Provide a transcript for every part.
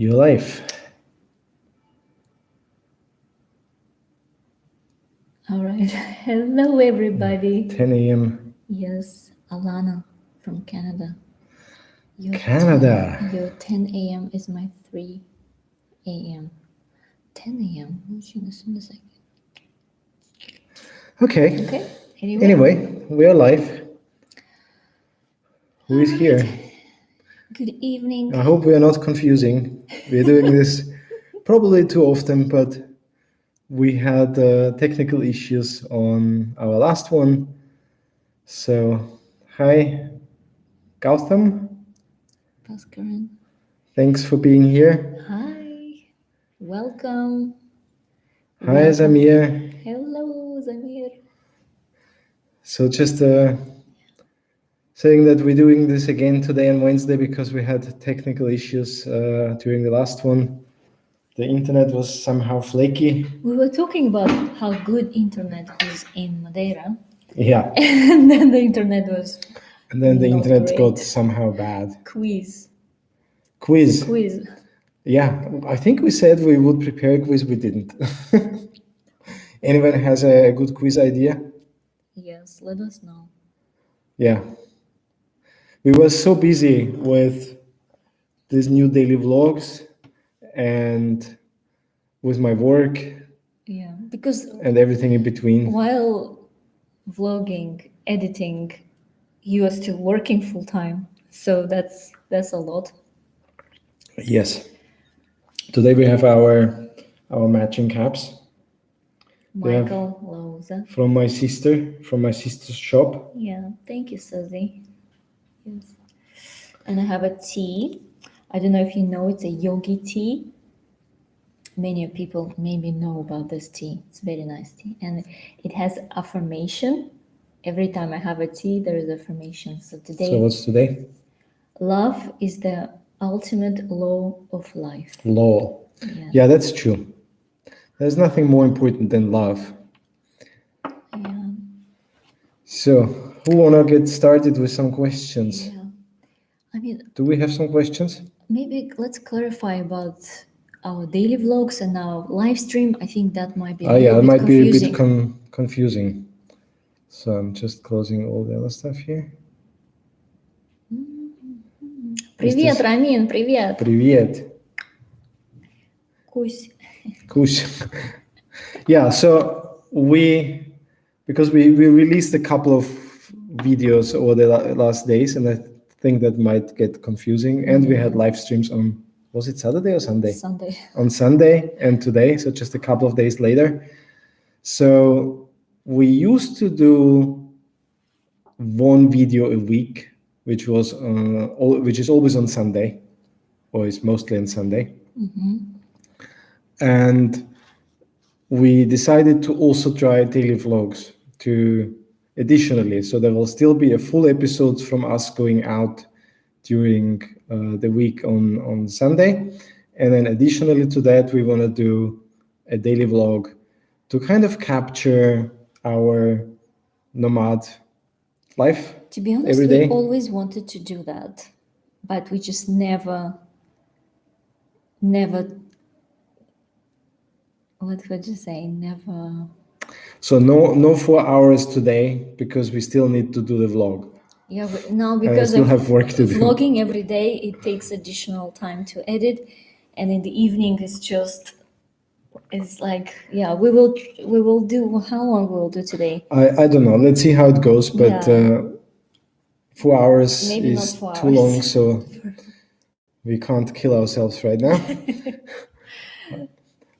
Your life. All right. Hello, everybody. 10 a.m. Yes, Alana from Canada. Canada. Your 10 a.m. is my 3 a.m. 10 a.m. Okay. Okay. Anyway, we are live. Who is here? Good evening. I hope we are not confusing. We're doing this probably too often, but we had technical issues on our last one. So, hi, Gautam. Bhaskaran. Thanks for being here. Hi. Welcome. Hi, Zamir. Hello, Zamir. So just saying that we're doing this again today on Wednesday because we had technical issues during the last one. The internet was somehow flaky. We were talking about how good internet is in Madeira. Yeah. And then the internet was And then the not internet great. got somehow bad. Quiz. Quiz. Quiz. Yeah, I think we said we would prepare a quiz, we didn't. Anyone has a good quiz idea? Yes, let us know. Yeah. We were so busy with these new daily vlogs and with my work. Yeah, because and everything in between. While vlogging, editing, you are still working full time. So that's a lot. Yes. Today we have our matching caps. Michael Lauza. From my sister's shop. Yeah, thank you, Susie. Yes. And I have a tea. I don't know if you know, it's a yogi tea. Many people maybe know about this tea. It's very nice tea. And it has affirmation. Every time I have a tea, there is affirmation. So what's today? Love is the ultimate law of life. Law. Yeah, that's true. There's nothing more important than love. Yeah. So, who wanna get started with some questions? Yeah. I mean, do we have some questions? Maybe let's clarify about our daily vlogs and our live stream. I think that might be a little bit confusing. Be a bit confusing. So I'm just closing all the other stuff here. Привет, Рамин, привет. Привет. Кусь. Kush. Yeah, so because we released a couple of videos over the last days, and I think that might get confusing. And we had live streams on, was it Saturday or Sunday? Sunday. On Sunday and today, so just a couple of days later. So we used to do one video a week, which is always on Sunday, or is mostly on Sunday. And we decided to also try daily vlogs additionally. So there will still be a full episodes from us going out during the week on Sunday. And then additionally to that, we want to do a daily vlog to kind of capture our nomad life. To be honest, every day. We always wanted to do that, but we just never, what would you say? Never. So no 4 hours today because we still need to do the vlog. Yeah, but now because I still have work to do. Vlogging every day, it takes additional time to edit, and in the evening it's like, yeah, we will do, how long we'll do today? I don't know. Let's see how it goes, but 4 hours Maybe is not 4 too hours. long, so we can't kill ourselves right now.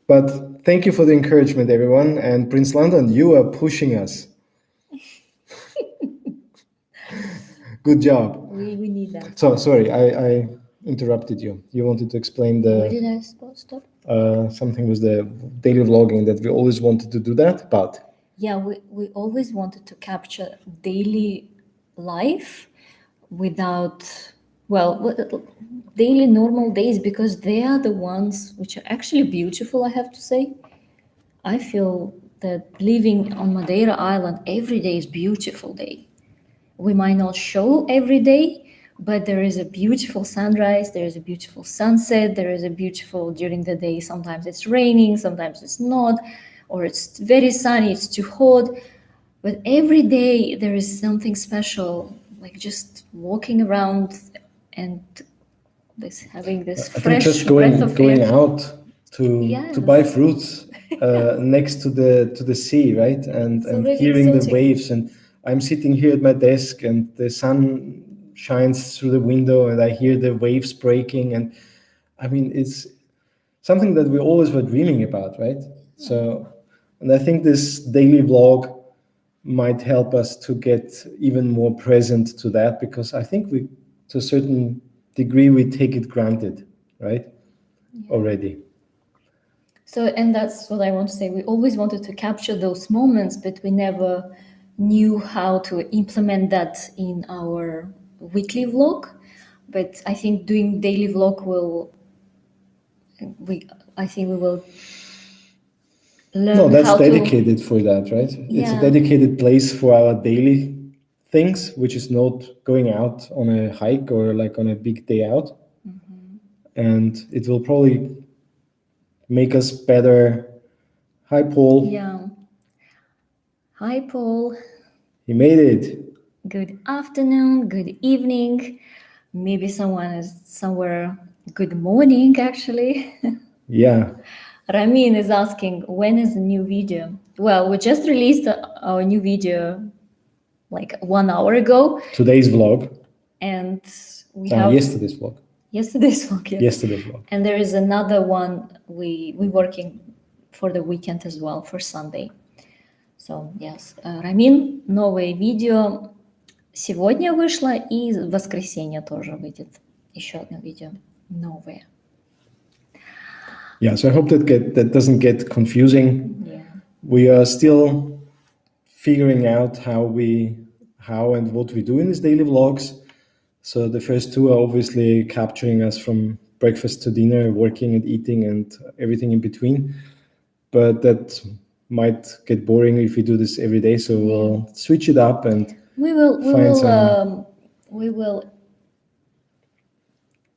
But thank you for the encouragement, everyone. And Prince London, you are pushing us. Good job. We need that. So sorry, I interrupted you. You wanted to explain Where did I stop? Something with the daily vlogging, that we always wanted to do that, but yeah, we always wanted to capture daily life without, daily normal days, because they are the ones which are actually beautiful, I have to say. I feel that living on Madeira Island every day is beautiful day. We might not show every day, but there is a beautiful sunrise, there is a beautiful sunset, there is a beautiful during the day. Sometimes it's raining, sometimes it's not, or it's very sunny, it's too hot. But every day there is something special, like just walking around and having this I think fresh just breath of going air. out to buy Yes. fruits next to the sea, right? And It's already hearing the exotic. waves. And I'm sitting here at my desk, and the sun shines through the window, and I hear the waves breaking. And I mean, it's something that we always were dreaming about, right? So, and I think this daily vlog might help us to get even more present to that, because I think we, to a certain degree, we take it granted, right? Already. So, and that's what I want to say. We always wanted to capture those moments, but we never knew how to implement that in our weekly vlog. But I think doing daily vlog I think we will learn No, that's how to. dedicated for that, right? It's a Yeah. dedicated place for our daily things, which is not going out on a hike or like on a big day out. And it will probably make us better. Hi, Paul. Yeah. Hi, Paul. He made it. Good afternoon, good evening. Maybe someone is somewhere. Good morning, actually. Yeah. Ramin is asking, when is the new video? Well, we just released our new video like 1 hour ago, Today's vlog. and we have Yesterday's vlog. yesterday's vlog. Yes. Yesterday's vlog. And there is another one we working for the weekend as well, for Sunday. So yes, Рамин, новое видео сегодня вышло, и в воскресенье тоже выйдет еще одно видео новое. Yeah, so I hope that doesn't get confusing. Yeah. We are still figuring out how and what we do in these daily vlogs. So the first two are obviously capturing us from breakfast to dinner, working and eating and everything in between. But that might get boring if we do this every day. So we'll switch it up, and we will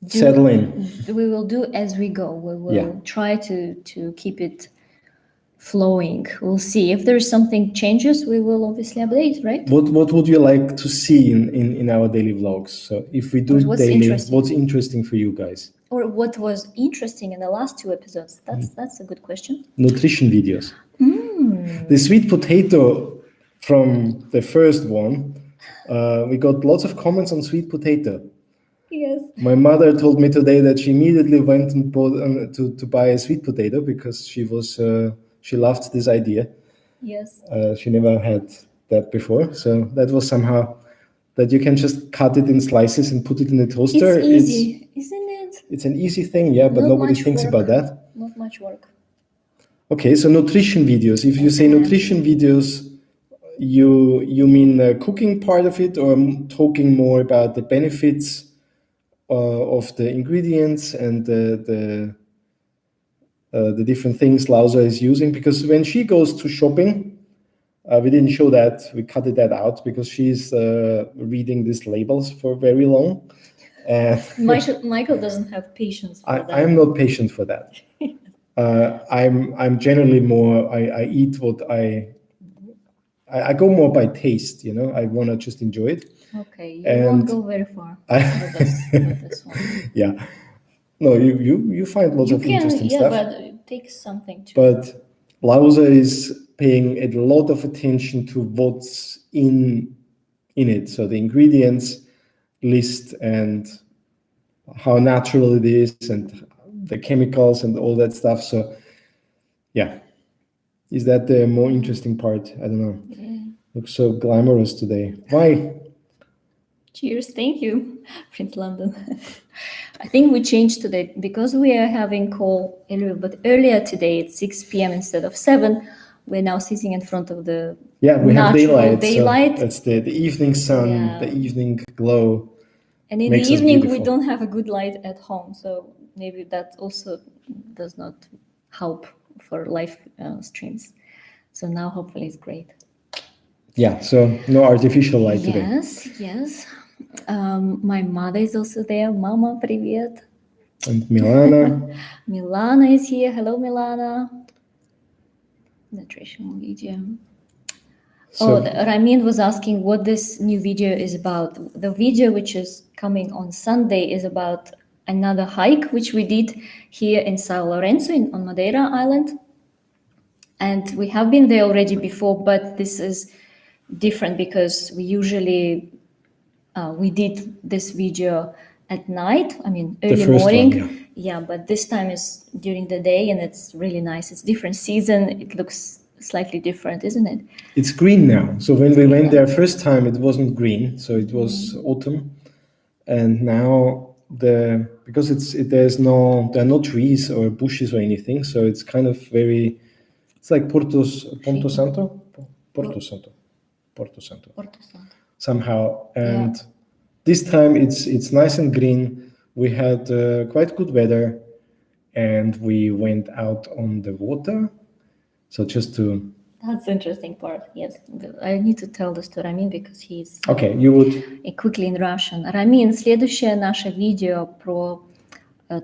settle in. We will do as we go. We will try to keep it flowing. We'll see if there's something changes. We will obviously update, right? What would you like to see in our daily vlogs? So if we do daily, what's interesting for you guys? Or what was interesting in the last two episodes? That's a good question. Nutrition videos. The sweet potato from the first one, we got lots of comments on sweet potato. Yes. My mother told me today that she immediately went and bought to buy a sweet potato because she loved this idea. Yes. She never had that before, so that was somehow that you can just cut it in slices and put it in the toaster. It's easy, isn't it? It's an easy thing, yeah, but nobody thinks about that. Not much work. Okay, so nutrition videos. If you say nutrition videos, you mean the cooking part of it, or talking more about the benefits of the ingredients and the different things Lausa is using? Because when she goes to shopping, we didn't show that. We cut that out because she's reading these labels for very long. Michael doesn't have patience for that. I'm not patient for that. I'm generally more. I eat what I go more by taste. You know, I want to just enjoy it. Okay, you won't go very far with this one. Yeah. No, you find lots of interesting stuff. Yeah, but it takes something to. But Lausa is paying a lot of attention to what's in it. So the ingredients list and how natural it is and the chemicals and all that stuff. So yeah. Is that the more interesting part? I don't know. Yeah. Looks so glamorous today. Why? Cheers, thank you, Prince London. I think we changed today because we are having call a little bit earlier today at 6 p.m. instead of 7. We're now sitting in front of the we have daylight. So that's the evening sun, the evening glow. And in the evening, we don't have a good light at home. So maybe that also does not help for live streams. So now hopefully it's great. Yeah, so no artificial light today. Yes. My mother is also there. Mama, привет. And Milana. Milana is here. Hello, Milana. Nutritional video. So Ramin was asking what this new video is about. The video which is coming on Sunday is about another hike which we did here in Sao Lourenço on Madeira Island. And we have been there already before, but this is different because we usually we did this video at night. I mean, early first morning. one, yeah, but this time is during the day, and it's really nice. It's different season. It looks slightly different, isn't it? it's green now. So when we went there first time, it wasn't green, so it was autumn, and now because there are no trees or bushes or anything, so it's kind of it's like Ponto Santo, Porto Santo, Porto Santo. somehow. And this time it's nice and green. We had quite good weather, and we went out on the water. So just to... That's the interesting part, yes. I need to tell this to Ramin because he's... Okay, you would... Quickly in Russian. Рамин, следующее наше видео про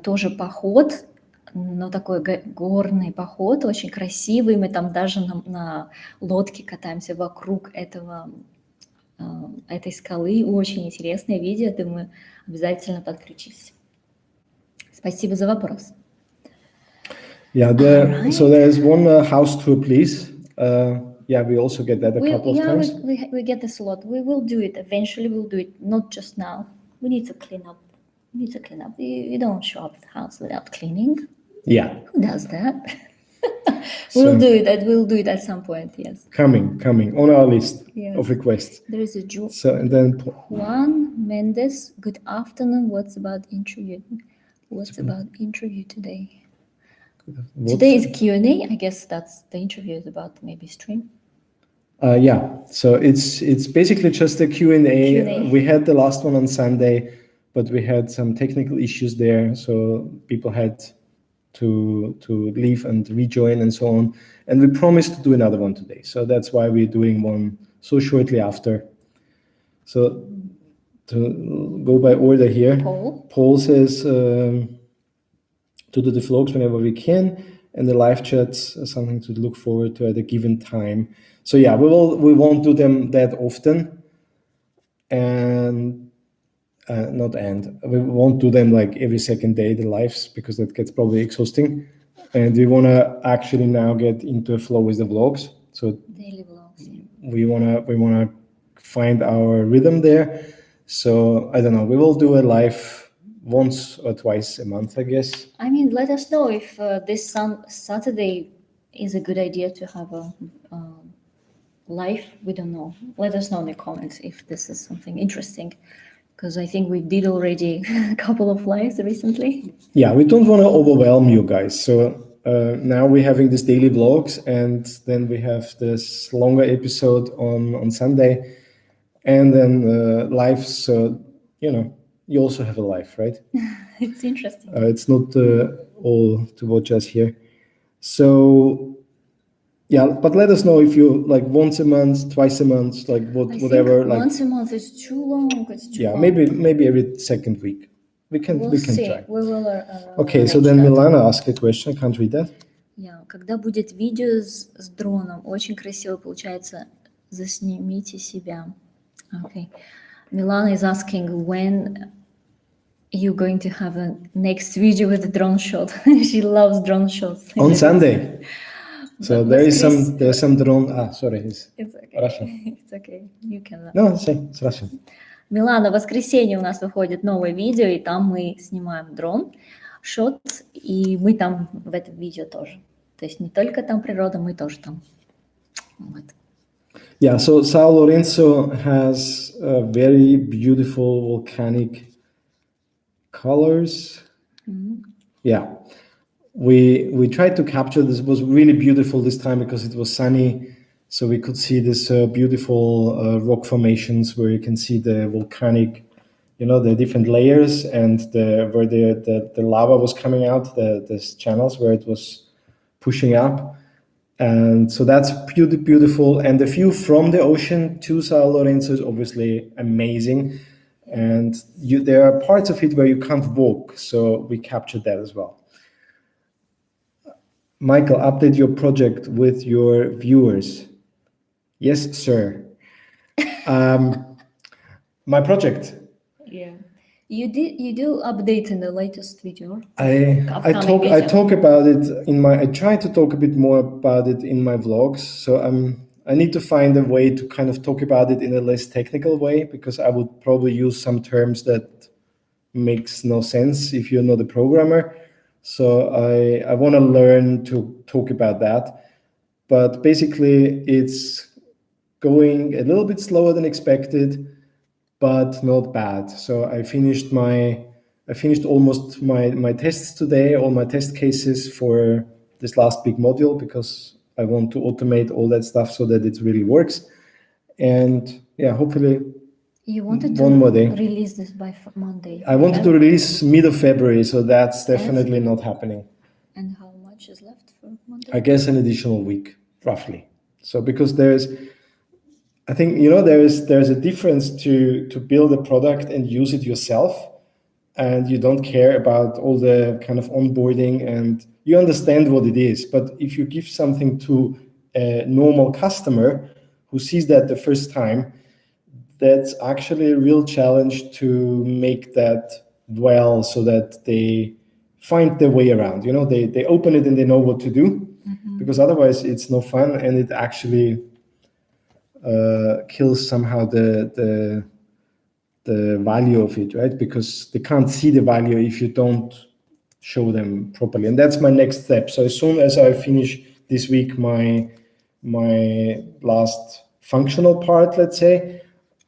тоже поход, но такой горный поход, очень красивый. Мы там даже на лодке катаемся вокруг этой скалы. Очень интересное видео, думаю, обязательно подключись. Спасибо за вопрос. Yeah, so there's one house tour, please. Yeah, we also get that a couple of times. We get this a lot. We will do it. Eventually, we'll do it. Not just now. We need to clean up. You don't show up at the house without cleaning. Yeah. Who does that? We'll do it. We'll do it at some point. Yes. Coming on our list of requests. There is a So and then Juan Mendes. Good afternoon. What's about interview? What's about interview today? Today is Q&A. I guess that's the interview is about maybe stream. Yeah, so it's basically just a Q&A. We had the last one on Sunday, but we had some technical issues there, so people had to leave and rejoin and so on. And we promised to do another one today, so that's why we're doing one so shortly after. So to go by order here, Paul says to do the vlogs whenever we can, and the live chats are something to look forward to at a given time. So yeah, we won't do them that often, and we won't do them like every second day, the lives, because that gets probably exhausting. And we want to actually now get into a flow with the vlogs. So daily vlogs. We wanna find our rhythm there. So I don't know. We will do a live once or twice a month, I guess. I mean, let us know if this Saturday is a good idea to have a live. We don't know. Let us know in the comments if this is something interesting, because I think we did already a couple of lives recently. Yeah, we don't want to overwhelm you guys. So now we're having this daily vlogs, and then we have this longer episode on Sunday, and then live. So, you also have a life, right? It's interesting. It's not all to watch us here. So, yeah, but let us know if you like once a month, twice a month, like whatever. Like once a month is too long. It's too long. maybe every second week. We can see. Try. We will. Okay, so then Milana asked a question. I can't read that. Yeah, когда будет видео с дроном, очень красиво получается. Заснимите себя. Okay. Milana is asking when you're going to have a next video with a drone shot. She loves drone shots. On Sunday. So there's some drone. Sorry, it's okay. Russian. It's okay. You can. No, it's Russian. Милана, в воскресенье у нас выходит новое видео, и там мы снимаем дрон, шот, и мы там в этом видео тоже. То есть не только там природа, мы тоже там. Вот. Yeah, so Sao Lourenço has very beautiful volcanic colors. Mm-hmm. Yeah, we tried to capture this. It was really beautiful this time because it was sunny, so we could see this beautiful rock formations where you can see the volcanic, the different layers, and where the lava was coming out, the channels where it was pushing up. And so that's beautiful. And the view from the ocean to Sao Lourenço is obviously amazing. And there are parts of it where you can't walk, so we captured that as well. Michael, update your project with your viewers. Yes, sir. My project. Yeah. You do update in the latest video. I talk about it I try to talk a bit more about it in my vlogs. So I need to find a way to kind of talk about it in a less technical way, because I would probably use some terms that makes no sense if you're not a programmer. So I want to learn to talk about that. But basically it's going a little bit slower than expected, but not bad. So I finished almost my tests today, all my test cases for this last big module, because I want to automate all that stuff so that it really works. And yeah, hopefully you wanted to one more day. Release this by Monday. I wanted to release mid of February, so that's definitely not happening. And how much is left for Monday? I guess an additional week, roughly. So because I think, there's a difference to build a product and use it yourself, and you don't care about all the kind of onboarding, and you understand what it is. But if you give something to a normal customer who sees that the first time, that's actually a real challenge to make that well, so that they find their way around. They open it and they know what to do, because otherwise it's no fun, and it actually kills somehow the value of it, right? Because they can't see the value if you don't show them properly. And that's my next step. So as soon as I finish this week my last functional part, let's say,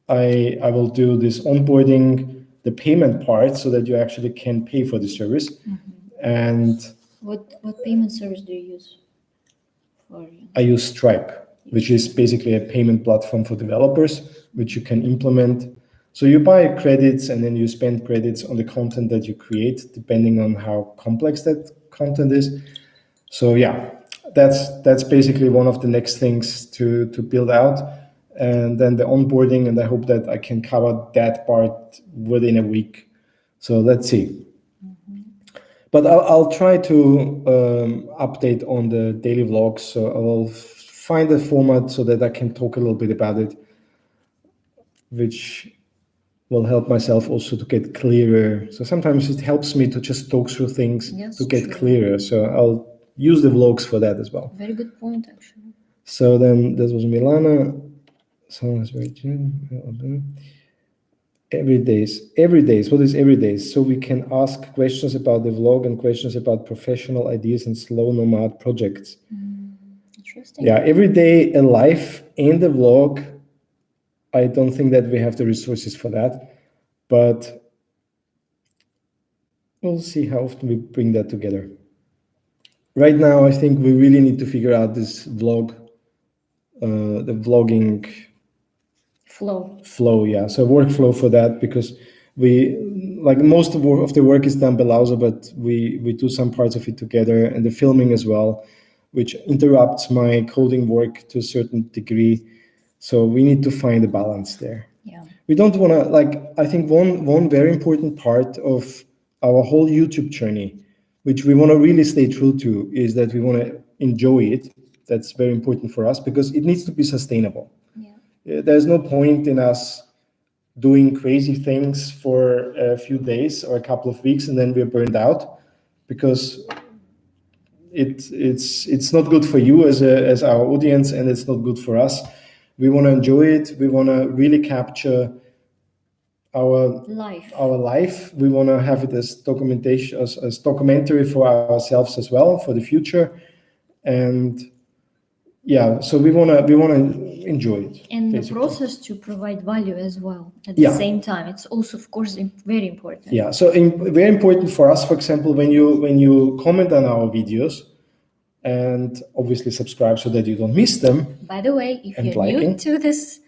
I will do this onboarding, the payment part, so that you actually can pay for the service. And what payment service do you use? I use Stripe, which is basically a payment platform for developers, which you can implement. So you buy credits and then you spend credits on the content that you create, depending on how complex that content is. So yeah, that's basically one of the next things to build out. And then the onboarding, and I hope that I can cover that part within a week. So let's see. But I'll try to update on the daily vlogs. So I will find a format so that I can talk a little bit about it, which will help myself also to get clearer. So sometimes it helps me to just talk through things to get clearer. So I'll use the vlogs for that as well. Very good point, actually. So then this was Milana. Someone is very tuned. Every days. What is every days? So we can ask questions about the vlog and questions about professional ideas and slow nomad projects. Interesting. Yeah, every day a life and a vlog. I don't think that we have the resources for that, but we'll see how often we bring that together. Right now, I think we really need to figure out this vlog, the vlogging flow, yeah. So workflow for that, because most of the work is done by Lausa, but we do some parts of it together, and the filming as well, which interrupts my coding work to a certain degree. So we need to find a balance there. Yeah. We don't want to, I think one very important part of our whole YouTube journey, which we want to really stay true to, is that we want to enjoy it. That's very important for us, because it needs to be sustainable. Yeah. There's no point in us doing crazy things for a few days or a couple of weeks and then we're burned out, because it's not good for you as our audience, and it's not good for us. We want to enjoy it. We want to really capture our life. We want to have it as documentation, as documentary for ourselves as well, for the future. And yeah, so we want to enjoy it. And basically, the process to provide value as well at the same time. It's also, of course, very important. Yeah, so very important for us, for example, when you comment on our videos, and obviously subscribe so that you don't miss them. By the way, if you're new to this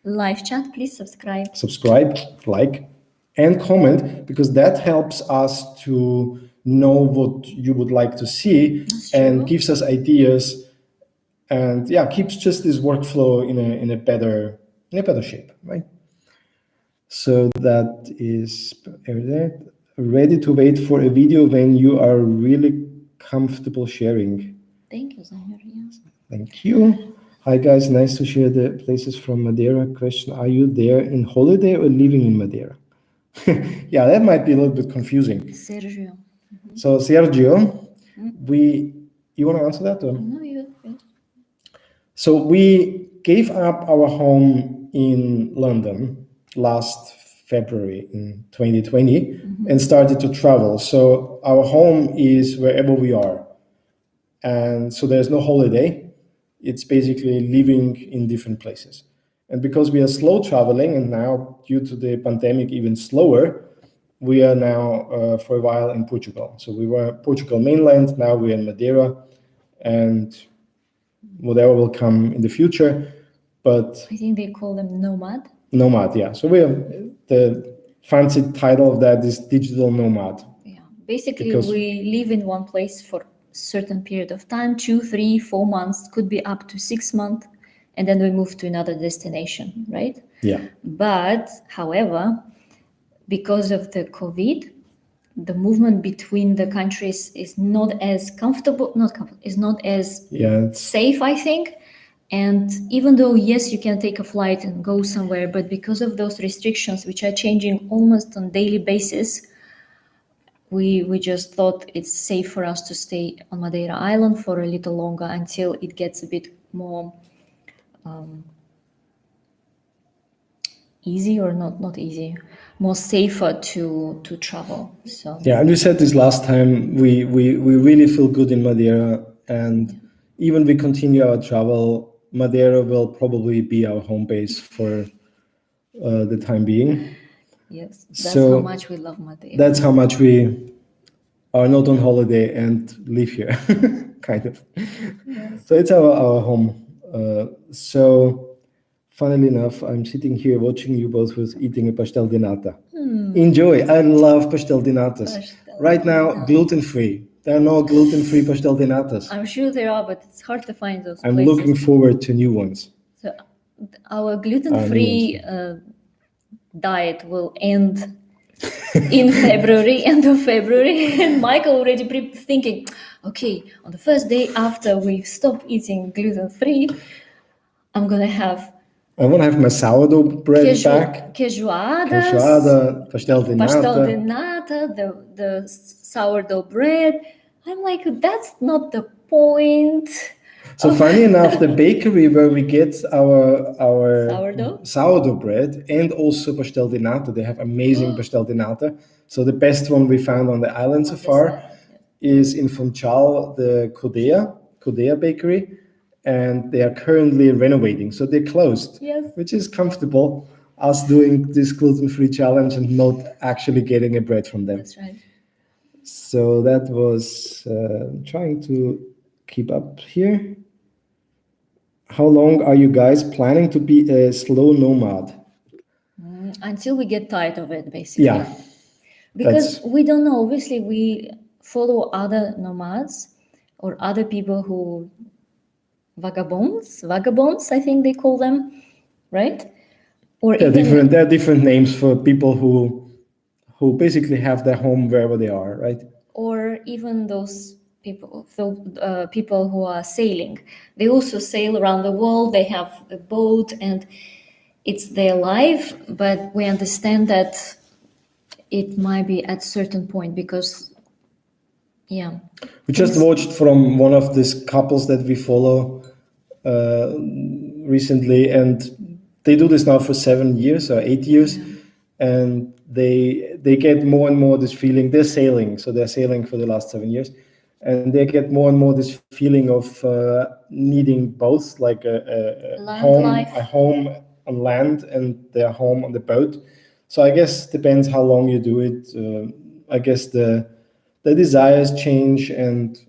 live chat, please subscribe. Subscribe, like, and comment, because that helps us to know what you would like to see and gives us ideas, and keeps just this workflow in a better shape, right? So that is ready to wait for a video when you are really comfortable sharing. Thank you, Zahir. Yes. Thank you. Hi guys, nice to share the places from Madeira. Question: are you there in holiday or living in Madeira? Yeah, that might be a little bit confusing. Sergio. So Sergio, you want to answer that? Or? No, you. Yes. So we gave up our home in London last February in 2020 and started to travel. So our home is wherever we are. And so there's no holiday. It's basically living in different places. And because we are slow traveling, and now due to the pandemic even slower, we are now for a while in Portugal. So we were Portugal mainland, now we're in Madeira, and whatever will come in the future. But I think they call them nomad. nomad, yeah. So we are, the fancy title of that is digital nomad. Yeah. Basically, Because- we live in one place for a certain period of time, 2, 3, 4 months, could be up to 6 months, and then we move to another destination, right? Yeah. But, however, because of the COVID, the movement between the countries is not as comfortable, is not as Yeah. safe, I think. And even though, yes, you can take a flight and go somewhere, but because of those restrictions, which are changing almost on daily basis, we just thought it's safe for us to stay on Madeira Island for a little longer until it gets a bit more easy, or not easy, more safer to travel. So Yeah, and we said this last time, we really feel good in Madeira, and even we continue our travel, Madeira will probably be our home base for the time being. yes, that's So how much we love Madeira. That's how much we are not on holiday and live here, kind of. Yes. So it's our home. So funnily enough, I'm sitting here watching you both with eating a pastel de nata. Enjoy. I love pastel de natas. Pastel Right de now, nata. gluten-free. There are no gluten-free pastel de natas. I'm sure there are, but it's hard to find those I'm places. looking forward to new ones. So our gluten-free diet will end in February, end of February, and Michael already thinking, okay, on the first day after we stop eating gluten-free, I'm gonna have I want to have my sourdough bread back. queijoadas, Feijoada, pastel de pastel de nata. nata, the sourdough bread. I'm like, that's not the point. So funny enough, the bakery where we get our Sourdough? bread and also pastel de nata, they have amazing pastel de nata. So the best one we found on the island so far is in Funchal, the Codea bakery, and they are currently renovating. So they're closed, Yes. which is comfortable. Us doing this gluten-free challenge and not actually getting a bread from them. That's right. So that was trying to keep up here. How long are you guys planning to be a slow nomad? Until we get tired of it, basically. Yeah. Because we don't know. Obviously, we follow other nomads or other people who vagabonds, I think they call them, right? Or There even are different names for people who basically have their home wherever they are, right? or even those people, people who are sailing. They also sail around the world. They have a boat, and it's their life. But we understand that it might be at certain point because, yeah. We just watched from one of these couples that we follow recently, and they do this now for 7 years or 8 years, and they get more and more this feeling. They're sailing, so they're sailing for the last 7 years, and they get more and more this feeling of needing both, like a home on land and their home on the boat. So I guess depends how long you do it. I guess the desires change and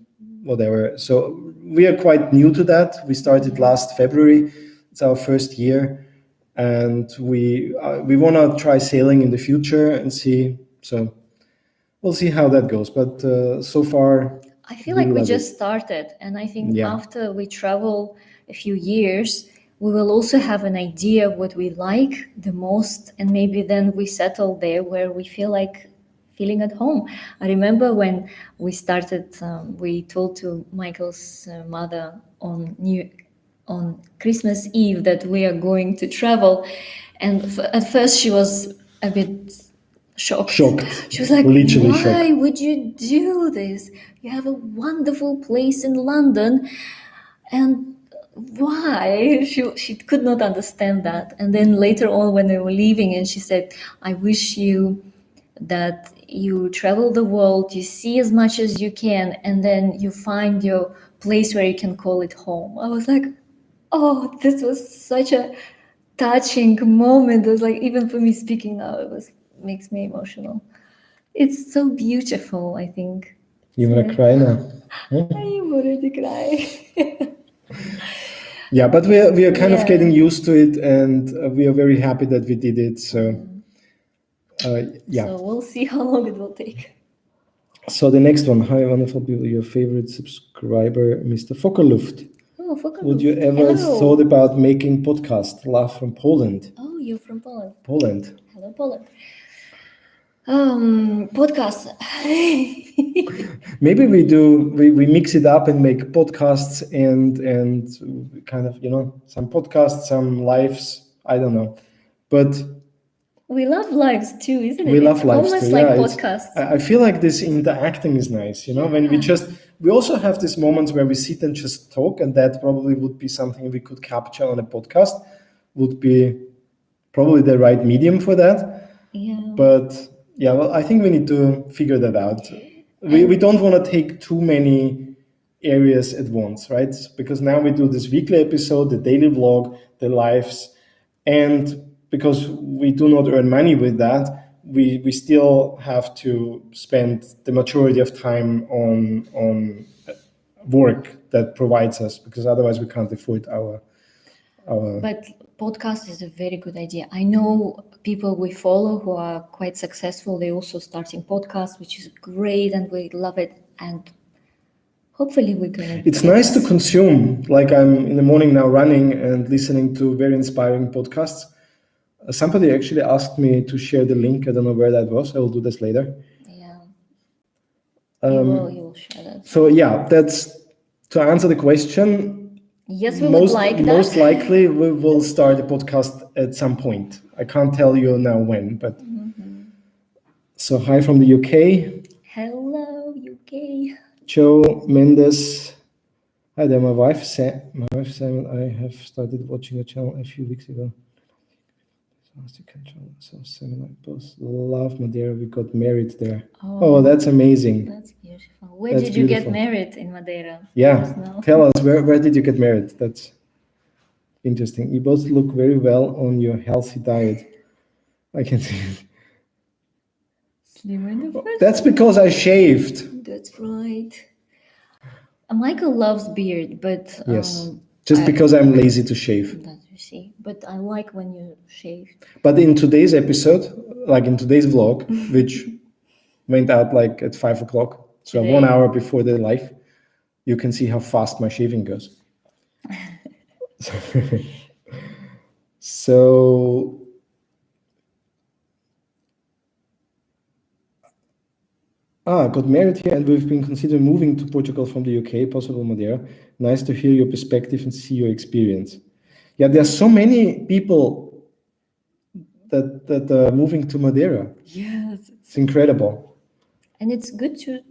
whatever. So we are quite new to that. We started last February. It's our first year, and we want to try sailing in the future and see. So we'll see how that goes. But so far, I feel like we just started, and I think after we travel a few years, we will also have an idea what we like the most, and maybe then we settle there where we feel like feeling at home. I remember when we started, we told to Michael's mother on Christmas Eve that we are going to travel, and at first she was a bit shocked. She was like, Literally why shocked. would you do this? You have a wonderful place in London, and why? She could not understand that. And then later on when they were leaving, and she said, I wish you that you travel the world, you see as much as you can, and then you find your place where you can call it home. I was like, oh, this was such a touching moment. It was like, even for me speaking now, makes me emotional. It's so beautiful, I think. You wanna cry now? I'm already crying. Yeah, but we are kind of Yeah. getting used to it, and we are very happy that we did it. So yeah. So we'll see how long it will take. So the next one, hi wonderful people, your favorite subscriber, Mr. Fockerluft. Oh, Focus. Would you ever thought about making podcast? Love from Poland. Oh, you're from Poland. Poland. Hello, Poland. Podcast. Maybe we mix it up and make podcasts and kind of, some podcasts, some lives. I don't know, but We love lives too, isn't it? we love It's lives almost too. like Yeah, podcasts. I feel like this interacting is nice. When we also have these moments where we sit and just talk, and that probably would be something we could capture on a podcast. Would be probably the right medium for that. Yeah. But yeah, well, I think we need to figure that out. We don't want to take too many areas at once, right? Because now we do this weekly episode, the daily vlog, the lives, and because we do not earn money with that, we still have to spend the majority of time on work that provides us, because otherwise we can't afford our. But podcast is a very good idea. I know people we follow who are quite successful. They also starting podcasts, which is great, and we love it. And hopefully we're gonna. It's nice to consume. Like I'm in the morning now running and listening to very inspiring podcasts. Somebody actually asked me to share the link. I don't know where that was. I will do this later. Yeah. You will share that. So yeah, that's to answer the question. Yes, we would like that. Most likely we will start a podcast at some point. I can't tell you now when, but so hi from the UK. Hello, UK. Joe Mendes. Hi there, my wife Sam and I have started watching a channel a few weeks ago. So Sam and I both love Madeira. We got married there. Oh, that's amazing. That's beautiful. Where did you get married in Madeira? Yeah, tell us, where did you get married? That's interesting. You both look very well on your healthy diet. I can see it. Slim in the first. That's because I shaved. That's right. Michael loves beard, but yes, just because I'm lazy to shave. That you see, but I like when you shave. But in today's episode, like in today's vlog, which went out like at 5 o'clock, so 1 hour before the live, you can see how fast my shaving goes. So got married here, and we've been considering moving to Portugal from the UK, possible Madeira. Nice to hear your perspective and see your experience. Yeah, there are so many people that are moving to Madeira. Yes, it's incredible. And it's good to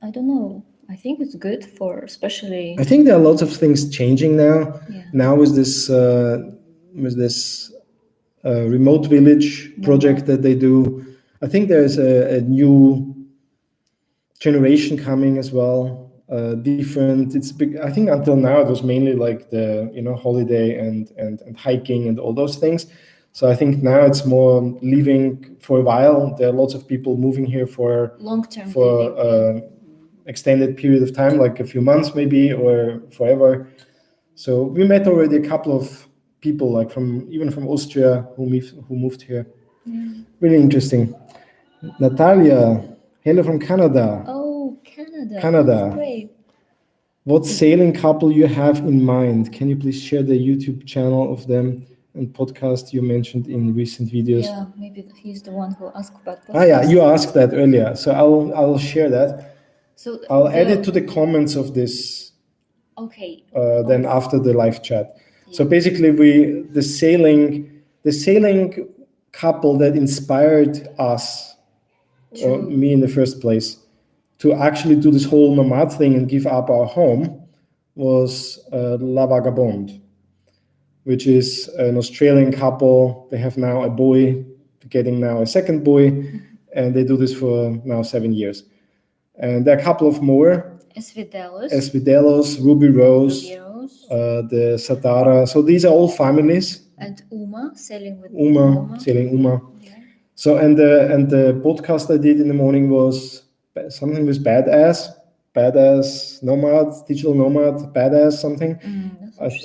I don't know. I think it's good for especially. I think there are lots of things changing now. Yeah. Now with this remote village project that they do, I think there's a new generation coming as well. Different. It's big. I think until now it was mainly like the holiday and hiking and all those things. So I think now it's more living for a while. There are lots of people moving here for long-term extended period of time, like a few months maybe or forever. So we met already a couple of people, like even from Austria who moved here. Really interesting. Natalia, hello from Canada. Oh, Canada. Canada. That's great. What sailing couple you have in mind? Can you please share the YouTube channel of them and podcast you mentioned in recent videos? Yeah, maybe he's the one who asked about podcast. Ah, yeah, you asked that earlier, so I'll share that. So I'll add it to the comments of this. Okay. Then after the live chat. So Yeah. basically, the sailing couple that inspired us, or me in the first place, to actually do this whole nomad thing and give up our home was La Vagabond, which is an Australian couple. They have now a boy, getting now a second boy, and they do this for now 7 years. And there are a couple of more. Esvidelos, Ruby Rose, the Satara. So these are all families. And Uma, sailing with Sailing Uma. Yeah. So and the podcast I did in the morning was something with badass nomad, digital nomad, badass something.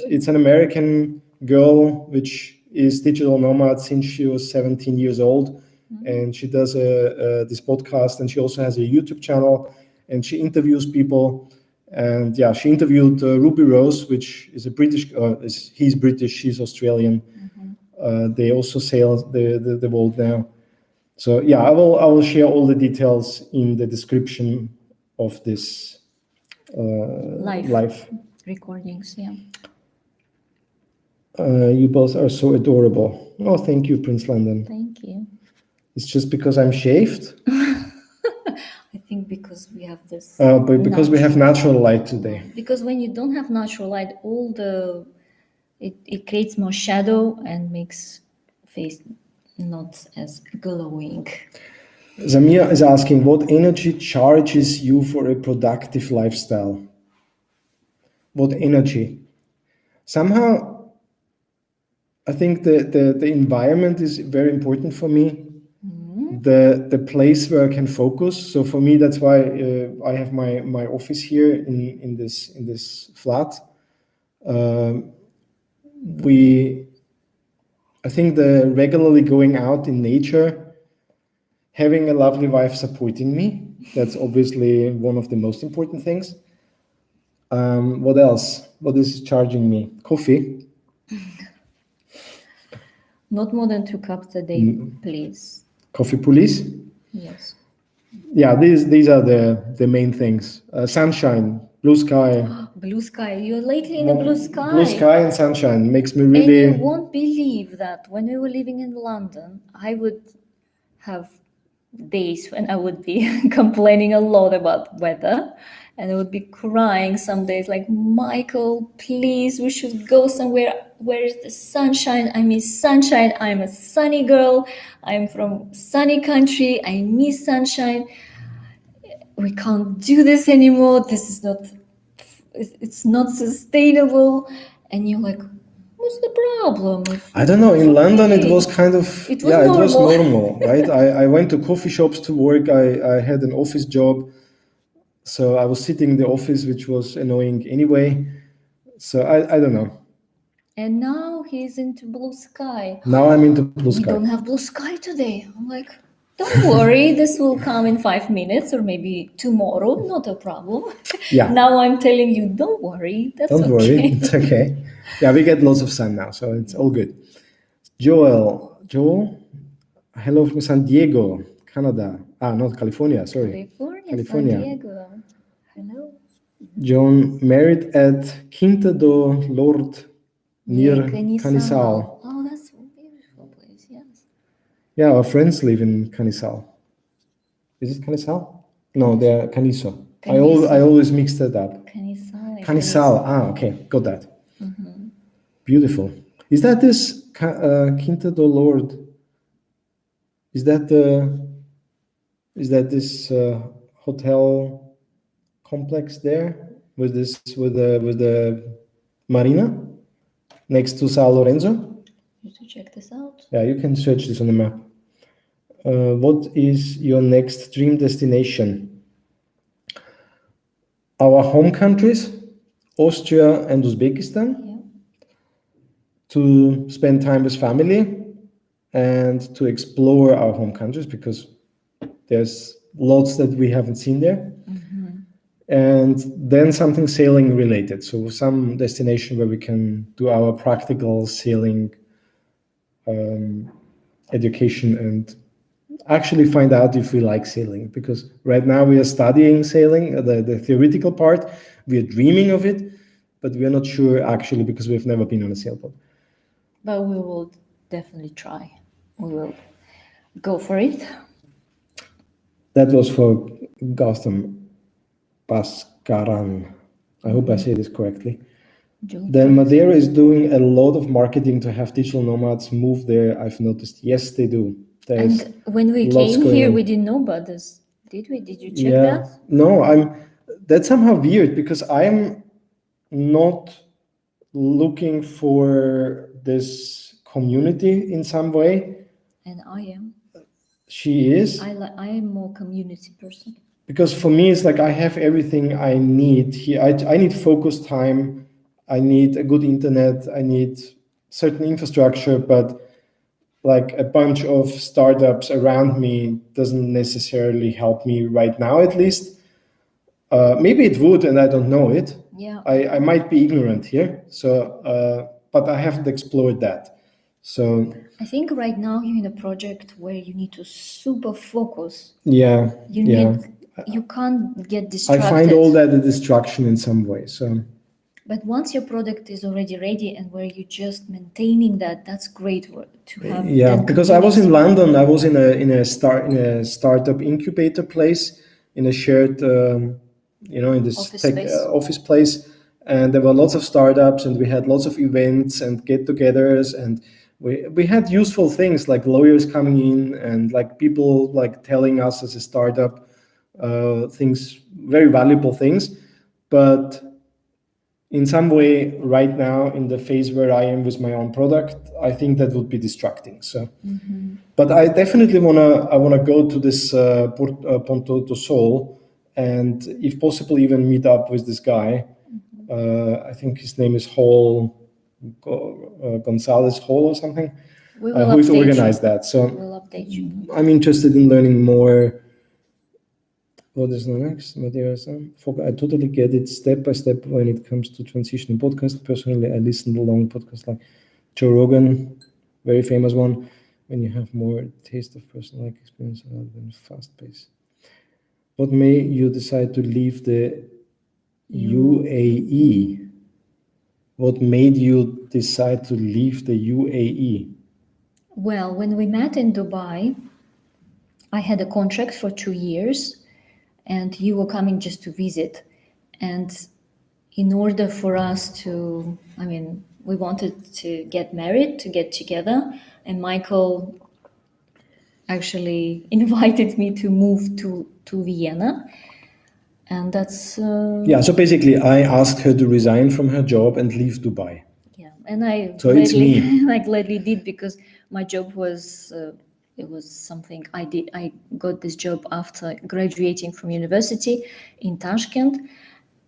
It's an American girl which is digital nomad since she was 17 years old, and she does this podcast, and she also has a YouTube channel, and she interviews people. And yeah, she interviewed Ruby Rose, which is a British. He's British, she's Australian. They also sail the world now. So yeah, I will share all the details in the description of this live recordings. Yeah. You both are so adorable. Oh, thank you, Prince London. Thank you. It's just because I'm shaved? I think because we have this. But because we have natural light today. Because when you don't have natural light, it creates more shadow and makes face not as glowing. Zamir is asking, what energy charges you for a productive lifestyle? What energy? Somehow, I think the environment is very important for me. The place where I can focus. So for me, that's why I have my office here in this flat. I think the regularly going out in nature, having a lovely wife supporting me, that's obviously one of the most important things. What else? What is charging me? Coffee. Not more than 2 cups a day, please. Coffee police? Yes. Yeah, these are the main things. Sunshine, blue sky. Blue sky. You're lately in the blue sky. Blue sky and sunshine makes me really... And you won't believe that when we were living in London, I would have days when I would be complaining a lot about weather, and I would be crying some days like, Michael, please, we should go somewhere. Where is the sunshine? I miss sunshine. I'm a sunny girl. I'm from sunny country. I miss sunshine. We can't do this anymore. It's not sustainable. And you're like, what's the problem? I don't know. In London, it was kind of... It was normal, right? I went to coffee shops to work. I had an office job. So I was sitting in the office, which was annoying anyway. So I don't know. And now he's into blue sky. Now I'm into blue sky. We don't have blue sky today. I'm like, don't worry, this will come in 5 minutes or maybe tomorrow, not a problem. Yeah. Now I'm telling you, don't worry, that's okay. Don't worry, it's okay. Yeah, we get lots of sun now, so it's all good. Joel, hello from San Diego, Canada. Not California, sorry. California. San Diego. Hello. John, married at Quinta do Lord near Canisal. Oh, that's a beautiful place, yes. Yeah, our friends live in Canisal. Is it Canisal? No, they're Caniso. I always mix that up. Canisal. Okay, got that. Mm-hmm. Beautiful. Is that this Quinta do Lord? Is that this hotel complex there with the marina next to Sao Lorenzo? You to check this out. Yeah, you can search this on the map. What is your next dream destination? Our home countries, Austria and Uzbekistan, to spend time with family and to explore our home countries because there's lots that we haven't seen there. Mm-hmm. and then something sailing related. So some destination where we can do our practical sailing education and actually find out if we like sailing, because right now we are studying sailing, the theoretical part, we are dreaming of it, but we are not sure actually because we've never been on a sailboat. But we will definitely try. We will go for it. That was for Gautam Paskaran. I hope I say this correctly. Then Madeira is doing a lot of marketing to have digital nomads move there. I've noticed. Yes, they do. There's And when we lots came going here, on. we didn't know about this. Did we? Did you check Yeah. that? No, that's somehow weird because I'm not looking for this community in some way. And I am. She is. I am more community person. Because for me, it's like I have everything I need here. I need focus time. I need a good internet. I need certain infrastructure, but like a bunch of startups around me doesn't necessarily help me right now, at least. Maybe it would, and I don't know it. Yeah. I might be ignorant here, but I haven't explored that. So I think right now you're in a project where you need to super focus. yeah, You can't get I distracted. find all that a distraction in some way. So. But once your product is already ready and where you're just maintaining that, that's great to have. Yeah, that because I was in community. London. I was in a startup incubator place, in a shared, in this Office tech space. Office place, and there were lots of startups, and we had lots of events and get-togethers, and we had useful things like lawyers coming in and like people like telling us as a startup things, very valuable things, but in some way right now in the phase where I am with my own product, I think that would be distracting. So, but I definitely wanna go to this Ponto do Sol, and if possible even meet up with this guy. I think his name is Gonzalez Hall or something, We will who's update organized you. that. So We'll update you. I'm interested in learning more. What is the next? Madeira, I totally get it step by step when it comes to transitioning podcast. Personally, I listen to long podcasts like Joe Rogan, very famous one, when you have more taste of personal experience rather than fast pace. What made you decide to leave the UAE? What made you decide to leave the UAE? Well, when we met in Dubai, I had a contract for 2 years and you were coming just to visit. And in order for us to, we wanted to get married, to get together. And Michael actually invited me to move to Vienna. And that's... Yeah, so basically I asked her to resign from her job and leave Dubai. Yeah, and I So it's me. I gladly did because my job was it was something I did. I got this job after graduating from university in Tashkent.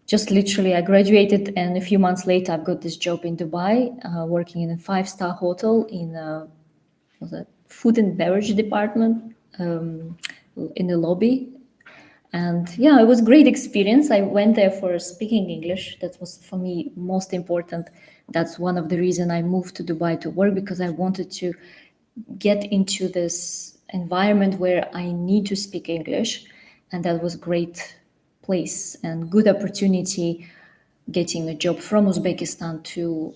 Just literally, I graduated, and a few months later, I've got this job in Dubai, working in a 5-star hotel in was it food and beverage department, in the lobby. And yeah, it was a great experience. I went there for speaking English. That was for me most important. That's one of the reasons I moved to Dubai to work, because I wanted to get into this environment where I need to speak English. And that was a great place and good opportunity getting a job from Uzbekistan to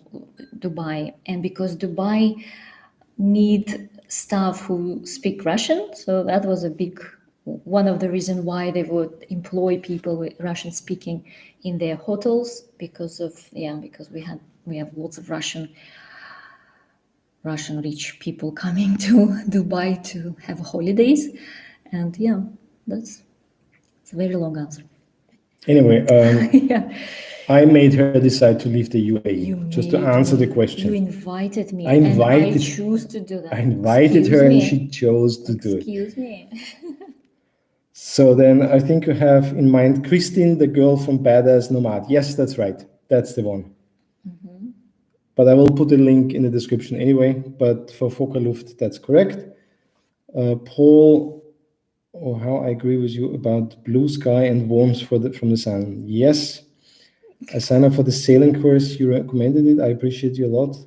Dubai. And because Dubai need staff who speak Russian, so that was a big one of the reasons why they would employ people with Russian speaking in their hotels, because we have lots of Russian rich people coming to Dubai to have holidays. And yeah, it's a very long answer. Anyway, Yeah. I made her decide to leave the UAE, just to answer the question. You invited me, I invited- and I choose to do that. I invited her and she chose to do it. Excuse me. So then I think you have in mind Christine, the girl from Badass Nomad. Yes, that's right. That's the one. But I will put a link in the description anyway. But for Fockerluft, that's correct. Paul or how I agree with you about blue sky and warmth from the sun. Yes, I signed up for the sailing course. You recommended it. I appreciate you a lot.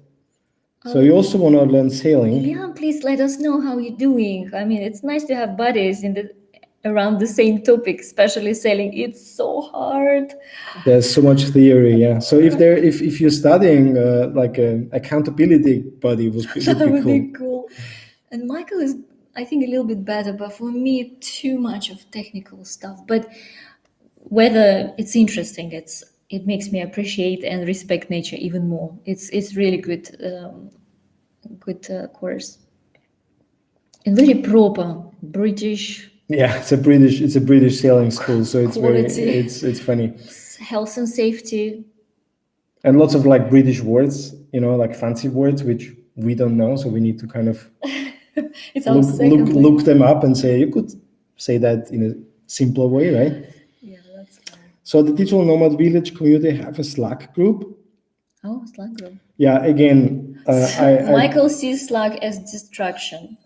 So you also want to learn sailing? Yeah, please let us know how you're doing. I mean, it's nice to have buddies around the same topic, especially sailing. It's so hard. There's so much theory, yeah. So if you're studying like an accountability buddy would be That would cool. be cool. And Michael is, I think, a little bit better, but for me, too much of technical stuff. But whether it's interesting, it makes me appreciate and respect nature even more. It's really good course, and very proper British Yeah, it's a British sailing school, so it's quality. it's funny. Health and safety. And lots of like British words, like fancy words which we don't know, so we need to kind of It's our second look them up and say, you could say that in a simpler way, right? Yeah, that's fine. So the Digital Nomad Village community have a Slack group. Oh, Slack group. Yeah, again, Michael sees Slack as distraction.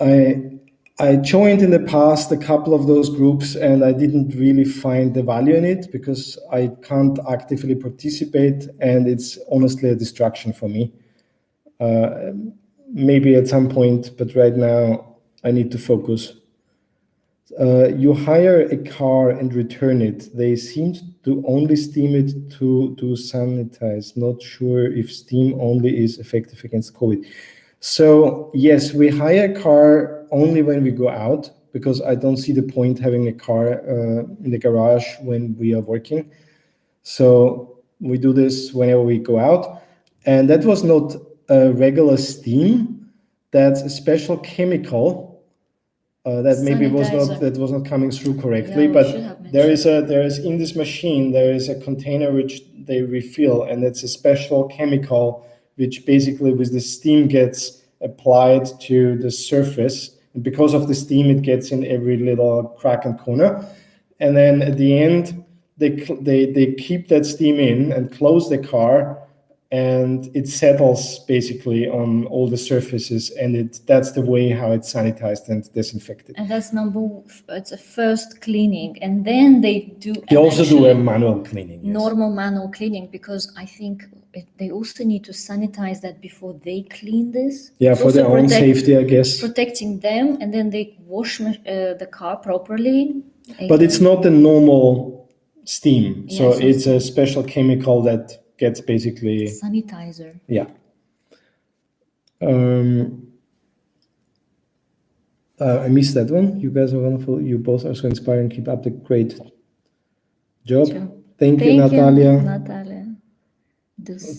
I joined in the past a couple of those groups and I didn't really find the value in it because I can't actively participate and it's honestly a distraction for me. Maybe at some point, but right now I need to focus. You hire a car and return it. They seem to only steam it to sanitize. Not sure if steam only is effective against COVID. So yes, we hire a car only when we go out because I don't see the point having a car in the garage when we are working. So we do this whenever we go out. And that was not a regular steam. That's a special chemical that maybe was not coming through correctly. Yeah, but there is in this machine there is a container which they refill, and it's a special chemical which basically with the steam gets applied to the surface, and because of the steam it gets in every little crack and corner, and then at the end they keep that steam in and close the car, and it settles basically on all the surfaces, and that's the way how it's sanitized and disinfected. And that's it's a first cleaning, and then they also do a manual cleaning. Yes. Normal manual cleaning, because I think they also need to sanitize that before they clean this. Yeah, for their own safety, I guess. Protecting them, and then they wash the car properly. But it's not a normal steam, so it's a special chemical that gets basically sanitizer. Yeah. I missed that one. You guys are wonderful. You both are so inspiring. Keep up the great job. Thank you, Natalia.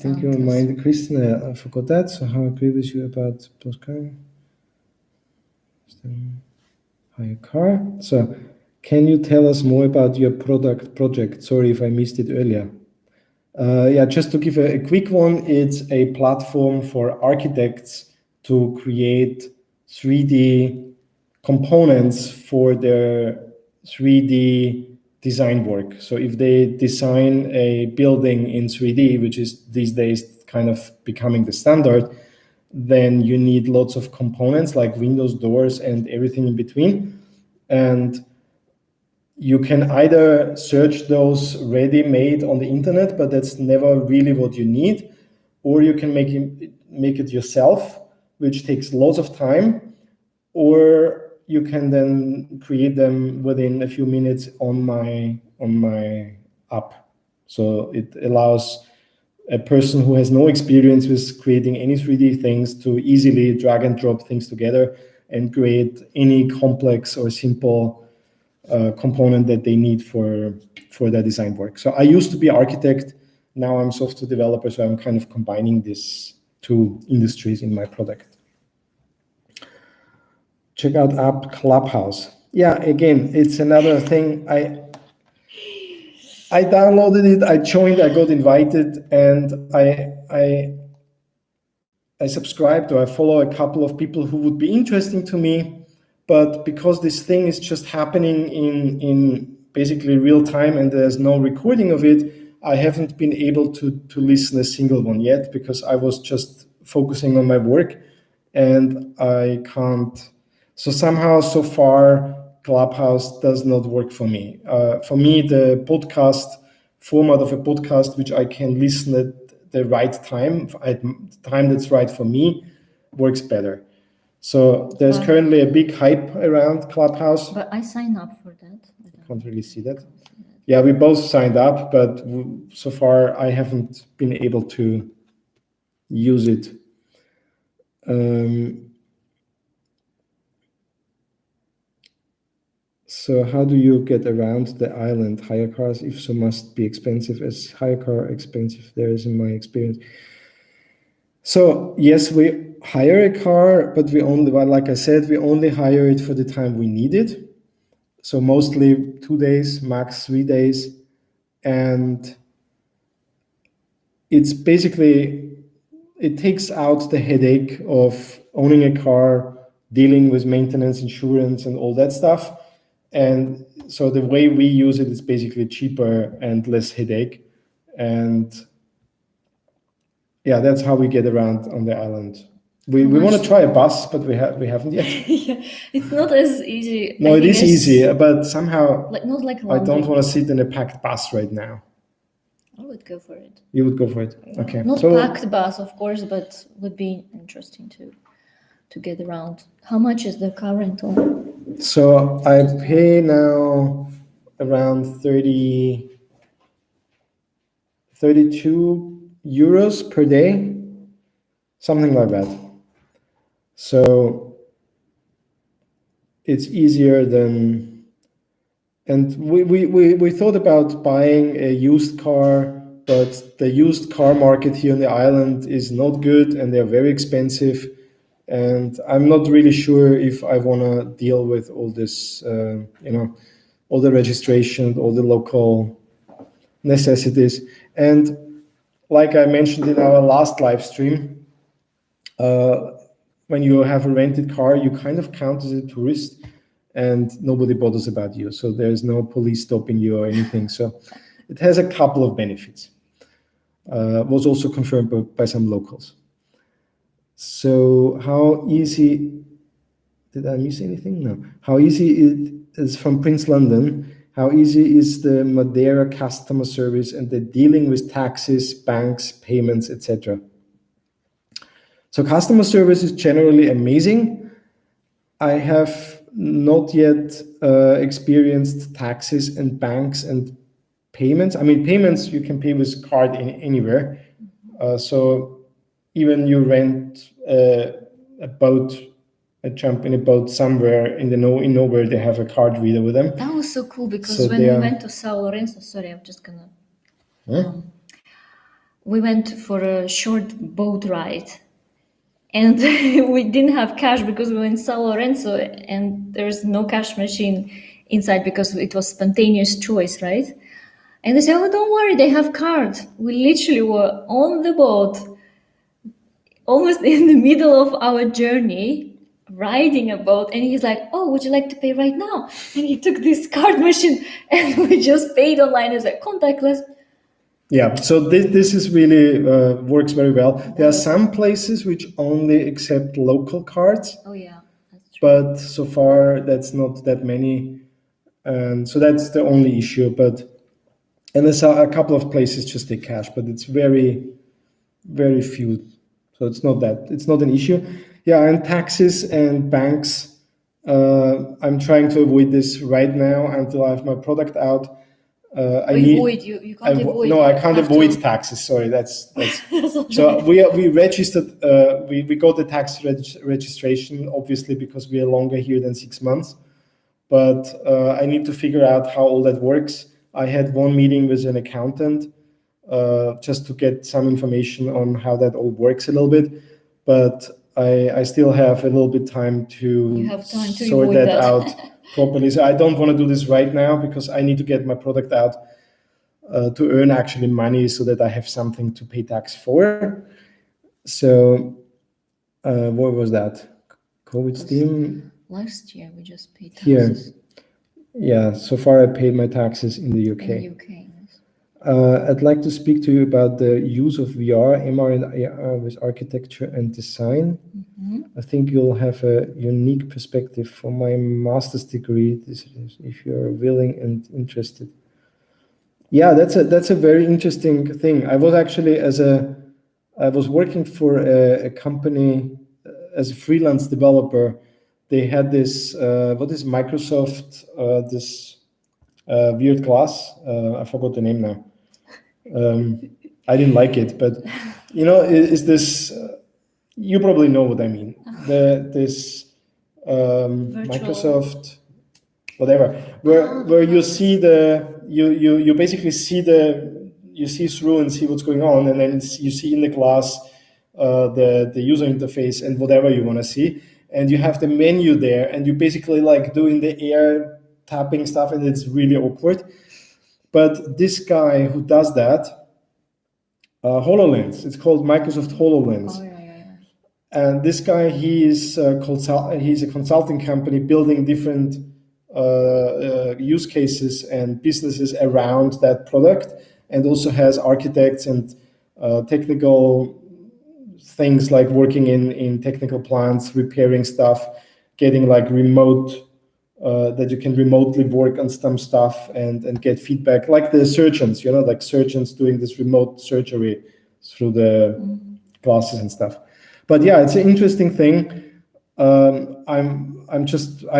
Thank you, mind, Christina. I forgot that. So how I agree with you about postcard. Hire car. So, can you tell us more about your project? Sorry if I missed it earlier. Yeah, just to give a quick one, it's a platform for architects to create 3D components for their 3D design work. So if they design a building in 3D, which is these days kind of becoming the standard, then you need lots of components like windows, doors, and everything in between. And you can either search those ready-made on the internet, but that's never really what you need, or you can make it yourself, which takes lots of time, or you can then create them within a few minutes on my app. So it allows a person who has no experience with creating any 3D things to easily drag and drop things together and create any complex or simple component that they need for their design work. So I used to be architect, now I'm software developer, so I'm kind of combining these two industries in my product. Check out app Clubhouse. Yeah, again, it's another thing. I downloaded it, I joined, I got invited, and I subscribed, or I follow a couple of people who would be interesting to me. But because this thing is just happening in basically real time and there's no recording of it, I haven't been able to listen a single one yet because I was just focusing on my work and I can't. So somehow, so far, Clubhouse does not work for me. For me, the podcast format of a podcast, which I can listen at the right time, at the time that's right for me, works better. So there's currently a big hype around Clubhouse. But I signed up for that. I can't really see that. Yeah, we both signed up, but so far I haven't been able to use it. So how do you get around the island? Hire cars, if so, must be expensive. As hire car expensive there is in my experience. So yes, we hire a car, but we only, well, like I said, we only hire it for the time we need it. So mostly 2 days, max 3 days. And it's basically, it takes out the headache of owning a car, dealing with maintenance, insurance, and all that stuff. And so the way we use it is basically cheaper and less headache. And yeah, that's how we get around on the island. We want to try a bus, but we haven't yet. Yeah, it's not as easy. No, it is easy, but somehow not like I don't want to sit in a packed bus right now. I would go for it. You would go for it? Okay. Not packed bus, of course, but would be interesting to get around. How much is the car rental? So I pay now around 32 euros per day, something like that. So it's easier than, and we thought about buying a used car, but the used car market here on the island is not good and they're very expensive. And I'm not really sure if I want to deal with all this, all the registration, all the local necessities. And like I mentioned in our last live stream, when you have a rented car, you kind of count as a tourist and nobody bothers about you. So there's no police stopping you or anything. So it has a couple of benefits. Was also confirmed by some locals. So how easy, did I miss anything? No. How easy it is from Prince London? How easy is the Madeira customer service and the dealing with taxes, banks, payments, etc.? So customer service is generally amazing. I have not yet experienced taxes and banks and payments. I mean, payments you can pay with card anywhere. So even you rent a boat, jump in a boat somewhere in nowhere, they have a card reader with them. That was so cool because when we went to São Lourenço, sorry, I'm just gonna. We went for a short boat ride, and we didn't have cash because we were in São Lourenço, and there's no cash machine inside because it was spontaneous choice, right? And they said, "Oh, don't worry, they have cards." We literally were on the boat, almost in the middle of our journey, riding a boat, and he's like, "Oh, would you like to pay right now?" And he took this card machine, and we just paid online. It's like contactless. Yeah, so this is really works very well. There are some places which only accept local cards. Oh yeah, that's true. But so far that's not that many, and so that's the only issue. And there's a couple of places just take cash, but it's very, very few. So it's not an issue. Yeah, and taxes and banks. I'm trying to avoid this right now until I have my product out. You can't avoid. No, I can't avoid taxes. Sorry, that's so we registered. We got the tax registration obviously because we are longer here than 6 months, but I need to figure out how all that works. I had one meeting with an accountant just to get some information on how that all works a little bit, but I still have a little bit time to sort that out properly. So I don't want to do this right now because I need to get my product out to earn actually money so that I have something to pay tax for. So what was that? COVID scheme? Last year we just paid taxes. Here. Yeah, so far I paid my taxes in the UK. In the UK, yes. I'd like to speak to you about the use of VR, MR, and AR with architecture and design. I think you'll have a unique perspective from my master's degree, if you're willing and interested. Yeah, that's a very interesting thing. I was actually I was working for a company as a freelance developer. They had this what is Microsoft this weird glass. I forgot the name now. I didn't like it, but you know, is this? You probably know what I mean. This Microsoft, whatever, where you see you basically see you see through and see what's going on, and then you see in the glass the user interface and whatever you want to see, and you have the menu there, and you basically like doing the air tapping stuff, and it's really awkward. But this guy who does that, HoloLens, it's called Microsoft HoloLens. Oh, yeah. And this guy, he's a consulting company building different use cases and businesses around that product, and also has architects and technical things like working in technical plants, repairing stuff, getting like remote, that you can remotely work on some stuff and get feedback, like the surgeons, you know, like surgeons doing this remote surgery through the glasses and stuff. But yeah, it's an interesting thing. I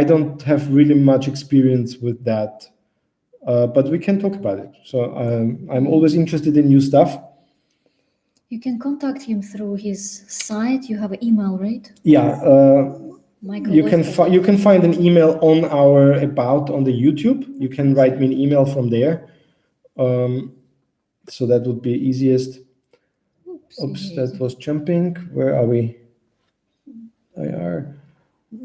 don't have really much experience with that, but we can talk about it. So I'm always interested in new stuff. You can contact him through his site. You have an email, right? Yeah, Michael, you can find an email on our about on the YouTube. You can write me an email from there. So that would be easiest. Oops, that was jumping. Where are we?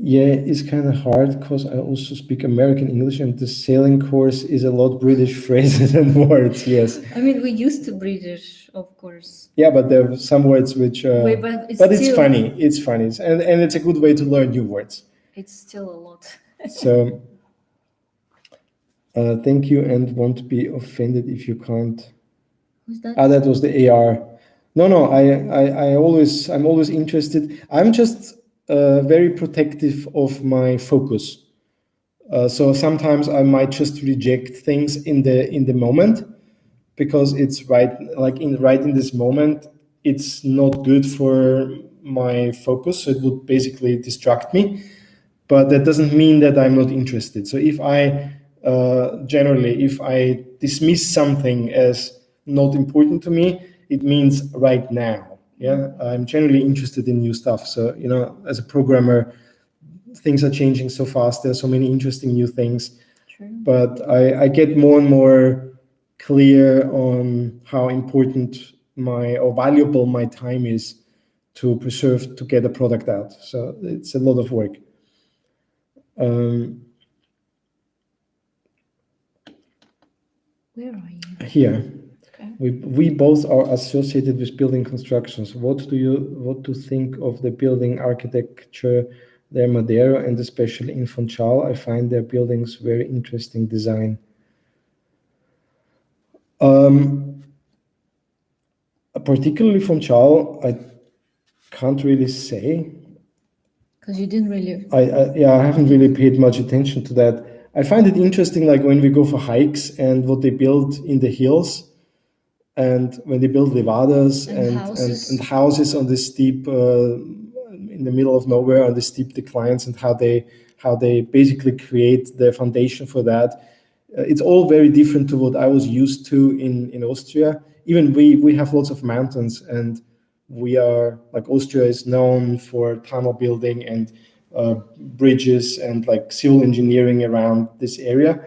Yeah, it's kind of hard because I also speak American English, and the sailing course is a lot British phrases and words. Yes. I mean, we used to British, of course. Yeah, but there are some words which. But it's funny. It's funny, and it's a good way to learn new words. It's still a lot. So, thank you, and won't be offended if you can't. Who's that? That was the AR. No, I'm always interested. I'm just very protective of my focus. So sometimes I might just reject things in the moment because it's right in this moment, it's not good for my focus. So it would basically distract me. But that doesn't mean that I'm not interested. So if I if I dismiss something as not important to me, it means right now. Yeah, I'm generally interested in new stuff. So, you know, as a programmer, things are changing so fast. There are so many interesting new things. True. But I get more and more clear on how important or valuable my time is to preserve, to get a product out. So it's a lot of work. Where are you? Here. Okay. We both are associated with building constructions. What do you think of the building architecture there, Madeira, and especially in Funchal? I find their buildings very interesting design. Particularly Funchal, I can't really say. Because you didn't really. I haven't really paid much attention to that. I find it interesting, like when we go for hikes and what they build in the hills. And when they build levadas and houses on the steep, in the middle of nowhere on the steep declines, and how they basically create the foundation for that, it's all very different to what I was used to in Austria. Even we have lots of mountains, and we are like Austria is known for tunnel building and bridges and like civil engineering around this area.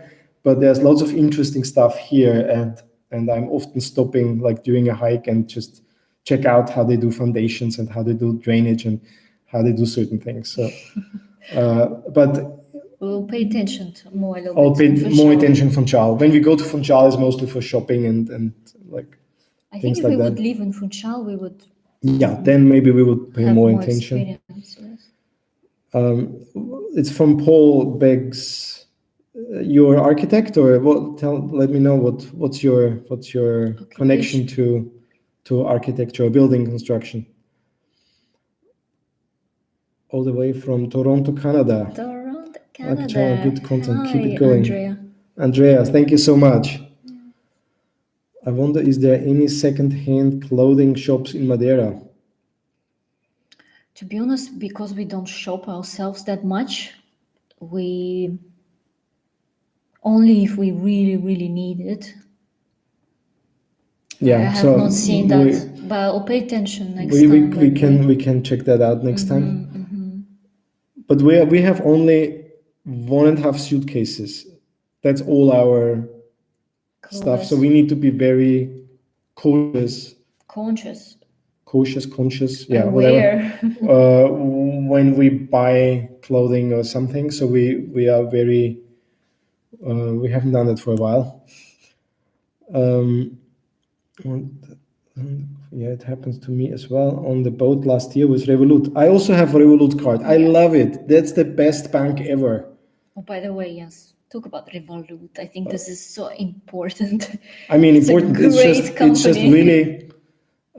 But there's lots of interesting stuff here, and I'm often stopping, like doing a hike, and just check out how they do foundations and how they do drainage and how they do certain things. So, but we'll pay attention to more. I'll pay more attention to Funchal. When we go to Funchal, it's mostly for shopping and like. I think if we would live in Funchal, we would. Yeah, then maybe we would pay more attention. Yes. It's from Paul Beggs. your architect, or what? Let me know what's your connection to architecture or building construction. All the way from Toronto, Canada. Toronto, Canada. Canada. Good content. Hi, Keep it going. Andrea, thank you so much. I wonder, is there any second-hand clothing shops in Madeira? To be honest, because we don't shop ourselves that much, we only if we really, really need it. Yeah, I have not seen that, but I'll pay attention next time. We can check that out next time. But we have only 1.5 suitcases. That's all our stuff. So we need to be very cautious. Conscious. Yeah, whatever. When we buy clothing or something, so we are very. We haven't done it for a while. Yeah, it happens to me as well. On the boat last year with Revolut. I also have a Revolut card. I love it. That's the best bank ever. Oh, by the way, yes. Talk about Revolut. I think this is so important. I mean, important. It's just really.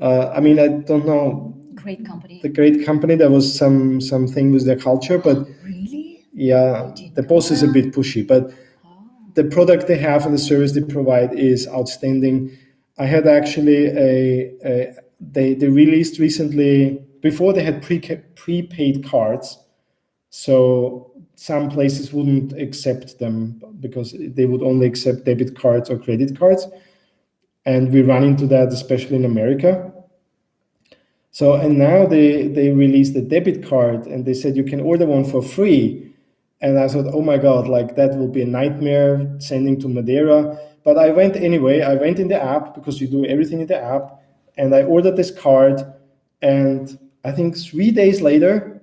I mean, I don't know. Great company. The great company. There was something with their culture, but really, yeah, the boss is a bit pushy, but the product they have and the service they provide is outstanding. I had actually they released recently, before they had prepaid cards, so some places wouldn't accept them because they would only accept debit cards or credit cards, and we run into that especially in America. So, and now they released a debit card and they said you can order one for free. And I thought, oh my God, like that will be a nightmare sending to Madeira. But I went anyway. I went in the app because you do everything in the app. And I ordered this card. And I think 3 days later,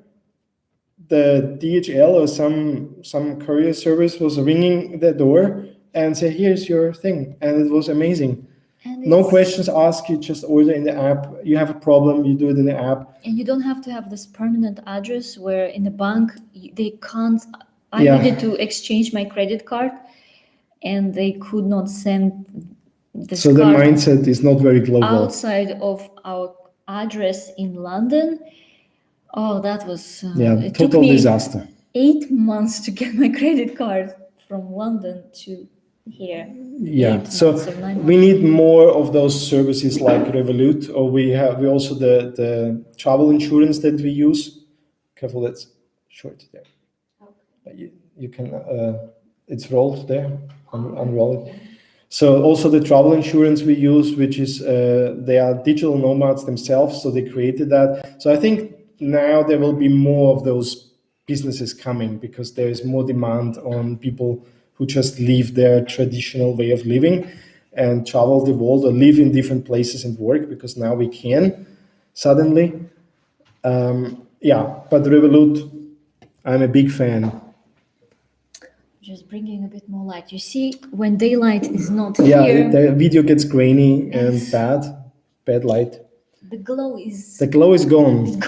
the DHL or some courier service was ringing the door and said, here's your thing. And it was amazing. No questions asked, you just order in the app. You have a problem, you do it in the app. And you don't have to have this permanent address where in the bank they can't. I needed to exchange my credit card and they could not send this card. So the mindset is not very global. Outside of our address in London. Oh, that was it total disaster. 8 months to get my credit card from London to here. Yeah, so we need more of those services like Revolut, or we also the travel insurance that we use. Careful, that's short there. Okay. You can it's rolled there. Unroll it. So also the travel insurance we use, which is they are digital nomads themselves, so they created that. So I think now there will be more of those businesses coming because there is more demand on people who just leave their traditional way of living and travel the world or live in different places and work, because now we can suddenly. But Revolut, I'm a big fan. Just bringing a bit more light. You see, when daylight is not here... Yeah, the video gets grainy and bad light. The glow is gone.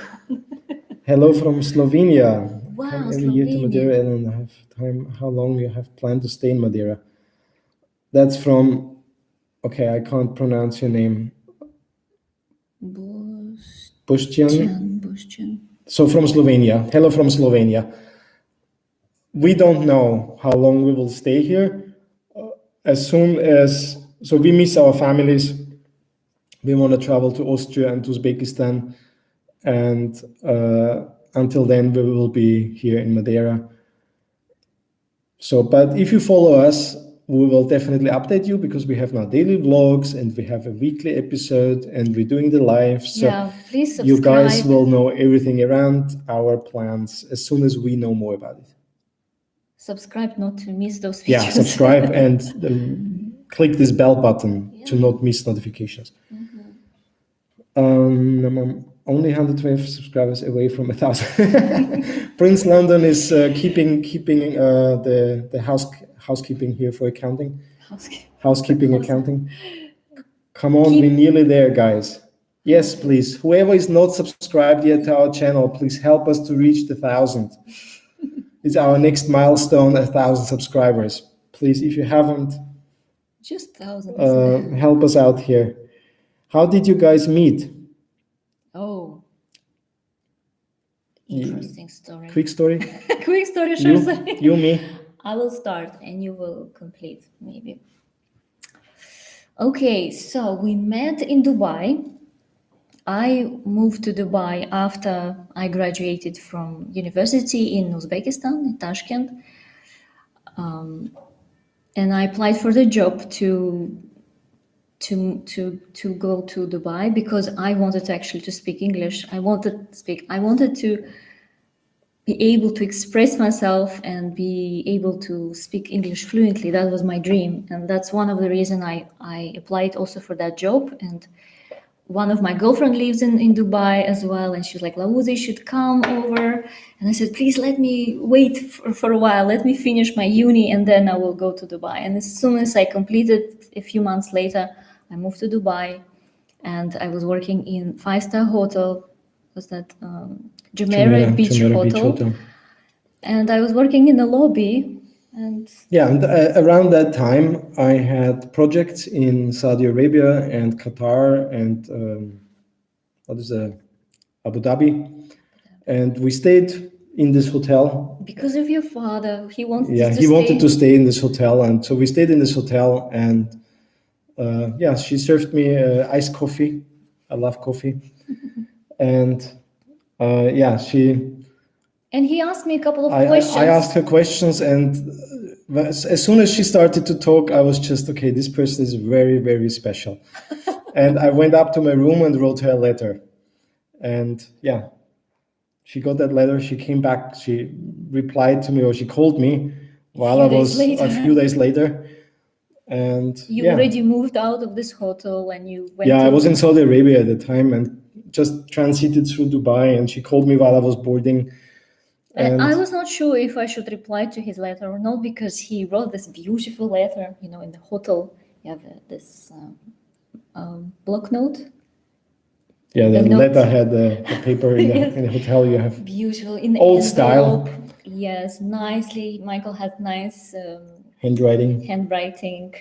Hello from Slovenia. Wow, Come every year to Madeira and have time. How long you have planned to stay in Madeira? That's from, okay, I can't pronounce your name. Bushtian. So from Slovenia. Hello from Slovenia. We don't know how long we will stay here. So we miss our families. We want to travel to Austria and to Uzbekistan. And until then, we will be here in Madeira. So, but if you follow us, we will definitely update you, because we have now daily vlogs and we have a weekly episode and we're doing the live. So please subscribe. You guys will know everything around our plans as soon as we know more about it. Subscribe not to miss those videos. Yeah, subscribe and click this bell button to not miss notifications. Only 120 subscribers away from 1,000. Prince London is keeping the housekeeping here for accounting. Housekeeping accounting. Come on, we're nearly there, guys. Yes, please. Whoever is not subscribed yet to our channel, please help us to reach the 1,000. It's our next milestone, 1,000 subscribers. Please, if you haven't, Just 1,000. help us out here. How did you guys meet? Oh, interesting story. Quick story. Quick story, sure. You, me. I will start and you will complete, maybe. Okay, so we met in Dubai. I moved to Dubai after I graduated from university in Uzbekistan, in Tashkent. And I applied for the job to go to Dubai because I wanted to actually to speak English. I wanted to be able to express myself and be able to speak English fluently. That was my dream. And that's one of the reasons I applied also for that job. And one of my girlfriend lives in Dubai as well. And she's like, Lauzi should come over. And I said, please let me wait for a while. Let me finish my uni and then I will go to Dubai. And as soon as I completed, a few months later, I moved to Dubai and I was working in 5-star hotel. Was that Jumeirah Beach Hotel. And I was working in the lobby. And around that time, I had projects in Saudi Arabia and Qatar and Abu Dhabi, and we stayed in this hotel because of your father. He wanted. He wanted to stay in this hotel, and so we stayed in this hotel. And she served me iced coffee. I love coffee, and she. And he asked me a couple of questions. I asked her questions, and as soon as she started to talk, I was just, okay, this person is very, very special. And I went up to my room and wrote her a letter. And she got that letter. She came back. She replied to me, or she called me a few days later. And you already moved out of this hotel and you went. I was in Saudi Arabia at the time and just transited through Dubai. And she called me while I was boarding. And I was not sure if I should reply to his letter or not because he wrote this beautiful letter. You know, in the hotel, you have this block note. Yeah, the letter had the paper in, in the hotel. You have beautiful in the old style. Yes, nicely. Michael had nice handwriting,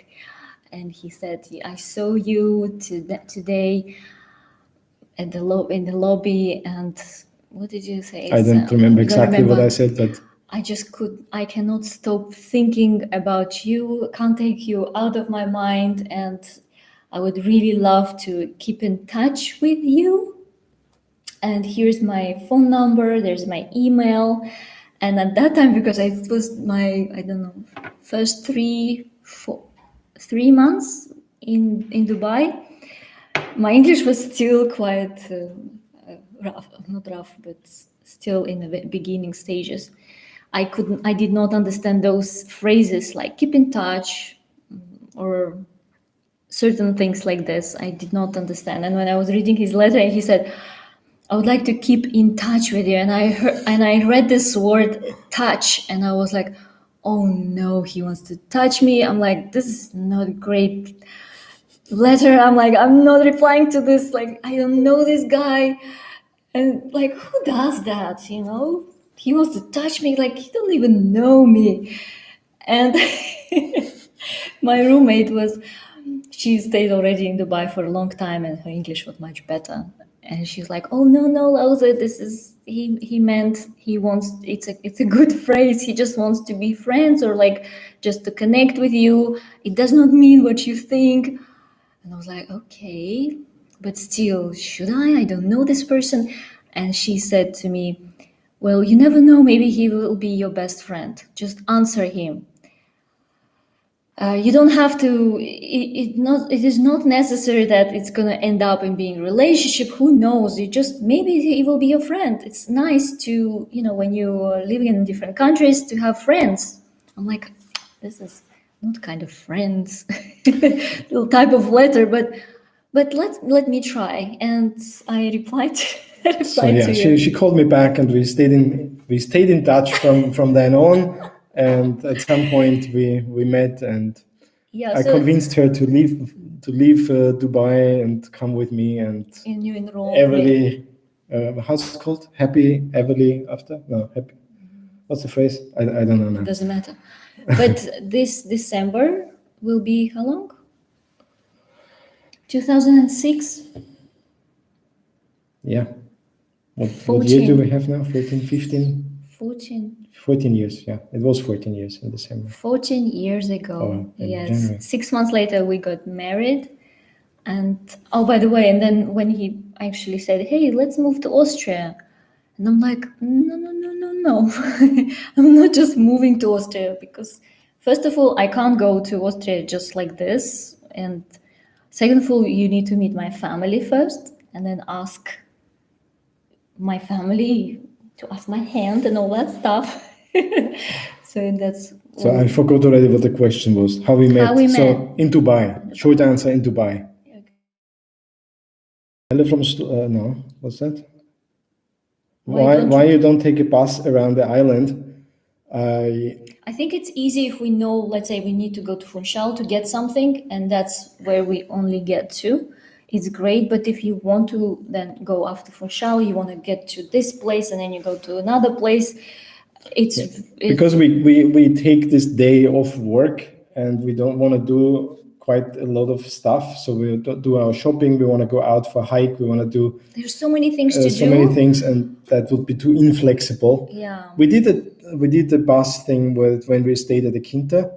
and he said, "I saw you today at the in the lobby and." What did you say? I don't remember exactly what I said, but I cannot stop thinking about you. Can't take you out of my mind. And I would really love to keep in touch with you. And here's my phone number. There's my email. And at that time, because it was my, first 3 months in Dubai, my English was still quite not rough, but still in the beginning stages. I did not understand those phrases like keep in touch or certain things like this. I did not understand. And when I was reading his letter, he said, I would like to keep in touch with you. And I read this word touch and I was like, oh no, he wants to touch me. I'm like, this is not a great letter. I'm like, I'm not replying to this. Like, I don't know this guy. And like, who does that, you know? He wants to touch me, like, he don't even know me. And my roommate she stayed already in Dubai for a long time and her English was much better. And she's like, oh, no, Lauza, it's a good phrase. He just wants to be friends or like just to connect with you. It does not mean what you think. And I was like, okay. But still, should I? I don't know this person. And she said to me, well, you never know. Maybe he will be your best friend. Just answer him. You don't have to. It is not necessary that it's going to end up in being a relationship. Who knows? Maybe he will be your friend. It's nice to, when you're living in different countries, to have friends. I'm like, this is not kind of friends, little type of letter, but let me try. And I replied to you. She called me back and we stayed in touch from then on. And at some point we met and I convinced her to leave Dubai and come with me and you enrolled Everly, how's it called? Happy Everly after? No, happy. What's the phrase? I don't know now. It doesn't matter. But this December will be how long? 2006? Yeah. What year do we have now? 14, 15? 14. 14 years, yeah. It was 14 years in December. 14 years ago. Oh, in Yes. January. 6 months later, we got married. And, oh, by the way, and then when he actually said, hey, let's move to Austria. And I'm like, no. I'm not just moving to Austria because, first of all, I can't go to Austria just like this. And second of all, you need to meet my family first and then ask my family to ask my hand and all that stuff. So that's... So I forgot already what the question was. How we met. How we met. So in Dubai. Short answer, in Dubai. I live from, no, what's that? Why you don't take a bus around the island? I think it's easy if we know, let's say we need to go to Funchal to get something, and that's where we only get to. It's great, but if you want to then go after Funchal, you want to get to this place and then you go to another place. Because we take this day off work and we don't want to do quite a lot of stuff. So we do our shopping. We want to go out for a hike. We want to do. There's so many things to do. So many things, and that would be too inflexible. Yeah. We did the bus thing when we stayed at the Quinta,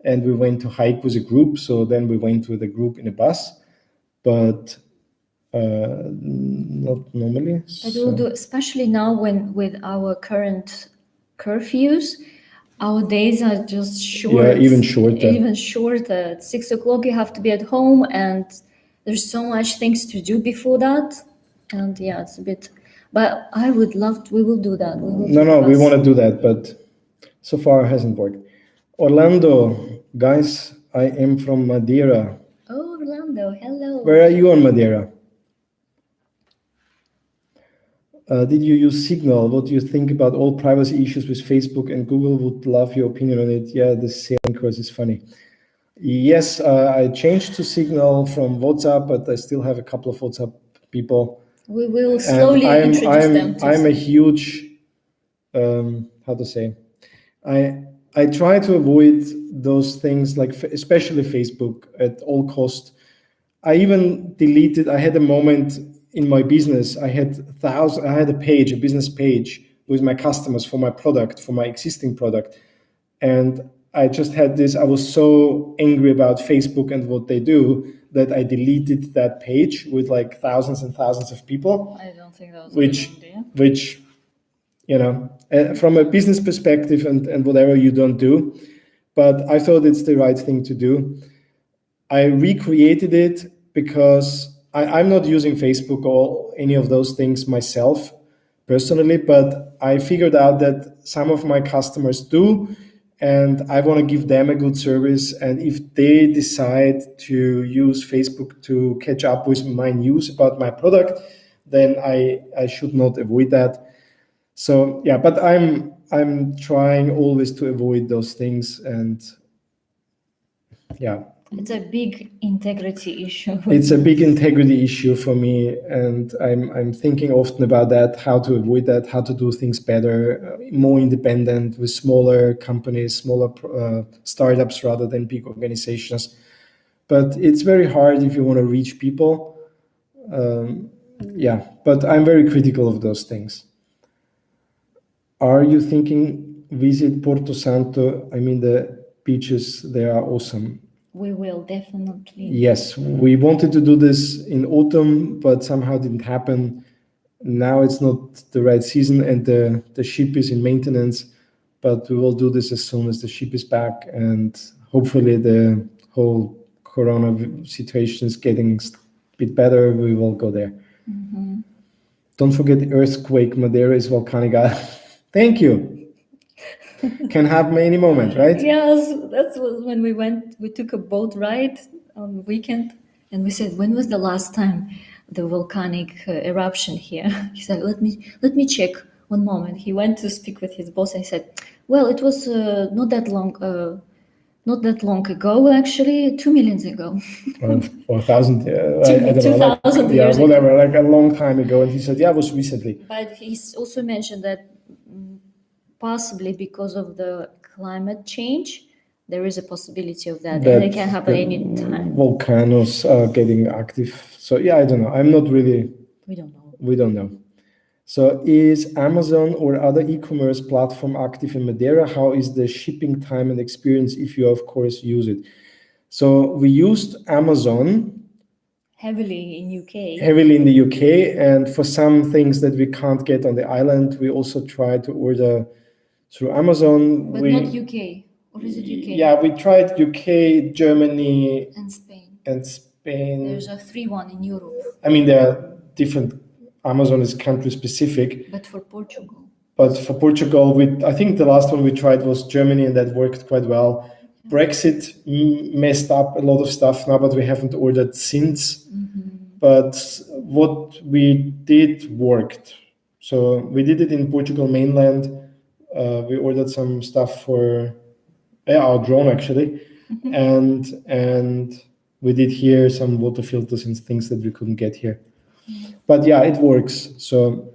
and we went to hike with a group. So then we went with a group in a bus, but not normally. But we'll do, especially now with our current curfews. Our days are just short. Yeah, even shorter. Even shorter. At 6 o'clock, you have to be at home, and there's so much things to do before that. And yeah, it's a bit. But I would love to. We will do that. We want to do that, but so far it hasn't worked. Orlando, guys, I am from Madeira. Oh, Orlando, hello. Where are you on Madeira? Did you use Signal? What do you think about all privacy issues with Facebook and Google? Would love your opinion on it. Yeah, the sailing course is funny. Yes, I changed to Signal from WhatsApp, but I still have a couple of WhatsApp people. We will slowly introduce them. I'm a huge, how to say, I try to avoid those things, like especially Facebook at all cost. I even deleted, I had a moment in my business, I had a business page with my customers for my product, for my existing product. And I just had this, I was so angry about Facebook and what they do that I deleted that page with like thousands and thousands of people. I don't think that was a good idea. Which, you know, from a business perspective and whatever you don't do, but I thought it's the right thing to do. I recreated it because I'm not using Facebook or any of those things myself personally, but I figured out that some of my customers do, and I want to give them a good service. And if they decide to use Facebook to catch up with my news about my product, then I should not avoid that. So yeah, but I'm trying always to avoid those things, and yeah. It's a big integrity issue. It's a big integrity issue for me, and I'm thinking often about that, how to avoid that, how to do things better, more independent with smaller companies, smaller startups rather than big organizations. But it's very hard if you want to reach people. Yeah, but I'm very critical of those things. Are you thinking visit Porto Santo? I mean, the beaches, they are awesome. We will definitely. Yes, we wanted to do this in autumn, but somehow didn't happen. Now it's not the right season, and the ship is in maintenance, but we will do this as soon as the ship is back, and hopefully the whole corona situation is getting a bit better. We will go there. Mm-hmm. Don't forget the earthquake. Madeira is volcanic. Thank you. Can happen any moment, right? Yes, that was when we went. We took a boat ride on the weekend, and we said, "When was the last time the volcanic eruption here?" He said, "Let me check. One moment." He went to speak with his boss, and he said, "Well, it was not that long ago, actually, 2 million ago." or 1,000. I don't know, 2,000 years ago. Whatever, like a long time ago. And he said, "Yeah, it was recently." But he also mentioned that possibly because of the climate change, there is a possibility of that, and it can happen any time. Volcanoes are getting active. So yeah, I don't know. I'm not really. We don't know. We don't know. So is Amazon or other e-commerce platform active in Madeira? How is the shipping time and experience if you, of course, use it? So we used Amazon Heavily in UK. heavily in the UK, and for some things that we can't get on the island, we also try to order through Amazon. But not UK. Or is it UK? Yeah, we tried UK, Germany, And Spain. and Spain. There's a 3-1 in Europe. I mean, there are different. Amazon is country specific. But for Portugal. But for Portugal, I think the last one we tried was Germany, and that worked quite well. Brexit messed up a lot of stuff now, but we haven't ordered since. But what we did worked. So we did it in Portugal mainland. We ordered some stuff for our drone actually, and we did here some water filters and things that we couldn't get here. But yeah, it works. So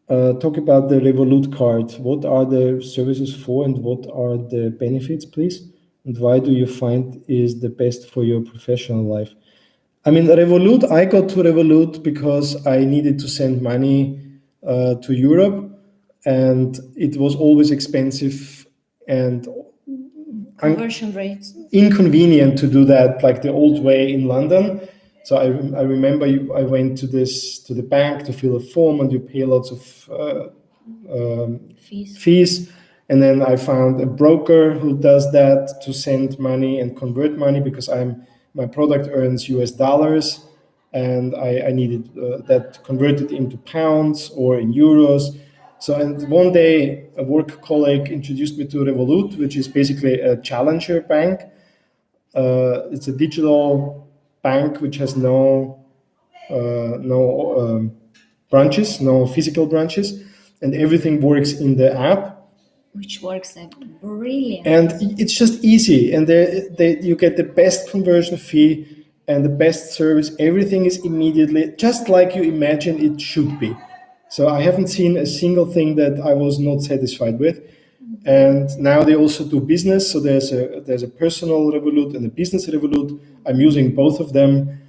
talk about the Revolut card. What are the services for and what are the benefits, please? And why do you find is the best for your professional life? I mean, Revolut, I got to Revolut because I needed to send money to Europe, and it was always expensive and conversion rates inconvenient to do that like the old way in London. So I remember I went to the bank to fill a form, and you pay lots of fees. And then I found a broker who does that to send money and convert money, because my product earns US dollars, and I needed that converted into pounds or in euros. So, and one day a work colleague introduced me to Revolut, which is basically a challenger bank. It's a digital bank which has no branches, no physical branches, and everything works in the app. Which works like brilliant. And it's just easy, and you get the best conversion fee and the best service. Everything is immediately just like you imagine it should be. So I haven't seen a single thing that I was not satisfied with. And now they also do business. So there's a personal Revolut and a business Revolut. I'm using both of them,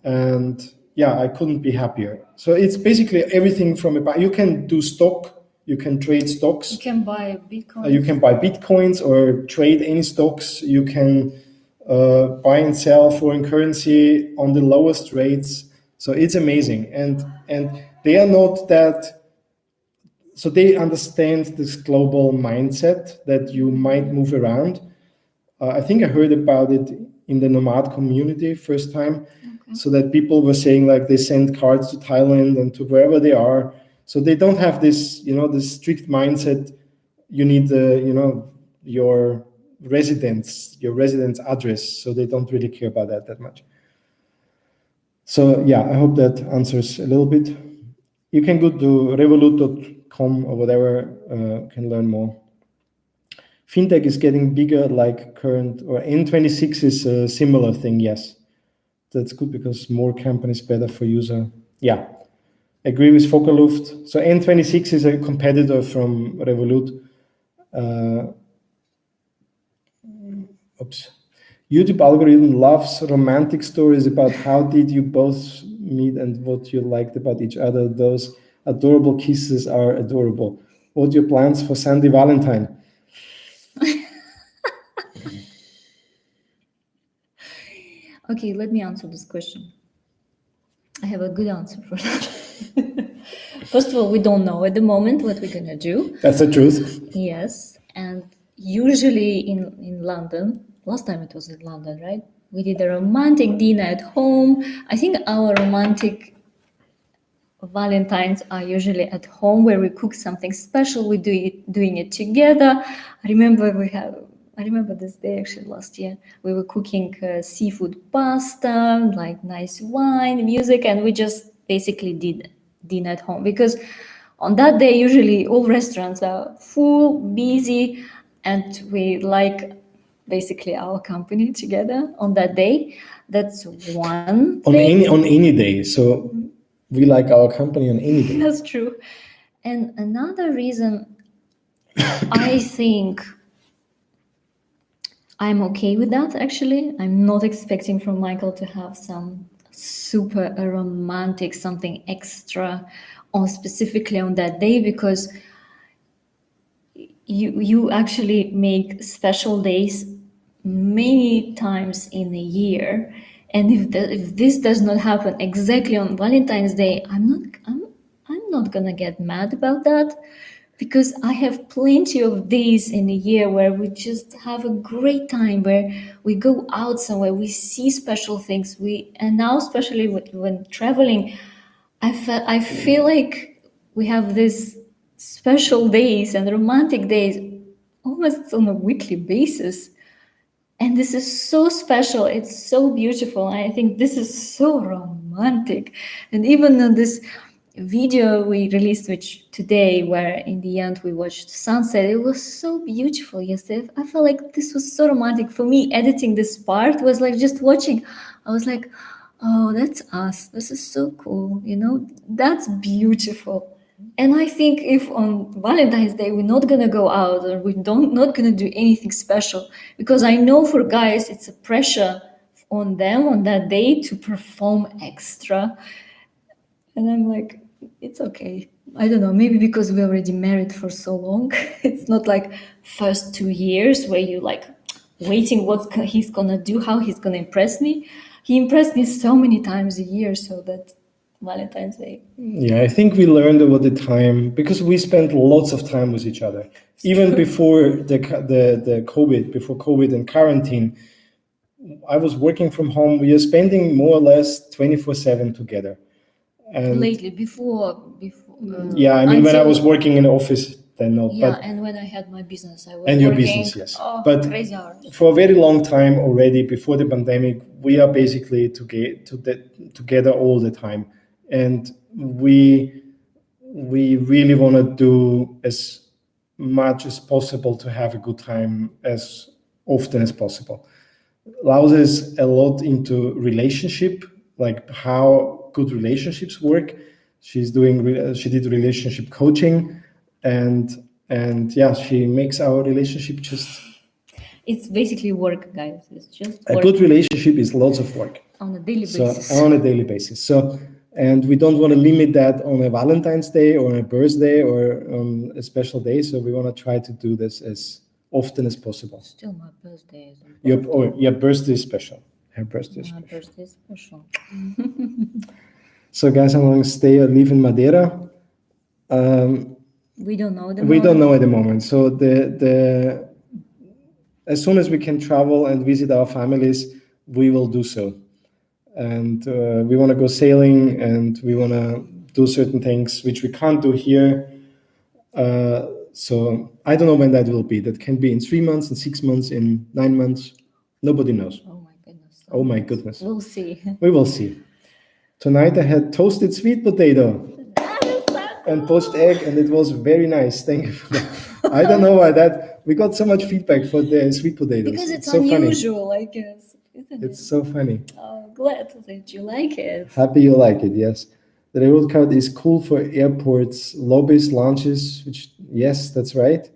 and yeah, I couldn't be happier. So it's basically everything from you can do stock. You can trade stocks. You can buy Bitcoin. You can buy Bitcoins or trade any stocks. You can buy and sell foreign currency on the lowest rates. So it's amazing. And they are not that, so they understand this global mindset that you might move around. I think I heard about it in the nomad community first time. Okay. So that people were saying like they send cards to Thailand and to wherever they are. So they don't have this, this strict mindset. You need your residence address. So they don't really care about that much. So yeah, I hope that answers a little bit. You can go to revolut.com or whatever, can learn more. Fintech is getting bigger, like current, or N26 is a similar thing. Yes, that's good because more companies better for user. Yeah. Agree with Fockerluft. So N26 is a competitor from Revolut. YouTube algorithm loves romantic stories about how did you both meet and what you liked about each other. Those adorable kisses are adorable. What are your plans for Sandy Valentine? Okay, let me answer this question. I have a good answer for that. First of all, we don't know at the moment what we're gonna do. That's the truth. Yes, and usually in London, last time it was in London, right? We did a romantic dinner at home. I think our romantic Valentines are usually at home, where we cook something special. We doing it together. I remember this day actually last year. We were cooking seafood pasta, like nice wine, music, and we just basically did dinner at home, because on that day usually all restaurants are full, busy, and we like basically our company together on that day. That's one on thing. any day. So we like our company on any day. That's true. And another reason I think I'm okay with that, actually. I'm not expecting from Michael to have some super romantic, something extra on specifically on that day, because you actually make special days many times in a year. And if this does not happen exactly on Valentine's Day, I'm not gonna get mad about that, because I have plenty of days in a year where we just have a great time, where we go out somewhere, we see special things. And now, especially when traveling, I feel like we have these special days and romantic days almost on a weekly basis. And this is so special. It's so beautiful. I think this is so romantic. And even on this video we released which today, where in the end we watched sunset, it was so beautiful yesterday. I felt like this was so romantic. For me, editing this part was like just watching. I was like, oh, that's us. This is so cool. That's beautiful. And I think if on Valentine's Day we're not gonna go out, or we don't not gonna do anything special, because I know for guys it's a pressure on them on that day to perform extra. And I'm like, it's okay. I don't know, maybe because we're already married for so long. It's not like first 2 years where you like waiting what he's gonna do, how he's gonna impress me. He impressed me so many times a year, so that Valentine's Day. Yeah, I think we learned over the time, because we spent lots of time with each other, even before the COVID and quarantine. I was working from home. We are spending more or less 24/7 together. And lately, before yeah, I mean, when I until- was working in the office, then no. yeah, But and when I had my business, I was and your working, business, yes. But Crazy hours. For a very long time already, before the pandemic, we are basically together all the time, and we really want to do as much as possible to have a good time as often as possible. Allows us a lot into relationship, like how good relationships work. She did relationship coaching, and yeah, she makes our relationship just. It's basically work, guys. It's just A work. good relationship is lots of work On a daily basis. On a daily basis. So, and we don't want to limit that on a Valentine's Day or a birthday or a special day. So we want to try to do this as often as possible. Still, my birthday is your birthday is special. Her birthday is my special. birthday is special. So, guys, I'm going to stay or live in Madeira. We don't know the We don't know at the moment. So as soon as we can travel and visit our families, we will do so. And we want to go sailing, and we want to do certain things which we can't do here. So I don't know when that will be. That can be in 3 months, in 6 months, in 9 months. Nobody knows. Oh my goodness. Oh my goodness. We'll see. We will see. Tonight I had toasted sweet potato and poached egg, and it was very nice. Thank you for that. I don't know why that. We got so much feedback for the sweet potatoes. Because it's so unusual, funny. I guess. Isn't It's it? so funny. Oh, glad that you like it. Happy you like it, yes. The reward card is cool for airports, lobbies, lounges, which, yes, that's right.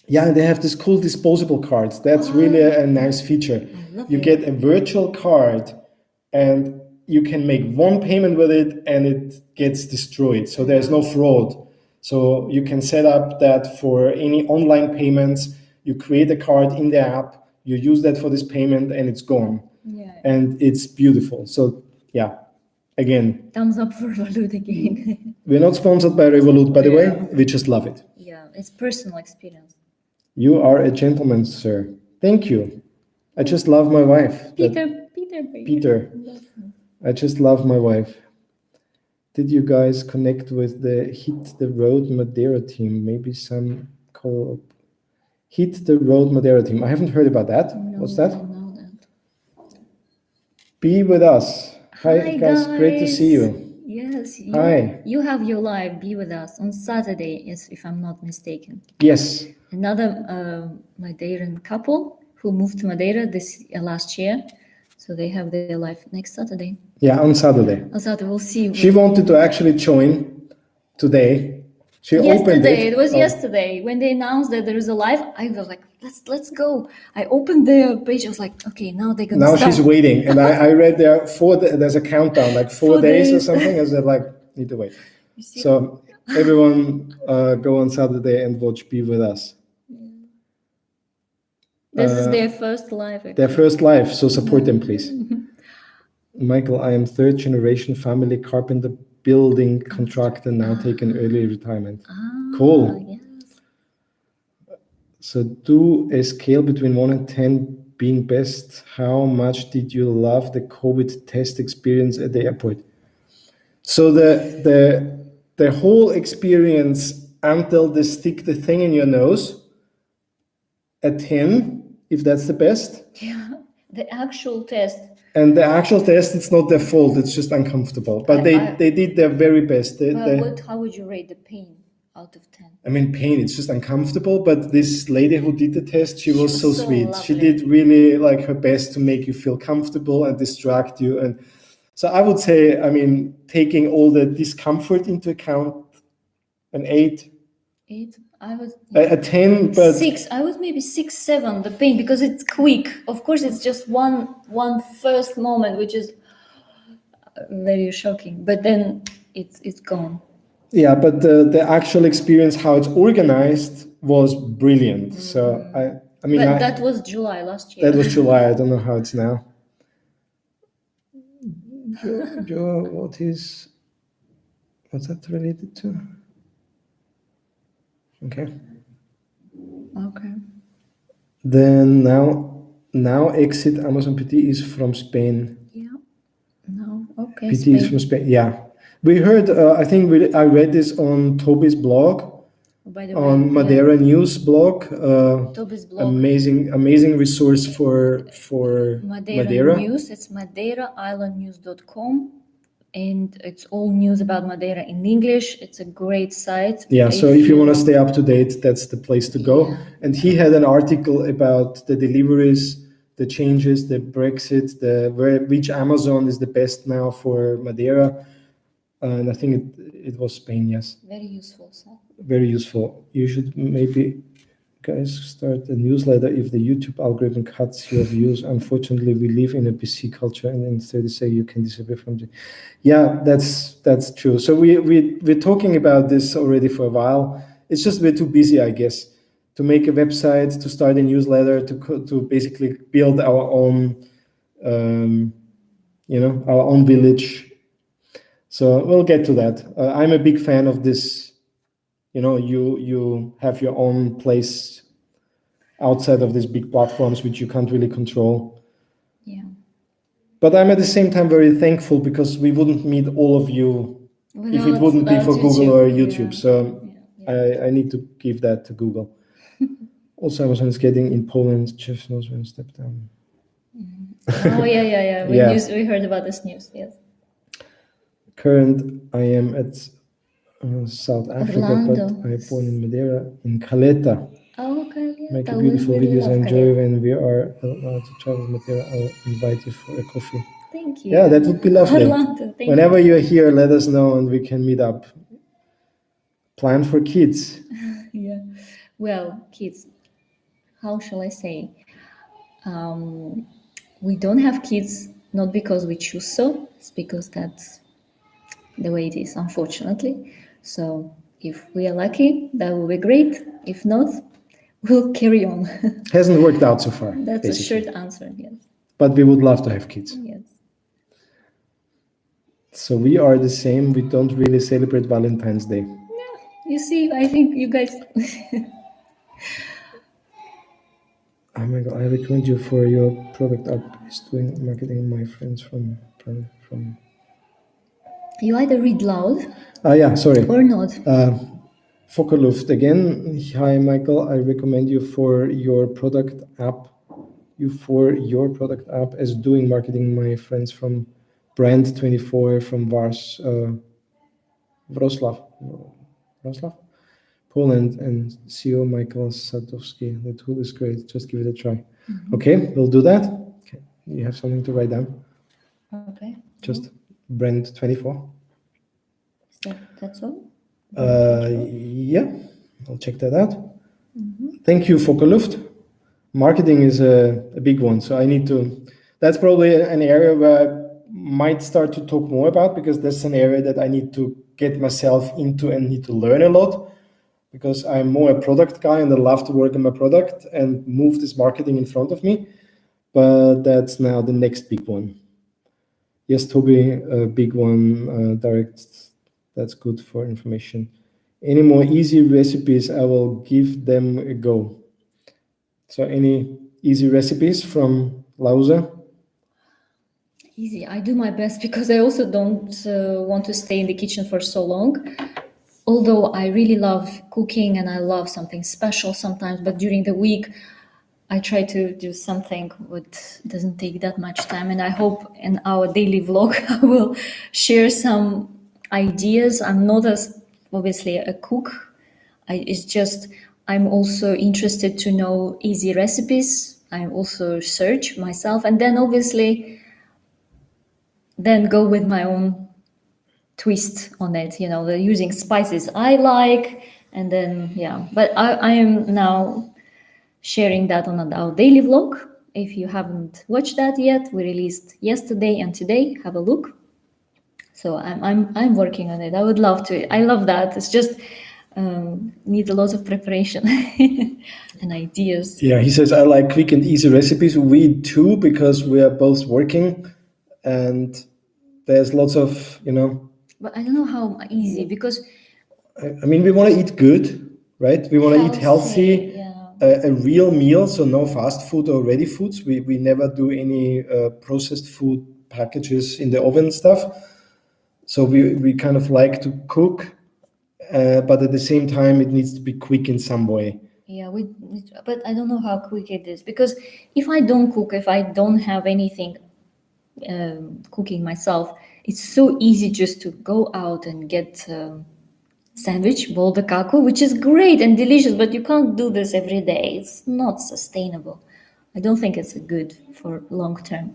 Yeah, they have this cool disposable cards. That's really a nice feature. You get a virtual card, and you can make one payment with it, and it gets destroyed. So there's no fraud. So you can set up that for any online payments. You create a card in the app, you use that for this payment, and it's gone. Yeah. And it's beautiful. So yeah, again, Thumbs up for Revolut again. we're not sponsored by Revolut, by the way. We just love it. Yeah, it's personal experience. You are a gentleman, sir. Thank you. I just love my wife. Peter. I just love my wife. Did you guys connect with the Hit the Road Madeira team? Maybe some co-op. Hit the Road Madeira team. I haven't heard about that. No, What's that? I don't know that. Be with us. Hi guys. Great to see you. Yes. Hi. You have your live. Be with us on Saturday, if I'm not mistaken. Yes. Another Madeiran couple who moved to Madeira last year. So they have their live next Saturday. Yeah, on Saturday. On Saturday, we'll see. She wanted to actually join, today. She opened Yesterday, it. it was Oh, yesterday when they announced that there is a live. I was like, let's go. I opened the page. I was like, okay, now they're gonna now start. she's waiting, and I read there there's a countdown, like 4 days or something. I said like, need to wait. You see So everyone go on Saturday and watch Be With Us. this is their first live. Actually. Their first live, so support them, please. Michael, I am third generation family carpenter, building contractor, now taking early retirement. Cool. Yes. So do a scale between 1 and 10 being best. How much did you love the COVID test experience at the airport? So the whole experience until they stick the thing in your nose, a 10, if that's the best. Yeah, the actual test. And the actual test, it's not their fault, it's just uncomfortable. But they did their very best. How would you rate the pain out of 10? I mean, pain, it's just uncomfortable. But this lady who did the test, she was so sweet. Lovely. She did really like her best to make you feel comfortable and distract you. And so I would say, I mean, taking all the discomfort into account, an 8. 8. I was a 10, but 6. I was maybe 6, 7. The pain, because it's quick. Of course, it's just one first moment, which is very shocking. But then it's gone. Yeah, but the actual experience, how it's organized, was brilliant. So I mean, but that was July last year. That was July. I don't know how it's now. Joe, what's that related to? Okay. Then now exit Amazon PT is from Spain. Yeah. No. Okay. PT is from Spain. Yeah. We heard. I think I read this on Toby's blog. By the on way, Madeira News blog. Toby's blog. Amazing resource for Madeira. News. It's madeiraislandnews.com. And it's all news about Madeira in English. It's a great site. Yeah, so if you want to stay up to date, that's the place to go. Yeah. And he had an article about the deliveries, the changes, the Brexit, which Amazon is the best now for Madeira. And I think it was Spain, yes. Very useful site. Very useful. You should maybe, guys, start a newsletter if the YouTube algorithm cuts your views. Unfortunately, we live in a PC culture, and instead they say you can disappear from the. Yeah, that's true. So we're talking about this already for a while. It's just we're too busy, I guess, to make a website, to start a newsletter, to basically build our own, our own village. So we'll get to that. I'm a big fan of this. You have your own place outside of these big platforms, which you can't really control. Yeah. But I'm at the same time very thankful, because we wouldn't meet all of you if it wouldn't be for Google or YouTube. Yeah. So I need to give that to Google. Also, Amazon is getting in Poland. Jeff knows when to step down. Oh, yeah. We heard about this news, yes. Current, I am at South Africa, Orlando. but I was born in Madeira, in Caleta. Oh, okay. Yeah, Make beautiful videos. I enjoy when we are allowed to travel Madeira. I'll invite you for a coffee. Thank you. Yeah, that would be lovely. Orlando, Whenever you're here, let us know and we can meet up. Plan for kids. Yeah. Well, kids, how shall I say? We don't have kids not because we choose so. It's because that's the way it is, unfortunately. So if we are lucky, that will be great. If not, we'll carry on. Hasn't worked out so far. That's basically. a short answer, yes. But we would love to have kids. Yes. So we are the same. We don't really celebrate Valentine's Day. Yeah, you see, I think you guys... Oh my God, I recommend you for your product app. Is doing marketing. My friends from. You either read loud. Yeah, sorry. Or not. Fockerluft again. Hi, Michael. I recommend you for your product app. As doing marketing. My friends from Brand 24 from Wrocław, Poland, and CEO Michael Sadowski. The tool is great. Just give it a try. Mm-hmm. Okay, we'll do that. Okay, you have something to write down. Okay. Just Brand 24. That's all. Yeah, I'll check that out. Thank you, Fokkerluft. Marketing is a big one, so I need to. That's probably an area where I might start to talk more about, because that's an area that I need to get myself into and need to learn a lot, because I'm more a product guy and I love to work on my product and move this marketing in front of me. But that's now the next big one. Yes, Toby, a big one, direct. That's good for information. Any more easy recipes, I will give them a go. So any easy recipes from Lausa? Easy. I do my best because I also don't want to stay in the kitchen for so long. Although I really love cooking and I love something special sometimes, but during the week I try to do something that doesn't take that much time. And I hope in our daily vlog I will share some ideas. I'm not as obviously a cook. It's just I'm also interested to know easy recipes. I also search myself, and then obviously then go with my own twist on it, you know, the using spices I like, and then yeah. But I am now sharing that on our daily vlog. If you haven't watched that yet, we released yesterday and today. Have a look. So I'm working on it. I would love to. I love that. It's just need a lot of preparation and ideas. Yeah, he says, I like quick and easy recipes. We too, because we are both working and there's lots of, But I don't know how easy, because I mean, we want to eat good, right? We want to eat healthy, yeah. a real meal, so no fast food or ready foods. We never do any processed food packages in the oven stuff. So we kind of like to cook, but at the same time, it needs to be quick in some way. Yeah, but I don't know how quick it is, because if I don't cook, if I don't have anything cooking myself, it's so easy just to go out and get sandwich, bol de caco, which is great and delicious, but you can't do this every day. It's not sustainable. I don't think it's good for long term.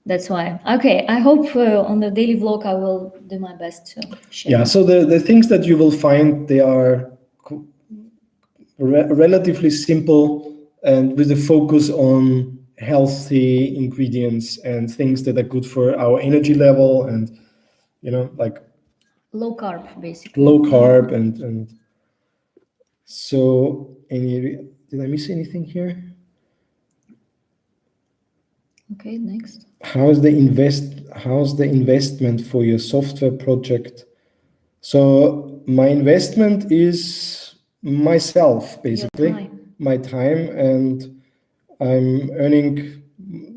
That's why. Okay, I hope on the daily vlog I will do my best to share. Yeah, so the things that you will find, they are relatively simple and with a focus on healthy ingredients and things that are good for our energy level, and like low carb, basically. Low carb and so did I miss anything here? Okay, next. How's the investment for your software project? So my investment is myself, basically, my time, and I'm earning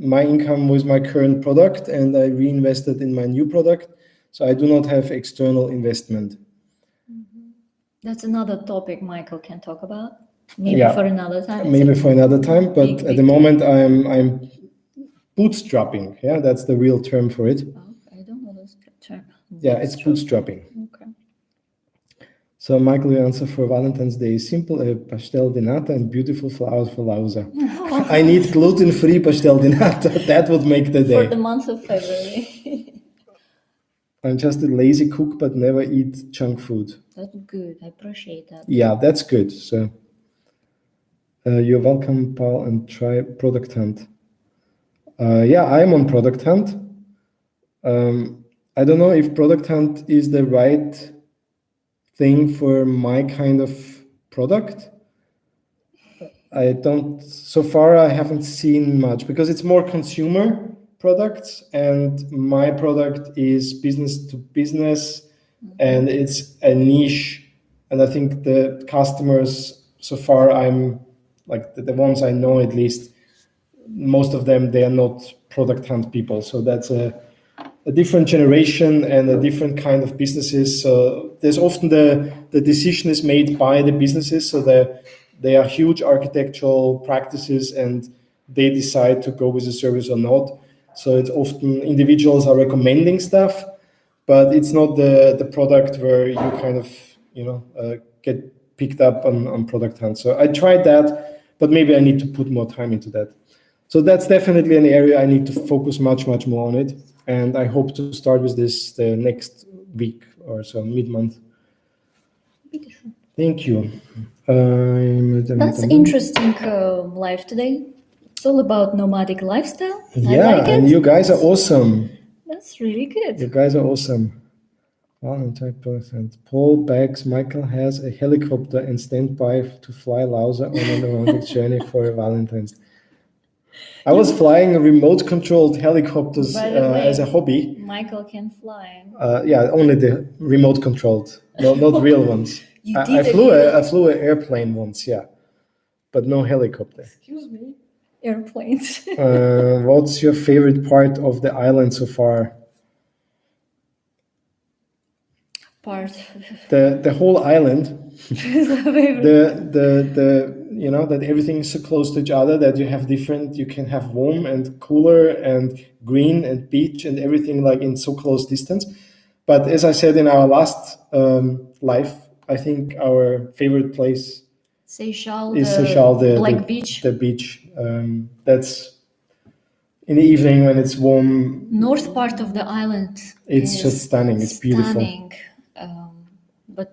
my income with my current product, and I reinvested in my new product. So I do not have external investment. That's another topic Michael can talk about. Maybe for another time. Maybe for another time, but at the moment I'm bootstrapping. Yeah, that's the real term for it. Oh, I don't know this term. Yeah, it's bootstrapping. Okay. So Michael, your answer for Valentine's Day is simple: a pastel de nata and beautiful flowers for Lausa. I need gluten-free pastel de nata. That would make the day. For the month of February. I'm just a lazy cook, but never eat junk food. That's good. I appreciate that. Yeah, that's good. So you're welcome, Paul, and try Product Hunt. Yeah, I'm on Product Hunt. I don't know if Product Hunt is the right thing for my kind of product. So far I haven't seen much, because it's more consumer products and my product is business to business, and it's a niche, and I think the customers so far, I'm like the ones I know, at least most of them, they are not Product Hunt people. So that's a different generation and a different kind of businesses. So there's often the decision is made by the businesses. So they are huge architectural practices and they decide to go with a service or not. So it's often individuals are recommending stuff, but it's not the product where you kind of, get picked up on Product Hunt. So I tried that, but maybe I need to put more time into that. So that's definitely an area I need to focus much more on it. And I hope to start with this the next week or so, mid-month. Bitteschön. Thank you. That's interesting life today. It's all about nomadic lifestyle. I Yeah, like and it. you guys are awesome. That's really good. You guys are awesome. Valentine percent. Paul Baggs, Michael has a helicopter and standby to fly Lausa on a romantic journey for Valentine's. I was flying remote-controlled helicopters By the way, as a hobby. Michael can fly. Yeah, only the remote-controlled, not real ones. You I did flew an airplane once, yeah, but no helicopter. Excuse me. Airplanes. What's your favorite part of the island so far? Part. The whole island. The The you know that everything is so close to each other that you can have warm and cooler and green and beach and everything like in so close distance. But as I said in our last life, I think our favorite place Seychelles, is the Seychelles, Black Beach. the beach. That's in the evening when it's warm. North part of the island. It's is just stunning. It's beautiful. Stunning. But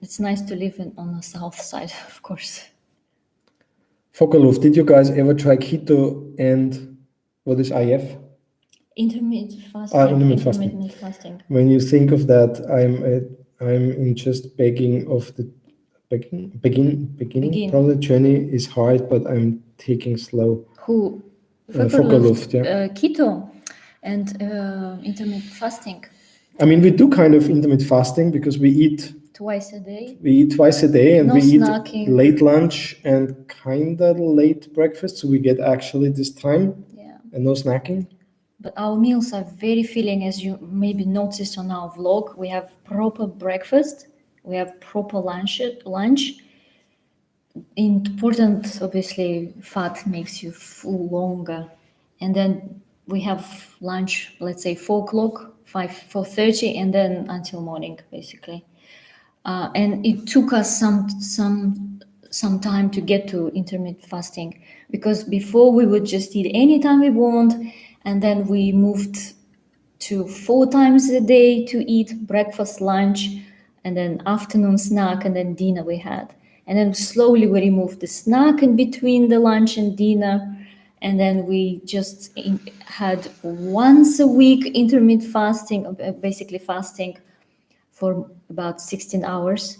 it's nice to live on the south side, of course. Fokaluf, did you guys ever try keto and what is IF? Intermittent fasting. Intermittent fasting. When you think of that, I'm in just beginning. Probably the journey is hard, but I'm taking slow. Who? Fokaluf, yeah. Keto and intermittent fasting. I mean, we do kind of intermittent fasting because we eat twice a day. We eat twice a day, and No we snacking. eat late lunch and kind of late breakfast, so we get actually this time. Yeah. And no snacking. But our meals are very filling, as you maybe noticed on our vlog. We have proper breakfast, we have proper lunch. Important, obviously, fat makes you full longer. And then we have lunch, let's say 4 o'clock, 4:30, and then until morning, basically. And it took us some time to get to intermittent fasting, because before we would just eat anytime we want, and then we moved to 4 times a day to eat breakfast, lunch, and then afternoon snack, and then dinner we had. And then slowly we removed the snack in between the lunch and dinner, and then we just had once a week intermittent fasting, basically fasting for about 16 hours.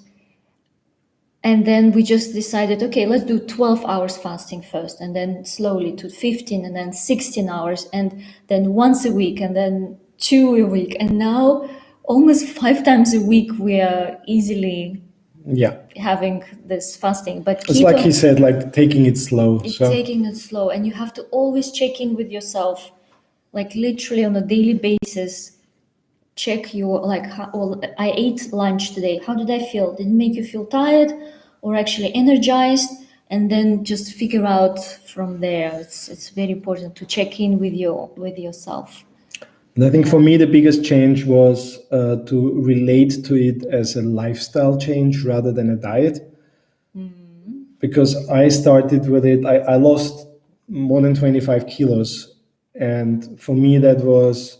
And then we just decided, okay, let's do 12 hours fasting first, and then slowly to 15, and then 16 hours, and then once a week, and then 2 a week. And now almost 5 times a week we are easily having this fasting. But it's like he said, like taking it slow. Taking it slow, and you have to always check in with yourself, like literally on a daily basis. Check your I ate lunch today. How did I feel? Did it make you feel tired or actually energized? And then just figure out from there. It's very important to check in with yourself. And I think for me the biggest change was to relate to it as a lifestyle change rather than a diet. Because I started with it, I lost more than 25 kilos, and for me that was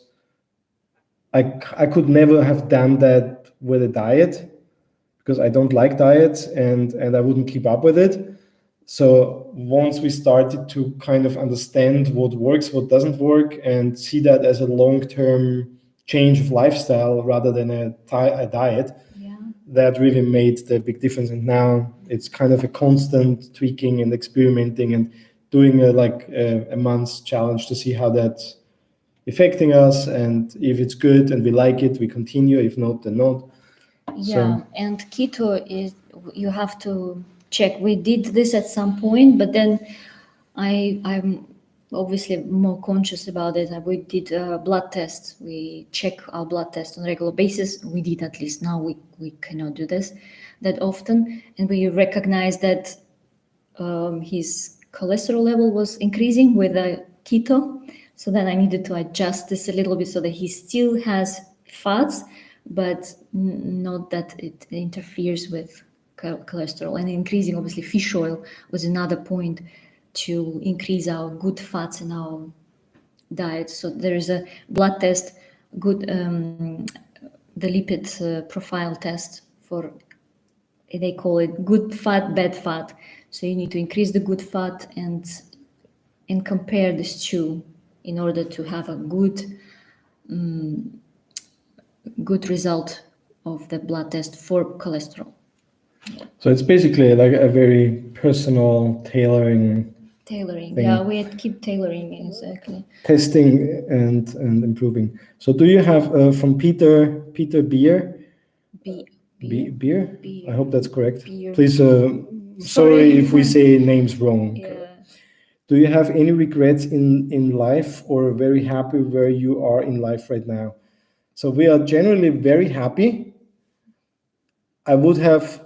I could never have done that with a diet because I don't like diets and I wouldn't keep up with it. So once we started to kind of understand what works, what doesn't work, and see that as a long-term change of lifestyle rather than a diet, that really made the big difference. And now it's kind of a constant tweaking and experimenting and doing a month's challenge to see how that's affecting us, and if it's good and we like it, we continue. If not, then not. And keto is, you have to check. We did this at some point, but then I'm obviously more conscious about it. We did blood tests. We check our blood test on a regular basis. We did, at least. Now we cannot do this that often, and we recognize that his cholesterol level was increasing with the keto. So then I needed to adjust this a little bit so that he still has fats, but not that it interferes with cholesterol. And increasing, obviously, fish oil was another point to increase our good fats in our diet. So there is a blood test, good the lipid profile test for they call it good fat, bad fat. So you need to increase the good fat and compare these two in order to have a good result of the blood test for cholesterol. So it's basically like a very personal tailoring, Tailoring, thing. yeah, we keep tailoring, exactly. testing and improving. So do you have from Peter Beer? Beer? Beer? I hope that's correct. Beer. Please, sorry if we say names wrong. Yeah. Do you have any regrets in life, or very happy where you are in life right now? So we are generally very happy. I would have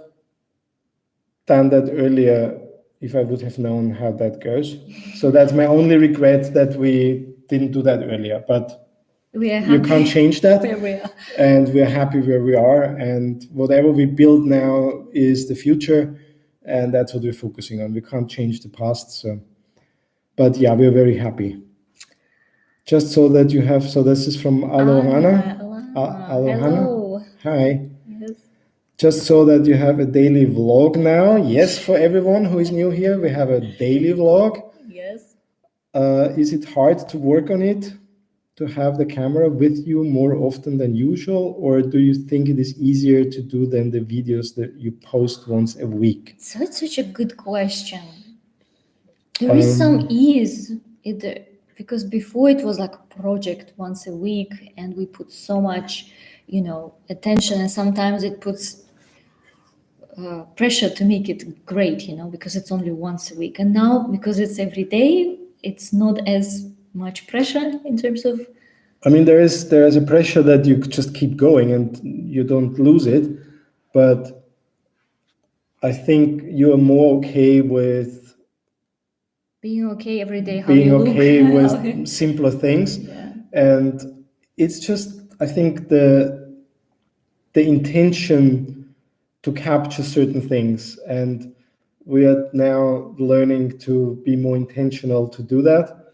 done that earlier if I would have known how that goes. So that's my only regret, that we didn't do that earlier. But We are you happy can't change that. where we are. And we're happy where we are. And whatever we build now is the future. And that's what we're focusing on. We can't change the past. So, but yeah, we're very happy. Just so that you have, so this is from Alohana. Hello. Hi. Yes. Just so that you have a daily vlog now. Yes, for everyone who is new here, we have a daily vlog. Yes. Is it hard to work on it, to have the camera with you more often than usual? Or do you think it is easier to do than the videos that you post once a week? So it's such a good question. There is some ease because before it was like a project once a week, and we put so much, attention, and sometimes it puts pressure to make it great, because it's only once a week. And now, because it's every day, it's not as much pressure in terms of. I mean, there is a pressure that you just keep going and you don't lose it, but I think you are more okay with being okay every day, how being you okay look. with simpler things. Yeah. And it's just, I think the intention to capture certain things, and we are now learning to be more intentional to do that.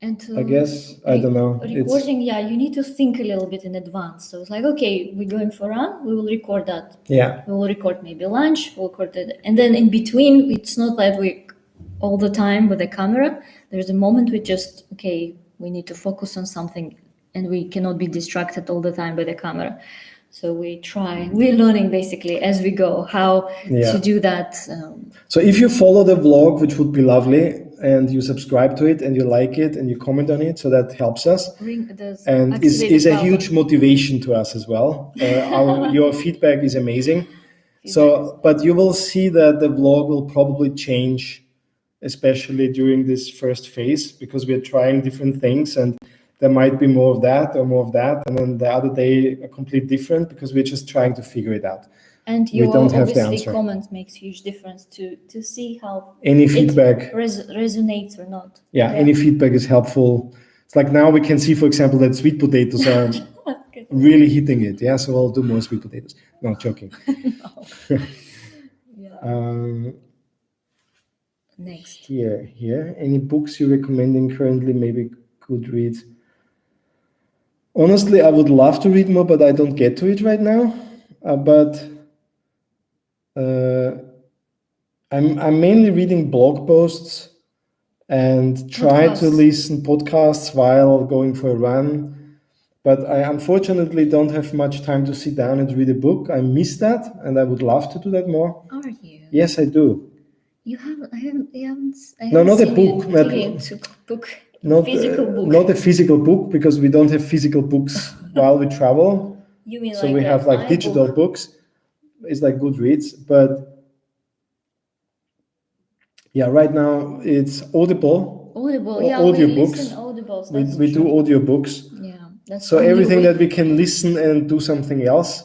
And I guess, I don't know. Recording, yeah, you need to think a little bit in advance. So it's like, okay, we're going for a run, we will record that. Yeah. We will record maybe lunch, we'll record it. And then in between, it's not like we all the time with the camera. There's a moment we just, okay, we need to focus on something, and we cannot be distracted all the time by the camera. So we're learning basically as we go how to do that. So if you follow the vlog, which would be lovely, and you subscribe to it and you like it and you comment on it, so that helps us. And is a huge motivation to us as well. Your feedback is amazing. So, but you will see that the vlog will probably change, especially during this first phase, because we're trying different things, and there might be more of that or more of that, and then the other day a complete different, because we're just trying to figure it out. And your obviously comments makes huge difference to see how any feedback resonates or not. Yeah, any feedback is helpful. It's like now we can see, for example, that sweet potatoes are really hitting it. Yeah, so I'll do more sweet potatoes. No, joking. Next. Here. Any books you're recommending currently? Maybe Goodreads. Honestly, I would love to read more, but I don't get to it right now. I'm mainly reading blog posts and try to listen podcasts while going for a run. But I unfortunately don't have much time to sit down and read a book. I miss that, and I would love to do that more. Are you? Yes, I do. You haven't? I haven't. No, not a book. Physical book. Not a physical book, because we don't have physical books while we travel. You mean so we have like digital books. It's like Goodreads, but yeah, right now it's Audible. Yeah, audiobooks. Audibles. We do audiobooks. Yeah, that's so everything that we can listen and do something else,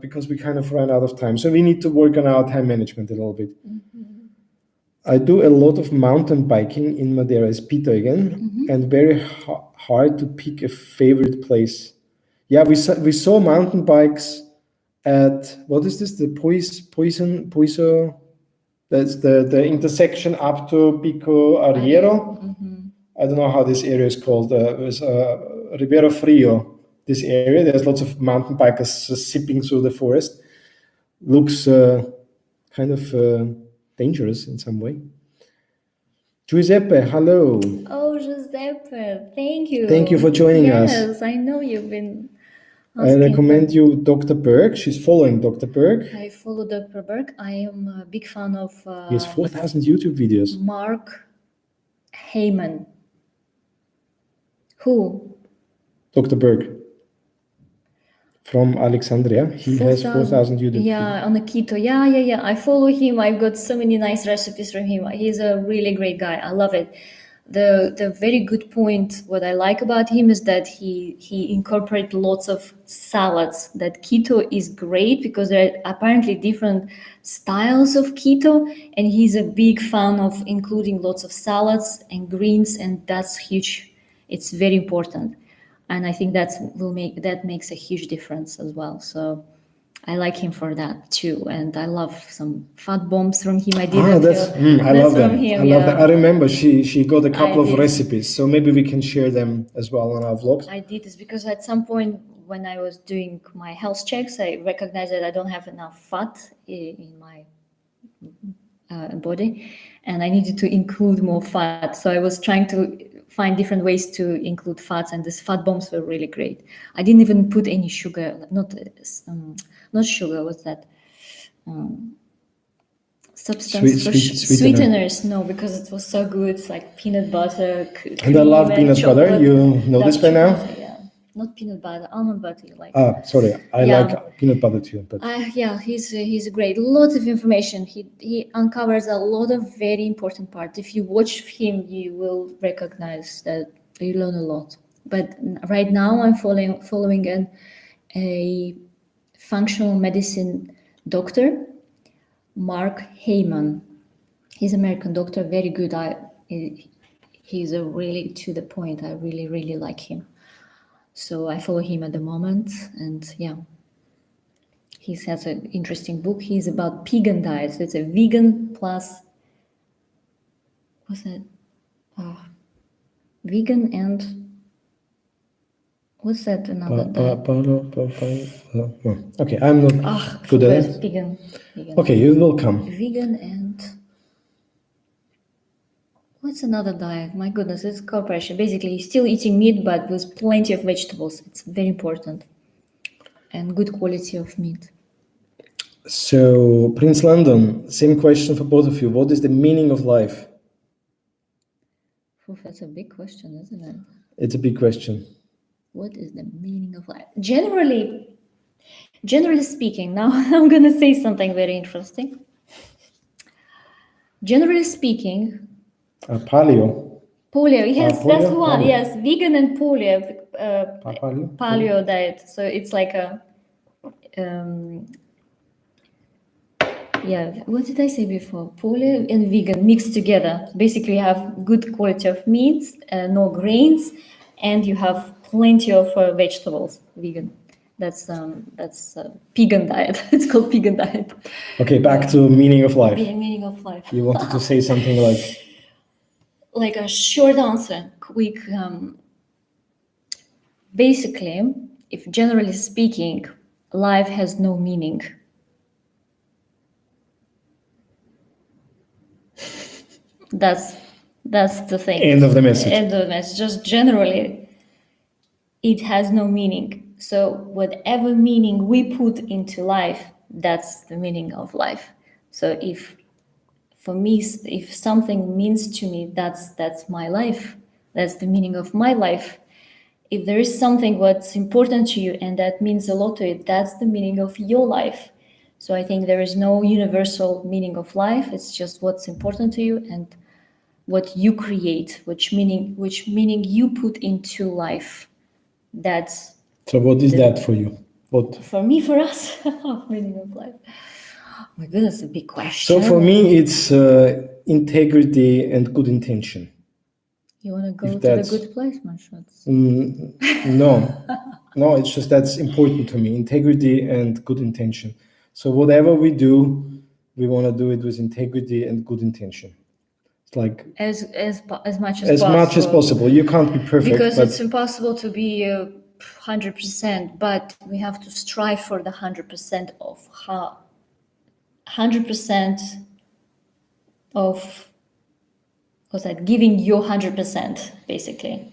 because we kind of ran out of time. So we need to work on our time management a little bit. Mm-hmm. I do a lot of mountain biking in Madeira, as Peter again, and very hard to pick a favorite place. Yeah, we saw mountain bikes at, what is this? The Poiso. That's the intersection up to Pico Arriero. I don't know how this area is called. It was Ribeiro Frio, this area. There's lots of mountain bikers zipping through the forest. looks kind of dangerous in some way. Giuseppe, hello. Oh, Giuseppe, thank you. Thank you for joining us. Yes, I know you've been I asking recommend you Dr. Berg. She's following Dr. Berg. I follow Dr. Berg. I am a big fan of He has 4,000 YouTube videos. Mark Heyman. Who? Dr. Berg. From Alexandria. He has 4,000 YouTube Yeah, on the keto. Yeah. I follow him. I've got so many nice recipes from him. He's a really great guy. I love it. The very good point, what I like about him is that he incorporates lots of salads. That keto is great because there are apparently different styles of keto, and he's a big fan of including lots of salads and greens, and that's huge. It's very important, and I think that makes a huge difference as well. So I like him for that too, and I love some fat bombs from him. I did I love them. I love that. I remember she got a couple of recipes, so maybe we can share them as well on our vlogs. I did this because at some point when I was doing my health checks, I recognized that I don't have enough fat in my body, and I needed to include more fat. So I was trying to find different ways to include fats, and these fat bombs were really great. I didn't even put any sugar, not sugar, what's that? Substance sweeteners. No, because it was so good. It's like peanut butter. And I love peanut butter. You know this by now? Yeah, not peanut butter, almond butter. Like. Sorry, I like peanut butter too. But he's great. Lots of information. He uncovers a lot of very important parts. If you watch him, you will recognize that you learn a lot. But right now, I'm following a functional medicine doctor, Mark Heyman. He's an American doctor, very good. He's a really to the point. I really, really like him. So I follow him at the moment, and he has an interesting book. He's about vegan diet. So it's a vegan plus, what's that? Vegan and what's that? Another okay, I'm not good at it. Vegan. Okay, you're welcome. Vegan and what's another diet? My goodness, it's corporation. Basically, he's still eating meat, but with plenty of vegetables. It's very important. And good quality of meat. So, Prince London, same question for both of you. What is the meaning of life? That's a big question, isn't it? It's a big question. What is the meaning of life? Generally speaking, now I'm going to say something very interesting. Generally speaking, paleo, yes, that's the one. Paleo. Yes, vegan and paleo, paleo diet. So it's like a, what did I say before? Paleo and vegan mixed together. Basically, you have good quality of meats, no grains, and you have plenty of vegetables. Vegan. That's vegan diet. It's called vegan diet. Okay, back to meaning of life. Meaning of life. You wanted to say something like a short answer, quick. Basically, if generally speaking, life has no meaning. That's the thing. End of the message. Just generally, it has no meaning. So whatever meaning we put into life, that's the meaning of life. So if something means to me, that's my life. That's the meaning of my life. If there is something what's important to you and that means a lot to you, that's the meaning of your life. So I think there is no universal meaning of life. It's just what's important to you and what you create, which meaning you put into life. So what is that for you? What? For me, for us, meaning of life. Oh my goodness, a big question. So for me, it's integrity and good intention. You want to go to the good place, my shots? No, it's just that's important to me. Integrity and good intention. So whatever we do, we want to do it with integrity and good intention. It's like as much as possible. You can't be perfect because it's impossible to be 100%. But we have to strive for the 100% of 100% of, what's that, giving your 100%, basically.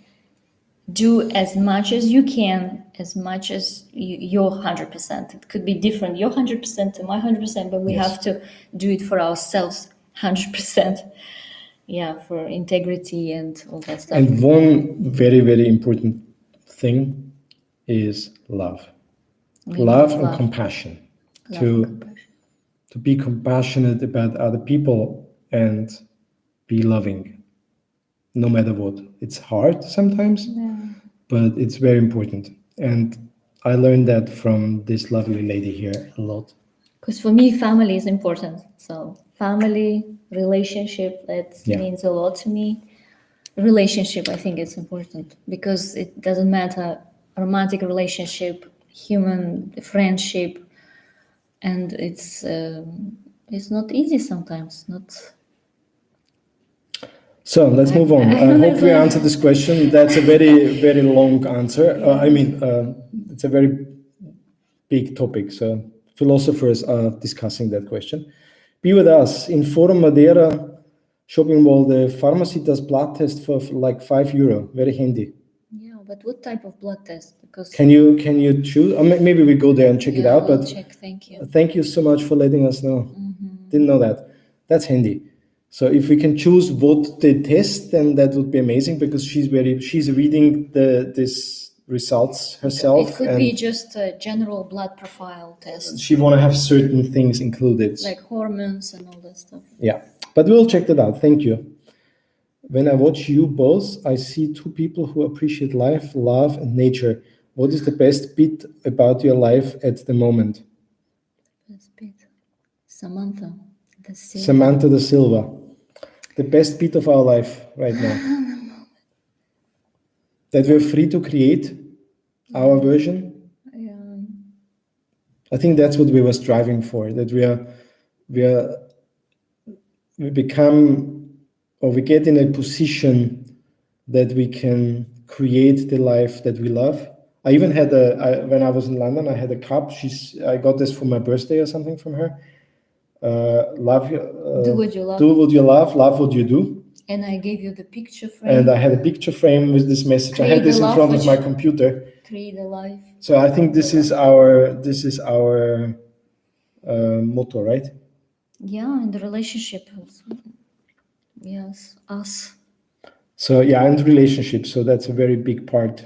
Do as much as you can, as much as your 100%. It could be different, your 100% to my 100%, but we Yes. have to do it for ourselves 100%. Yeah, for integrity and all that stuff. And one very, very important thing is love. We Love need and love. compassion. Love and compassion. To be compassionate about other people and be loving, no matter what. It's hard sometimes, but it's very important. And I learned that from this lovely lady here a lot. Because for me, family is important. So family, relationship, that means a lot to me. Relationship, I think it's important because it doesn't matter, romantic relationship, human friendship, and it's not easy sometimes. So let's move on. I hope we answered this question. That's a very, very long answer. It's a very big topic. So philosophers are discussing that question. Be with us in Forum Madeira shopping mall. The pharmacy does blood test for like €5. Very handy. Yeah, but what type of blood test? Because can you choose? Maybe we go there and check it out. We'll but check. Thank you. Thank you so much for letting us know. Didn't know that. That's handy. So if we can choose what they test, then that would be amazing because she's reading this results herself. It could be just a general blood profile test. She want to have certain things included, like hormones and all that stuff. Yeah, but we'll check that out. Thank you. When I watch you both, I see two people who appreciate life, love, and nature. What is the best bit about your life at the moment? Best bit, Samantha da Silva. Samantha da Silva. The best bit of our life right now. That we're free to create our version. Yeah. I think that's what we were striving for. That we become, or we get in a position that we can create the life that we love. I even had when I was in London, I had a cup. I got this for my birthday or something from her. Love you. Do what you love. Do what you love. Love what you do. And I gave you the picture frame. And I had a picture frame with this message. Create I had this in front of my you, computer. Create a life. So I think this is our motto, right? Yeah, and the relationship. Yes, us. So yeah, and relationships. So that's a very big part.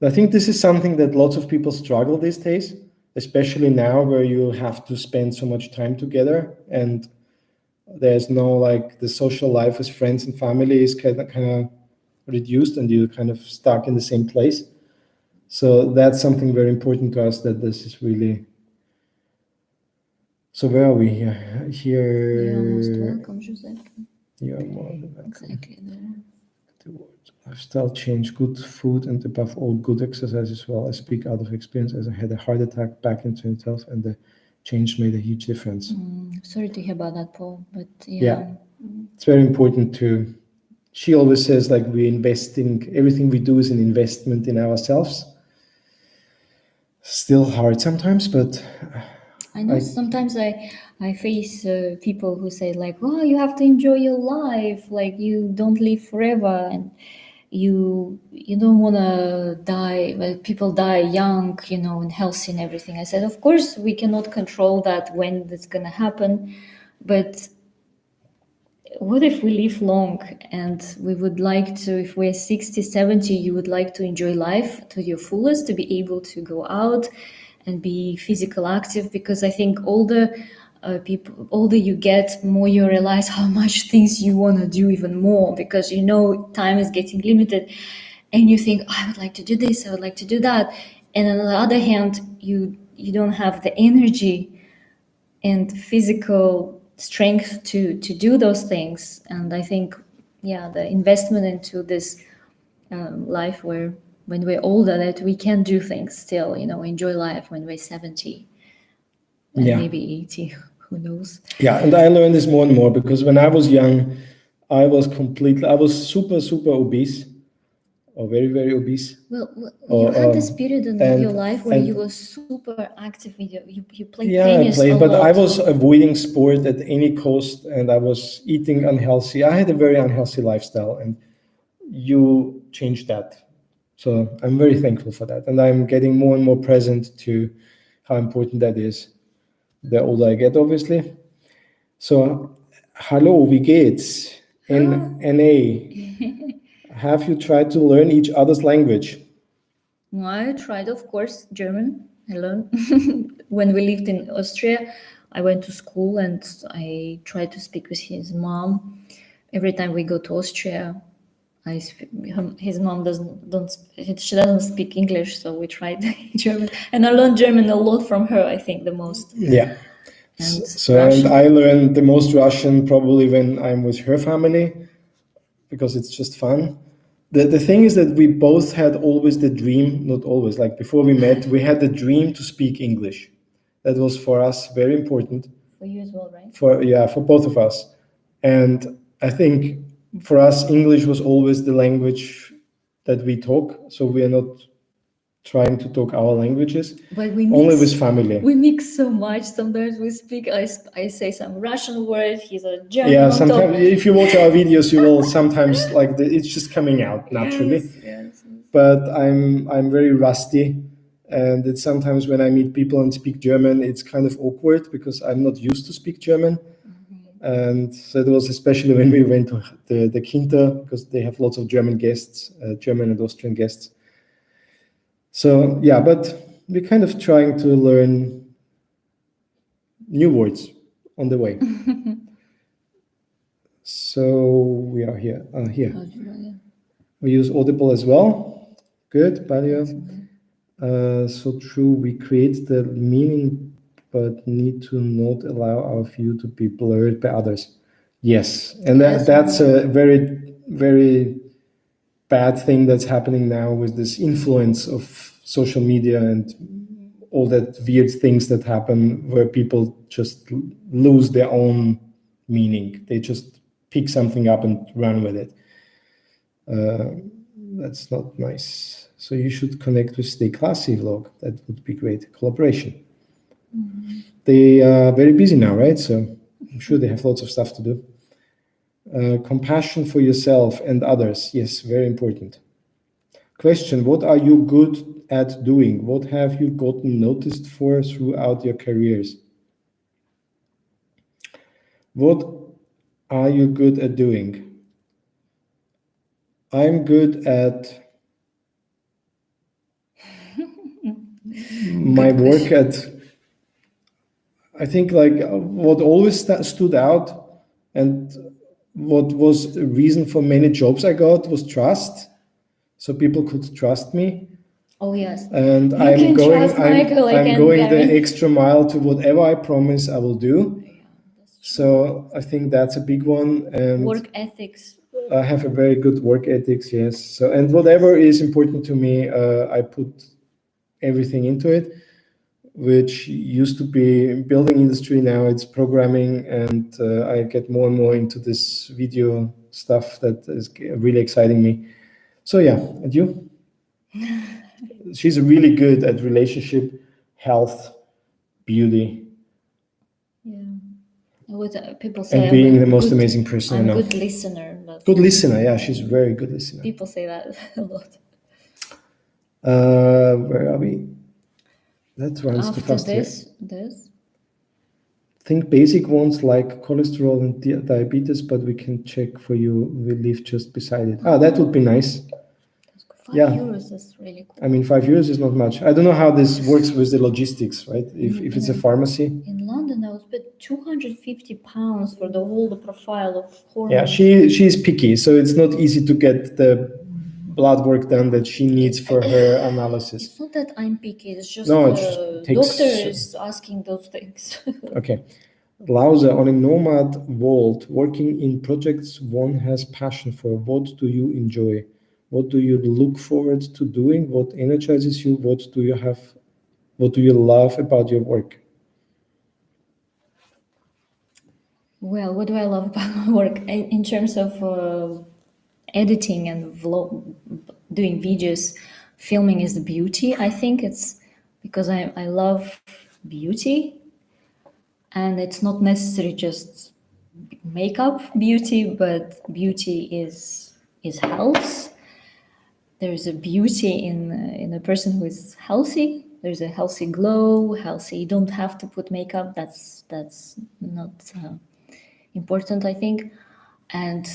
I think this is something that lots of people struggle these days, especially now where you have to spend so much time together and there's no like the social life with friends and family is kind of reduced and you're kind of stuck in the same place. So that's something very important to us, that this is really. So where are we here? You're most welcome, Joseph. You are more than welcome. Exactly. The word. Lifestyle change, good food, and above all, good exercise as well. I speak out of experience as I had a heart attack back in 2012 and the change made a huge difference. Sorry to hear about that, Paul, but yeah. It's very important to. She always says like we're investing, everything we do is an investment in ourselves. Still hard sometimes, but I know sometimes I face people who say like, "Oh, you have to enjoy your life. Like you don't live forever, and you don't want to die. Well, people die young, and healthy and everything." I said, "Of course, we cannot control that when that's gonna happen, but." What if we live long and we would like to, if we're 60, 70, you would like to enjoy life to your fullest, to be able to go out and be physical active? Because I think older you get, more you realize how much things you want to do even more, because time is getting limited and you think, I would like to do this, I would like to do that. And on the other hand, you don't have the energy and physical strength to do those things. And I think the investment into this life where when we're older, that we can do things still, enjoy life when we're 70 and maybe 80, who knows. And I learned this more and more, because when I was young, I was super, super obese. or very, very obese. Well, you had this period in and- your life where and- you were super active. You played Yeah, I tennis played, a but lot. I was avoiding sport at any cost, and I was eating unhealthy. I had a very unhealthy lifestyle, and you changed that. So I'm very thankful for that, and I'm getting more and more present to how important that is. The older I get, obviously. So, hallo, wie geht's? NA. Have you tried to learn each other's language? I tried, of course, German. I learned when we lived in Austria. I went to school and I tried to speak with his mom. Every time we go to Austria, his mom she doesn't speak English, so we tried German, and I learned German a lot from her. I think the most. Yeah. And And I learned the most Russian probably when I'm with her family, because it's just fun. The thing is that we both had always the dream, not always, like before we met, we had the dream to speak English. That was for us very important. For you as well, right? For both of us. And I think for us, English was always the language that we talk. So we are not trying to talk our languages, but we only with family. We mix so much. Sometimes we speak. I say some Russian word. He's a German. Yeah, sometimes if you watch our videos, you will sometimes it's just coming out naturally. Yes. But I'm very rusty, and it's sometimes when I meet people and speak German, it's kind of awkward because I'm not used to speak German. And so it was especially when we went to the Quinta, because they have lots of German guests, German and Austrian guests. So yeah, but we're kind of trying to learn new words on the way. So we are here. Here. We use Audible as well. Good, Balia. So true, we create the meaning but need to not allow our view to be blurred by others. Yes, and that's a very, very bad thing that's happening now with this influence of social media and all that weird things that happen where people just lose their own meaning. They just pick something up and run with it. That's not nice. So you should connect with Stay Classy vlog. That would be great. Collaboration. They are very busy now, right? So I'm sure they have lots of stuff to do. Compassion for yourself and others. Yes, very important. Question, what are you good at doing? What have you gotten noticed for throughout your careers? What are you good at doing? I'm good at my work at, I think like what always stood out and what was a reason for many jobs I got was trust. So people could trust me. Oh yes. And I'm going the extra mile to whatever I promise I will do. Yeah, so I think that's a big one. And work ethics. I have a very good work ethics, yes. So, and whatever is important to me, I put everything into it, which used to be building industry. Now it's programming, and I get more and more into this video stuff that is really exciting me. So yeah, and you? She's really good at relationship, health, beauty. Yeah. What people say. And being the most amazing person I know. I'm a good listener. Good listener, yeah, she's a very good listener. People say that a lot. Where are we? That runs too fast. This. Think basic ones like cholesterol and diabetes, but we can check for you. We live just beside it. That would be nice. 5 euros is really cool. I mean, 5 euros is not much. I don't know how this works with the logistics, right? If it's a pharmacy. In London, I was paid £250 for the profile of hormones. Yeah, she's picky, so it's not easy to get the blood work done that she needs for her analysis. It's not that I'm picky, it's just it takes, doctor is asking those things. Okay. Lausa, on a nomad world, working in projects one has passion for, what do you enjoy? What do you look forward to doing? What energizes you? What do you love about your work? Well, what do I love about my work? In terms of editing and doing videos, filming is the beauty. I think it's because I love beauty, and it's not necessarily just makeup beauty, but beauty is health. There's a beauty in a person who is healthy. There's a healthy glow, healthy. You don't have to put makeup. That's not important, I think. And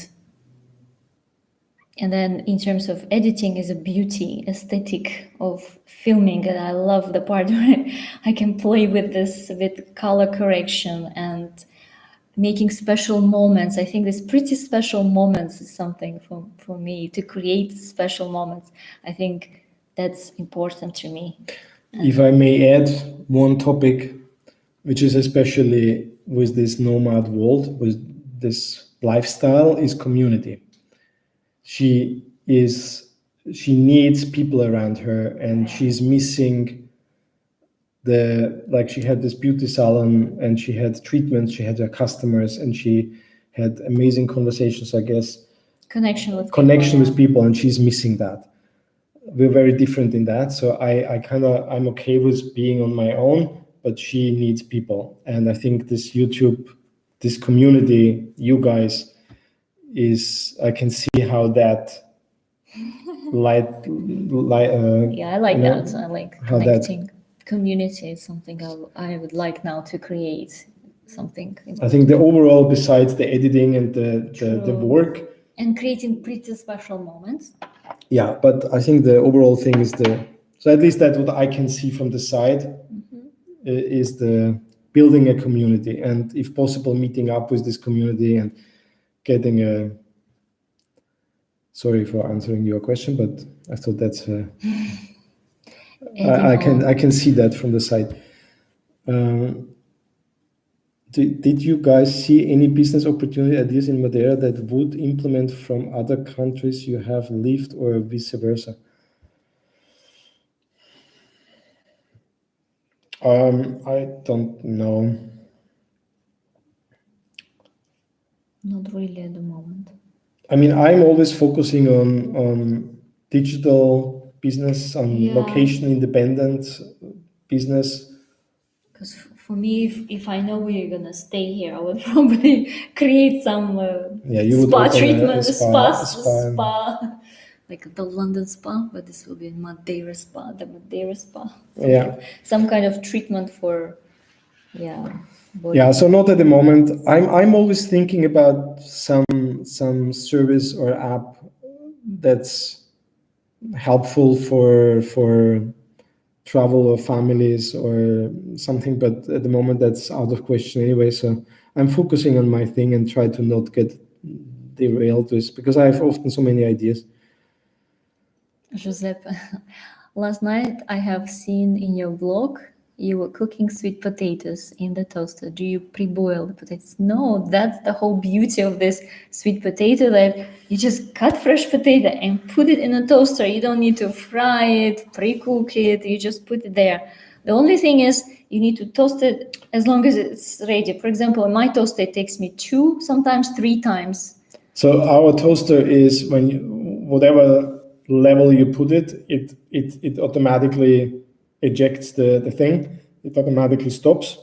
then in terms of editing is a beauty aesthetic of filming, and I love the part where I can play with this with color correction and making special moments. I think this pretty special moments is something for me, to create special moments. I think that's important to me. If I may add one topic, which is especially with this nomad world, with this lifestyle, is community. She needs people around her, and she's missing she had this beauty salon, and she had treatments, she had her customers, and she had amazing conversations, I guess. Connection with people, and she's missing that. We're very different in that. So I'm okay with being on my own, but she needs people. And I think this YouTube, this community, you guys, I can see how that I like that. I like connecting. Community is something I would like now to create something. I think the overall, besides the editing and the work, and creating pretty special moments. Yeah, but I think the overall thing is so at least that's what I can see from the side, is the building a community, and if possible, meeting up with this community and getting sorry for answering your question, but I thought that's I can see that from the side. Did you guys see any business opportunity ideas in Madeira that would implement from other countries you have lived, or vice versa? I don't know. Not really at the moment. I mean, I'm always focusing on digital business, on location independent business. Because for me, if I know we're gonna stay here, I would probably create some spa treatment, spa, like the London spa, but this will be Madeira spa, the Madeira spa. Some kind of treatment for body. Yeah, so not at the moment. I'm always thinking about some service or app that's helpful for travel or families or something, but at the moment that's out of question anyway. So I'm focusing on my thing and try to not get derailed with, because I have often so many ideas. Giuseppe, last night I have seen in your blog you were cooking sweet potatoes in the toaster. Do you pre-boil the potatoes? No, that's the whole beauty of this sweet potato, that you just cut fresh potato and put it in a toaster. You don't need to fry it, pre-cook it, you just put it there. The only thing is you need to toast it as long as it's ready. For example, in my toaster, it takes me 2, sometimes 3 times. So our toaster is, whatever level you put it automatically ejects the thing. It automatically stops.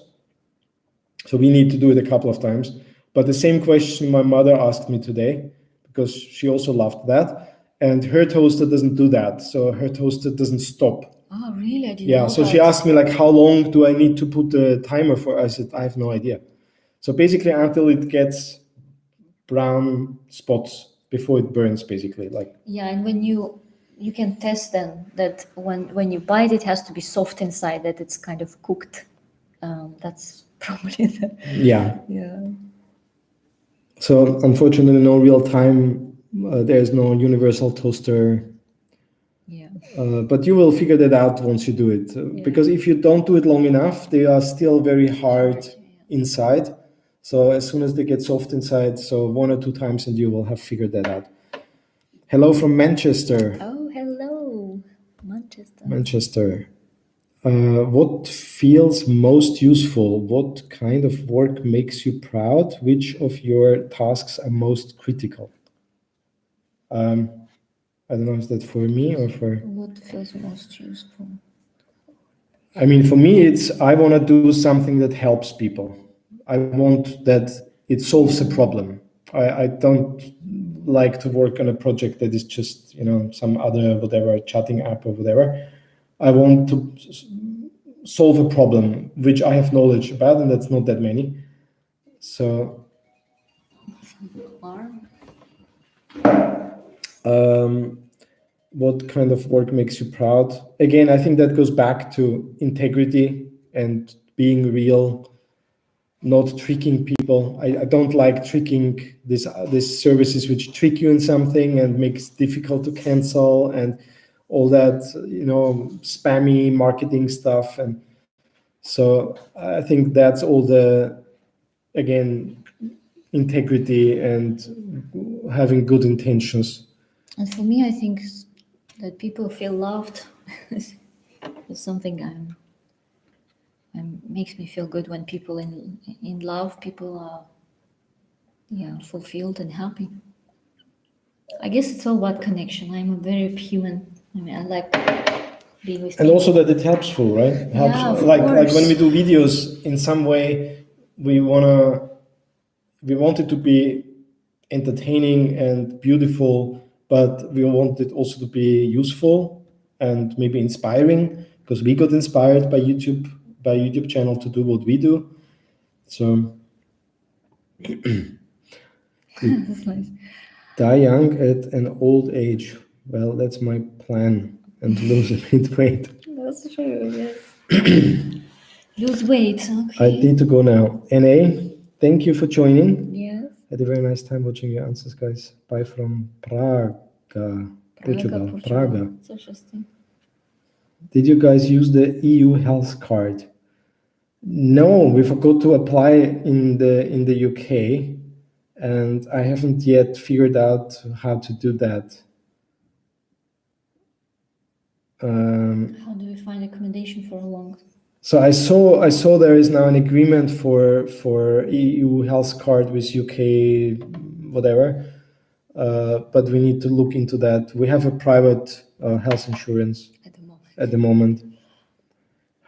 So we need to do it a couple of times. But the same question my mother asked me today, because she also loved that. And her toaster doesn't do that. So her toaster doesn't stop. Oh, really? I didn't know so that. She asked me, like, how long do I need to put the timer for? I said, I have no idea. So basically until it gets brown spots before it burns, basically. And when you can test then that when you bite, it has to be soft inside, that it's kind of cooked. That's probably yeah. So unfortunately, no real time. There's no universal toaster. But you will figure that out once you do it, because if you don't do it long enough, they are still very hard inside. So as soon as they get soft inside, so 1 or 2 times, and you will have figured that out. Hello from Manchester. Oh, hello, Manchester. Manchester. What feels most useful? What kind of work makes you proud? Which of your tasks are most critical? I don't know if that's for me or for... What feels most useful? I mean, for me, I want to do something that helps people. I want that it solves a problem. I don't like to work on a project that is just, some other whatever chatting app or whatever. I want to solve a problem which I have knowledge about, and that's not that many. So what kind of work makes you proud? Again, I think that goes back to integrity and being real, not tricking people. I don't like tricking these services which trick you in something and makes it difficult to cancel and all that, spammy marketing stuff. And so I think that's all again, integrity and having good intentions. And for me, I think that people feel loved is something makes me feel good when people in love, people are fulfilled and happy. I guess it's all about connection. I'm a very human. I mean, I like being with And people. also that it's helpful, right? Helps, Yeah, of like course. when we do videos, in some way we want it to be entertaining and beautiful, but we want it also to be useful and maybe inspiring, because we got inspired by YouTube channel to do what we do. So That's nice. die young at an old age. Well, that's my plan, and lose a bit weight. That's true, yes. Lose weight, I okay. need to go now. NA, thank you for joining. Yes. Had a very nice time watching your answers, guys. Bye from Praga, Portugal. Praga. It's interesting. Did you guys use the EU health card? No, we forgot to apply in the UK, and I haven't yet figured out how to do that. How do we find accommodation for a long? So I saw there is now an agreement for EU health card with UK, whatever. But we need to look into that. We have a private health insurance at the moment.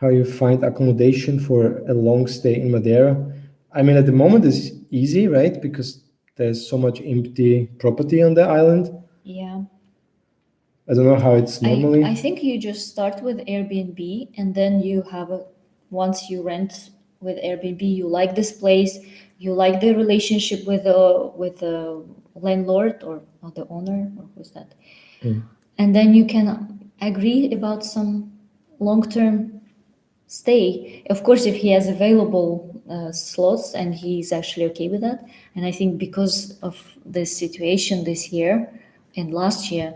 How you find accommodation for a long stay in Madeira? I mean, at the moment it's easy, right? Because there's so much empty property on the island. Yeah. I don't know how it's normally. I think you just start with Airbnb, and then you have once you rent with Airbnb, you like this place, you like the relationship with the landlord or the owner, or who's that? And then you can agree about some long-term stay. Of course, if he has available slots and he's actually okay with that. And I think because of the situation this year and last year,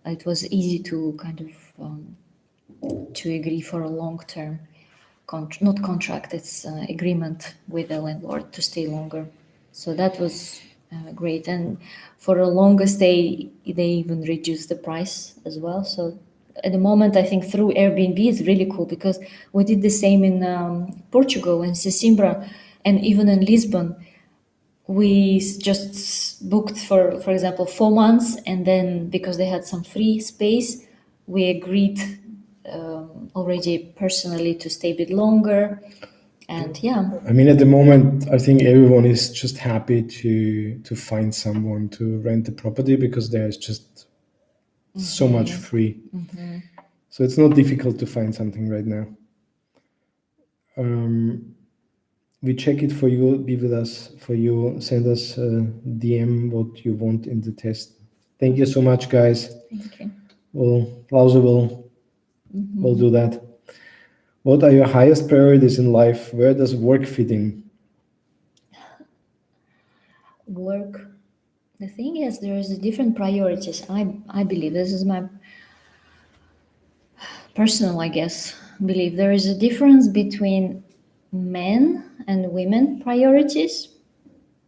it was easy to kind of to agree for a long-term not contract, it's agreement with the landlord to stay longer. So that was great. And for a longer stay, they even reduced the price as well. So at the moment, I think through Airbnb is really cool, because we did the same in Portugal, in Sesimbra, and even in Lisbon. We just booked for example, 4 months, and then because they had some free space, we agreed already personally to stay a bit longer. And yeah, I mean, at the moment, I think everyone is just happy to find someone to rent the property, because there's just so much free. So it's not difficult to find something right now. We check it for you, be with us for you, send us a DM what you want in the test. Thank you so much, guys. thank you. Well, Lauser will do that. What are your highest priorities in life? Where does work fit in? Work. The thing is, there is different priorities. I believe this is my personal, I guess, belief. There is a difference between men and women priorities.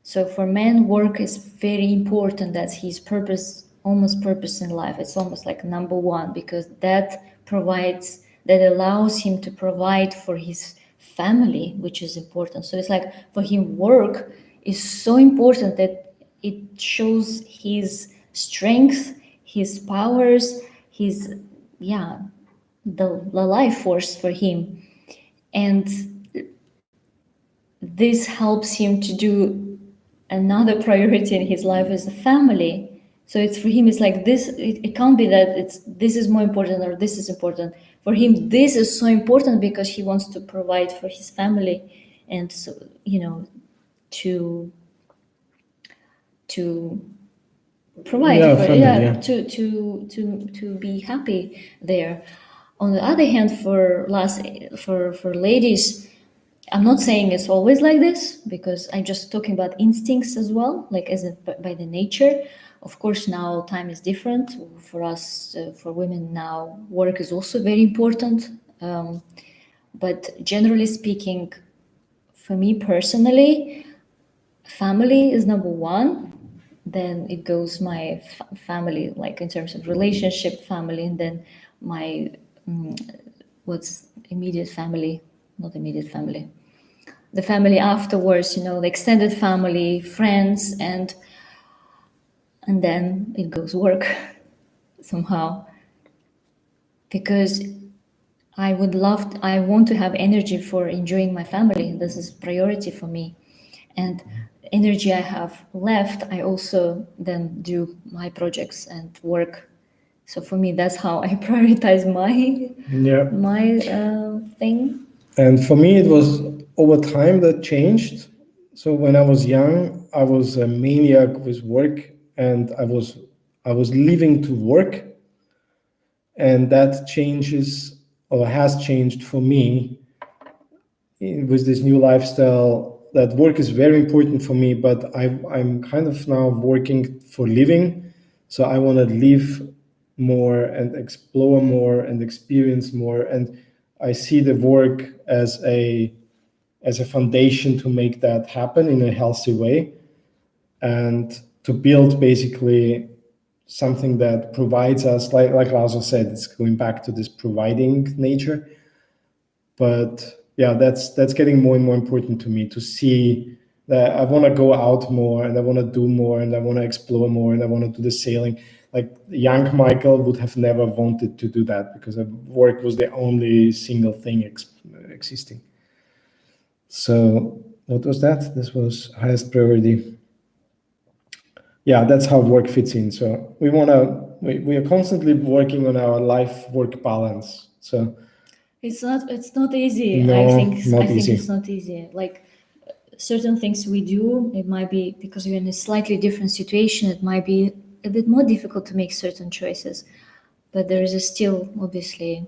So for men, work is very important. That's his purpose, almost purpose in life. It's almost like number one, because that allows him to provide for his family, which is important. So it's like for him, work is so important that it shows his strength, his powers, his the life force for him. And this helps him to do another priority in his life is the family. So it's for him, it's like this, it can't be that it's this is more important or this is important. For him, this is so important because he wants to provide for his family, and so, you know, to provide Yeah, for, family, yeah. to be happy there. On the other hand, for ladies, I'm not saying it's always like this, because I'm just talking about instincts as well, like as by the nature. Of course, now time is different for us. For women now, work is also very important. But generally speaking, for me personally, family is number one. Then it goes my family, like in terms of relationship, family, and then my what's immediate family, not immediate family, the family afterwards, you know, the extended family, friends, and then it goes work somehow. Because I want to have energy for enjoying my family. This is priority for me. And energy I have left, I also then do my projects and work. So for me, that's how I prioritize my thing. And for me, it was over time that changed. So when I was young, I was a maniac with work, and I was living to work, and that changes or has changed for me with this new lifestyle. That work is very important for me, but I'm kind of now working for living. So I want to live more and explore more and experience more, and I see the work as a foundation to make that happen in a healthy way, and to build basically something that provides us, like Lazo said, it's going back to this providing nature. But yeah, that's getting more and more important to me, to see that I want to go out more, and I want to do more, and I want to explore more, and I want to do the sailing. Like young Michael would have never wanted to do that, because work was the only single thing existing. So what was that? This was highest priority. Yeah, that's how work fits in. So we are constantly working on our life-work balance. So it's not easy. No, I think not easy. it's not easy. Like certain things we do, it might be because we're in a slightly different situation. It might be a bit more difficult to make certain choices, but there is still, obviously,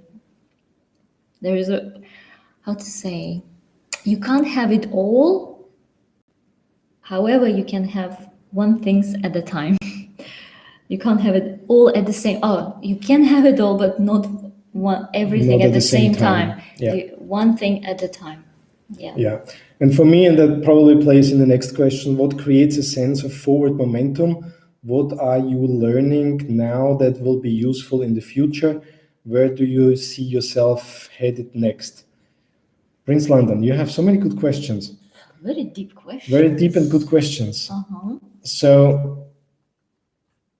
there is how to say, you can't have it all. However, you can have one things at a time. You can't have it all at the same. Oh, you can have it all, but not everything at the same time. Yeah. One thing at a time. Yeah. And for me, and that probably plays in the next question, what creates a sense of forward momentum? What are you learning now that will be useful in the future? Where do you see yourself headed next? Prince London, you have so many good questions. Very deep questions. Very deep and good questions. So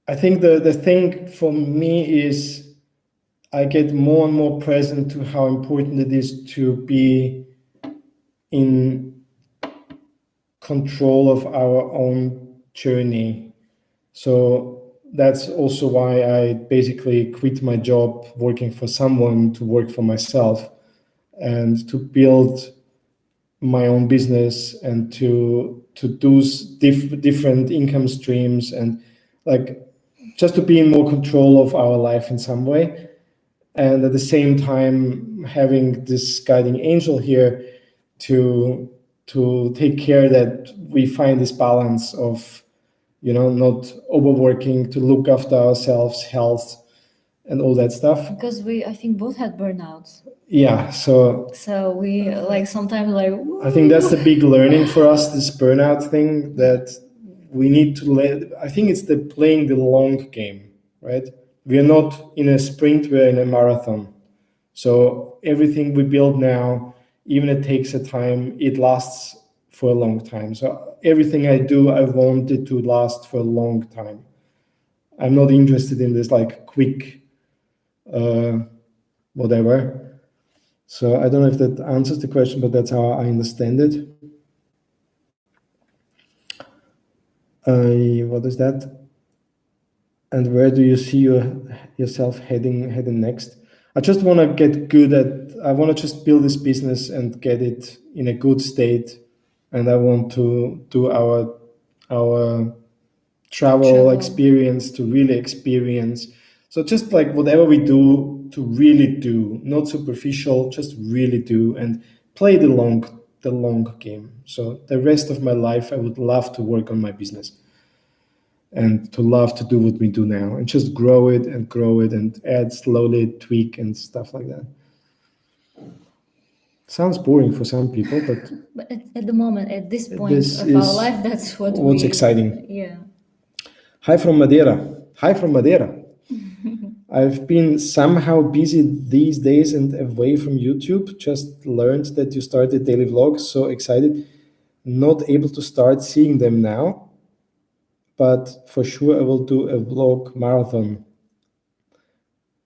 I think the thing for me is I get more and more present to how important it is to be in control of our own journey. So that's also why I basically quit my job working for someone to work for myself, and to build my own business, and to do different income streams, and like just to be in more control of our life in some way. And at the same time, having this guiding angel here to take care that we find this balance of, not overworking, to look after ourselves, health, and all that stuff. Because I think both had burnouts. Yeah, so we like sometimes like. I think that's the big learning for us, this burnout thing, that we need to I think it's playing the long game, right? We are not in a sprint, we're in a marathon. So everything we build now, even it takes a time, it lasts for a long time. So everything I do, I want it to last for a long time. I'm not interested in this like quick whatever. So I don't know if that answers the question, but that's how I understand it. What is that? And where do you see yourself heading next? I just want to get good at, I want to just build this business and get it in a good state. And I want to do our travel experience to really experience. So just like whatever we do, to really do, not superficial, just really do and play the long game. So the rest of my life, I would love to work on my business and to love to do what we do now and just grow it and add slowly, tweak and stuff like that. Sounds boring for some people, but at the moment, at this point this of is our life, that's what's exciting. Yeah. Hi from Madeira. Hi from Madeira. I've been somehow busy these days and away from YouTube. Just learned that you started daily vlogs. So excited. Not able to start seeing them now, but for sure I will do a vlog marathon.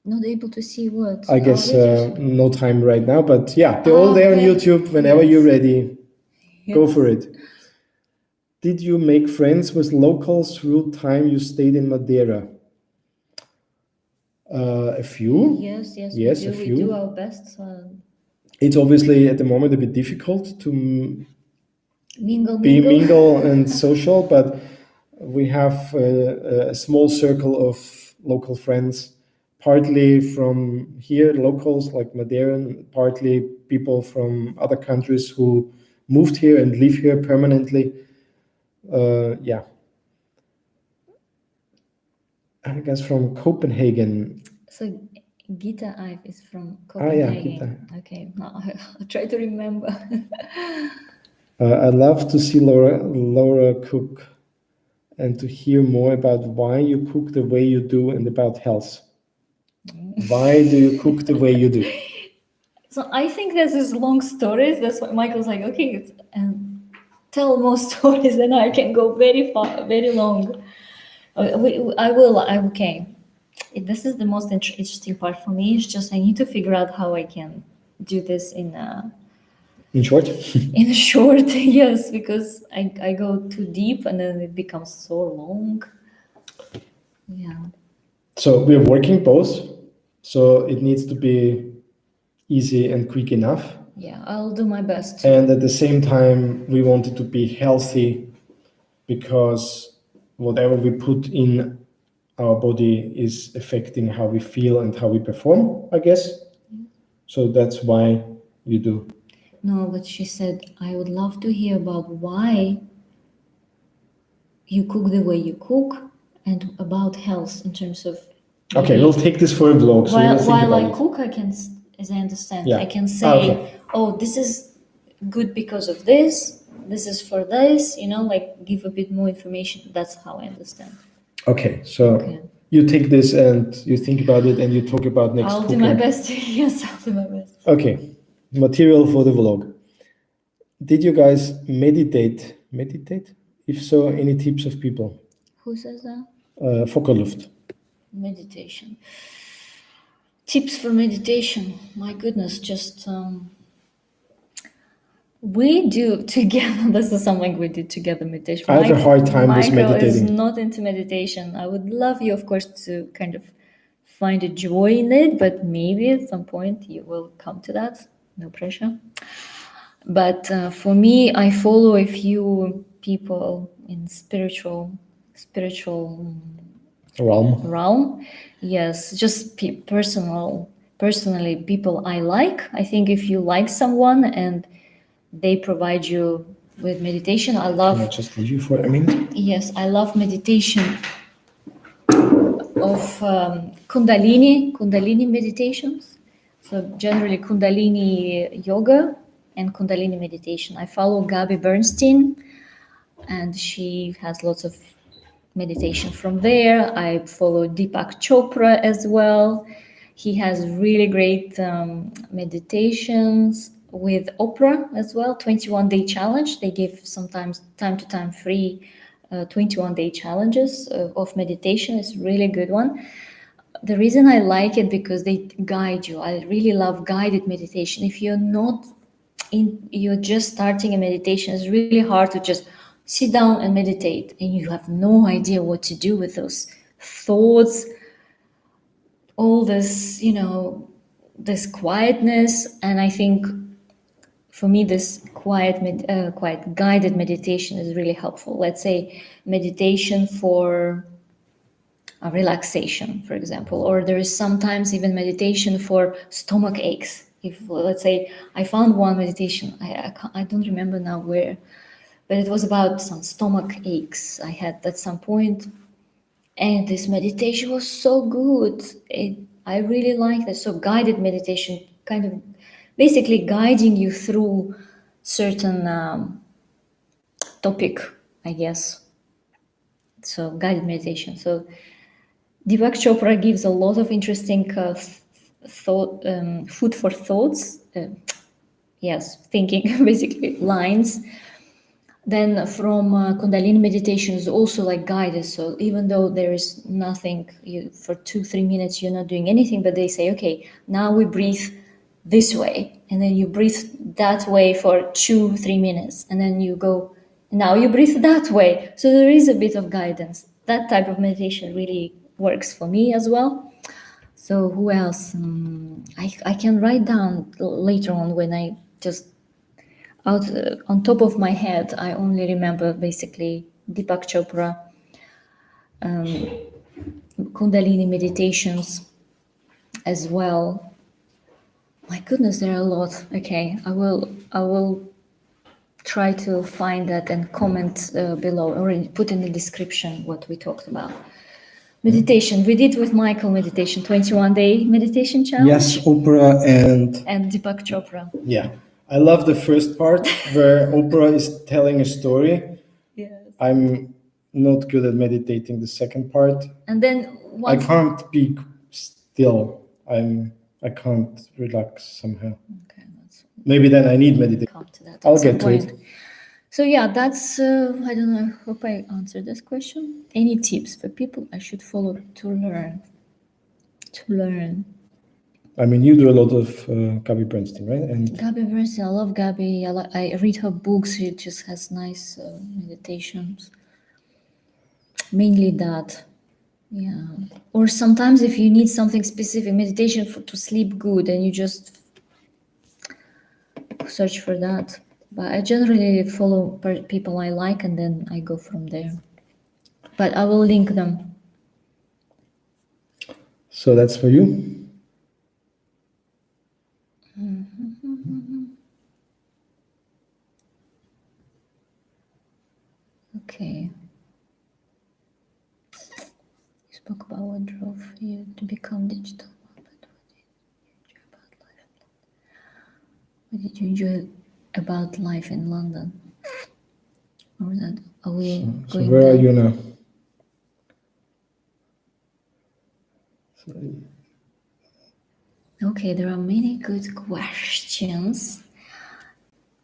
Not able to see what? I guess no time right now, but yeah, they're all there on YouTube. Whenever you're ready, go for it. Did you make friends with locals through time you stayed in Madeira? A few. Yes, a few. We do our best. It's obviously at the moment a bit difficult to mingle and social, but we have a small circle of local friends, partly from here, locals like Madeiran, partly people from other countries who moved here and live here permanently. Yeah. I guess from Copenhagen. So Gita Ive is from Copenhagen. Gita. Okay, I'll try to remember. I'd love to see Laura cook and to hear more about why you cook the way you do and about health. Why do you cook the way you do? So I think there's this long stories. That's why Michael's like, okay, tell more stories, and I can go very far, very long. Okay. This is the most interesting part for me. It's just I need to figure out how I can do this in short. In short, yes, because I go too deep and then it becomes so long. Yeah. So we're working both. So it needs to be easy and quick enough. Yeah, I'll do my best. And at the same time, we want it to be healthy because whatever we put in our body is affecting how we feel and how we perform, I guess. Yeah. So that's why we do. No, but she said, I would love to hear about why you cook the way you cook and about health in terms of... Okay, we'll take this for a vlog. So while I cook, I can, as I understand, I can say, oh, this is good because of this is for this, like give a bit more information. That's how I understand. Okay, so you take this and you think about it and you talk about next I'll do my best. Yes, I'll do my best. Okay, material for the vlog. Did you guys meditate? If so, any tips of people? Who says that? Fockerluft. Meditation. Tips for meditation. My goodness, just we do together. This is something we do together. Meditation. I have a hard time with meditating. Michael is not into meditation. I would love you, of course, to kind of find a joy in it, but maybe at some point you will come to that. No pressure. But for me, I follow a few people in spiritual realm. Yes, just personally people I like. I think if you like someone and they provide you with meditation, I love... Can I just leave you for a minute? Yes, I love meditation of Kundalini meditations. So generally Kundalini yoga and Kundalini meditation. I follow Gabi Bernstein and she has lots of meditation from there. I follow Deepak Chopra as well. He has really great meditations with Oprah as well. 21-day challenge. They give sometimes time to time free 21-day challenges of meditation. It's a really good one. The reason I like it because they guide you. I really love guided meditation. If you're just starting a meditation, it's really hard to just sit down and meditate and you have no idea what to do with those thoughts, all this, this quietness. And I think for me, this quiet guided meditation is really helpful. Let's say meditation for a relaxation, for example, or there is sometimes even meditation for stomach aches. If, let's say, I found one meditation, I don't remember now where, but it was about some stomach aches I had at some point, and this meditation was so good. I really liked it. So guided meditation, kind of basically guiding you through certain topic, I guess. So guided meditation. So Deepak Chopra gives a lot of interesting food for thoughts. Thinking basically lines. Then from Kundalini meditation is also like guided. So even though there is nothing, for 2-3 minutes you're not doing anything, but they say, okay, now we breathe this way, and then you breathe that way for 2-3 minutes, and then you go, now you breathe that way. So there is a bit of guidance. That type of meditation really works for me as well. So who else? I can write down later on when I just on top of my head, I only remember basically Deepak Chopra, Kundalini meditations as well. My goodness, there are a lot. Okay, I will try to find that and comment below, or put in the description what we talked about. Meditation. We did with Michael meditation, 21-day meditation challenge. Yes, Oprah and Deepak Chopra. Yeah. I love the first part where Oprah is telling a story. Yes. I'm not good at meditating the second part. And then I can't be still. I can't relax somehow. Okay, maybe then I need meditation. Come to that. I'll get to it. So yeah, that's I don't know. I hope I answered this question. Any tips for people I should follow to learn? I mean, you do a lot of Gabby Bernstein, right? And Gabby Bernstein, I love Gabby. I read her books. She just has nice meditations. Mainly that, yeah. Or sometimes if you need something specific, meditation to sleep good, and you just search for that. But I generally follow people I like, and then I go from there. But I will link them. So that's for you. Okay. You spoke about what drove you to become digital. What did you enjoy about life in London? Or that are we going? So where are you now? Okay, there are many good questions.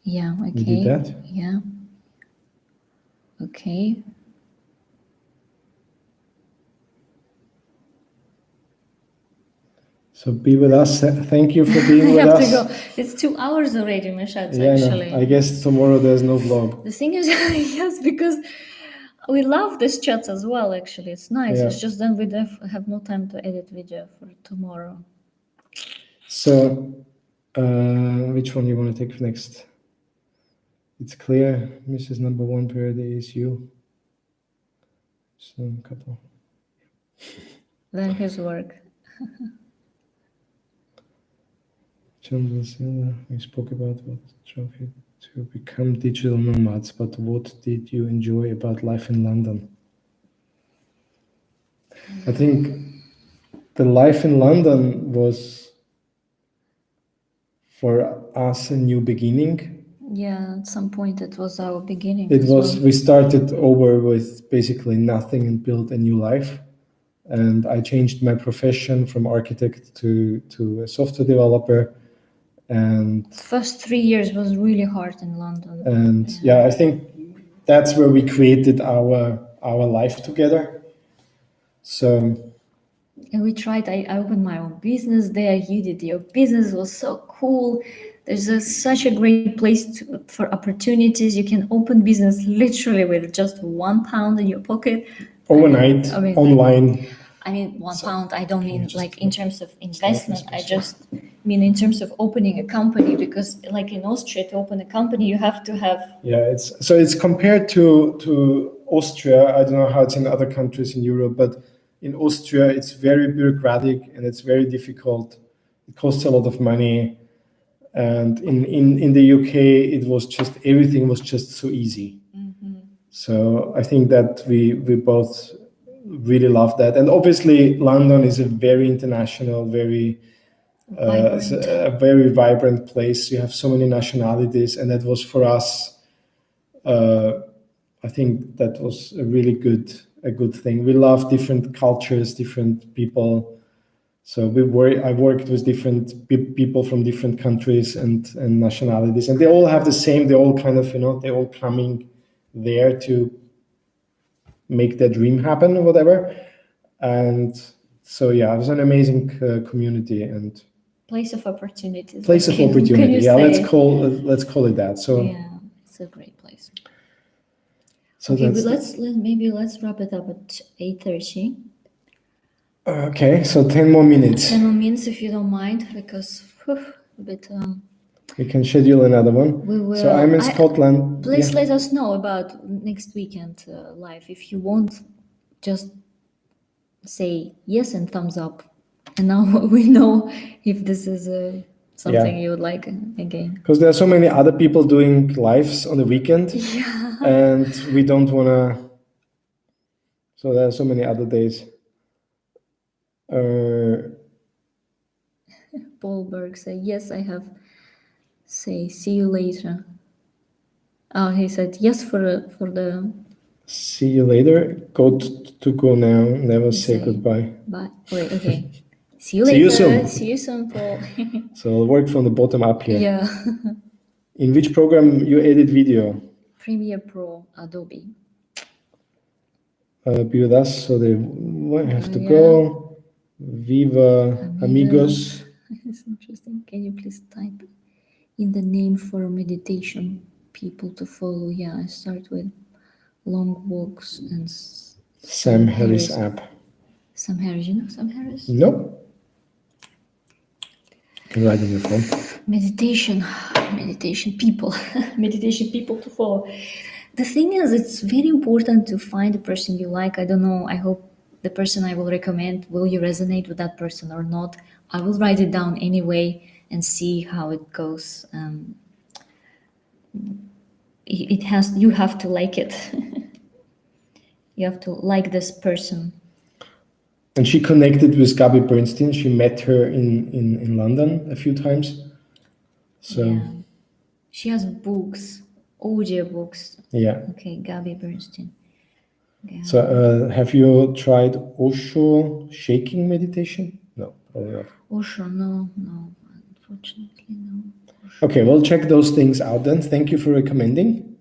Yeah, okay. You did that? Yeah. Okay. So be with us. Thank you for being with us. I have to go. It's 2 hours already, Mishat, yeah, actually. No. I guess tomorrow there's no vlog. The thing is, yes, because we love these chats as well, actually. It's nice. Yeah. It's just then we have no time to edit video for tomorrow. So, which one you want to take next? It's clear, Mrs. Number One Parody is you. Some couple. Then his work. John Wilson, we spoke about what drove you to become digital nomads, but what did you enjoy about life in London? I think the life in London was for us a new beginning. Yeah, at some point it was our beginning. It was, well. We started over with basically nothing and built a new life. And I changed my profession from architect to a software developer. And first 3 years was really hard in London. And yeah, I think that's where we created our life together. So And we tried, I opened my own business there. You did your business, was so cool. There's such a great place for opportunities. You can open business literally with just £1 in your pocket. overnight, online. I mean, £1. I don't mean like in terms of investment. I just mean in terms of opening a company, because like in Austria, to open a company, you have to have. Yeah, it's compared to Austria. I don't know how it's in other countries in Europe, but in Austria, it's very bureaucratic and it's very difficult. It costs a lot of money. And in the UK, it was just, everything was just so easy. So I think that we both really love that. And obviously, London is a very international, very a very vibrant place. You have so many nationalities, and that was for us. I think that was a really good thing. We love different cultures, different people. So I worked with different people from different countries and nationalities, and they all have the same. They all kind of, they're all coming there to make their dream happen or whatever. And so yeah, it was an amazing community and place of opportunity. Place of opportunity. Yeah, let's call it that. So yeah, it's a great place. So okay, but let's wrap it up at 8:30. Okay, so 10 more minutes. 10 more minutes, if you don't mind, because a bit. We can schedule another one. We will. So I'm in Scotland. Please let us know about next weekend live. If you want, just say yes and thumbs up. And now we know if this is something you would like again. Because there are so many other people doing lives on the weekend. Yeah. And we don't want to. So there are so many other days. Paul Berg say, yes, I have. Say, see you later. Oh, he said yes for the. See you later. Go now. Never say goodbye. Bye. Wait, okay. See you later. See you soon, Paul. So I'll work from the bottom up here. Yeah. In which program you edit video? Premiere Pro, Adobe. Be with us, so they have to go. Viva amigos. It's interesting. Can you please type in the name for meditation people to follow? Yeah, I start with long walks and Sam Harris app. Sam Harris, you know Sam Harris? No. You can write on your phone. Meditation people, meditation people to follow. The thing is, it's very important to find a person you like. I don't know. I hope the person I will recommend, will you resonate with that person or not? I will write it down anyway and see how it goes. You have to like it. You have to like this person. And she connected with Gabby Bernstein. She met her in London a few times. So yeah. She has books, audio books. Yeah. Okay, Gabby Bernstein. So have you tried Osho shaking meditation? No, probably not. Osho, no, unfortunately, no. Osho. Okay, well, check those things out then. Thank you for recommending.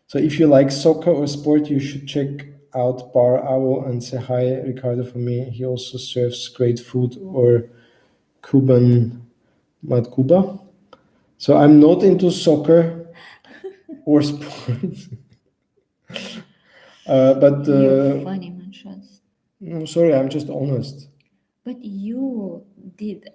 So if you like soccer or sport, you should check out Bar Owl and say hi, Ricardo, for me. He also serves great food or Cuban matkuba. So I'm not into soccer or sports. But you're funny, man, Shaz. No, sorry, I'm just honest. But you did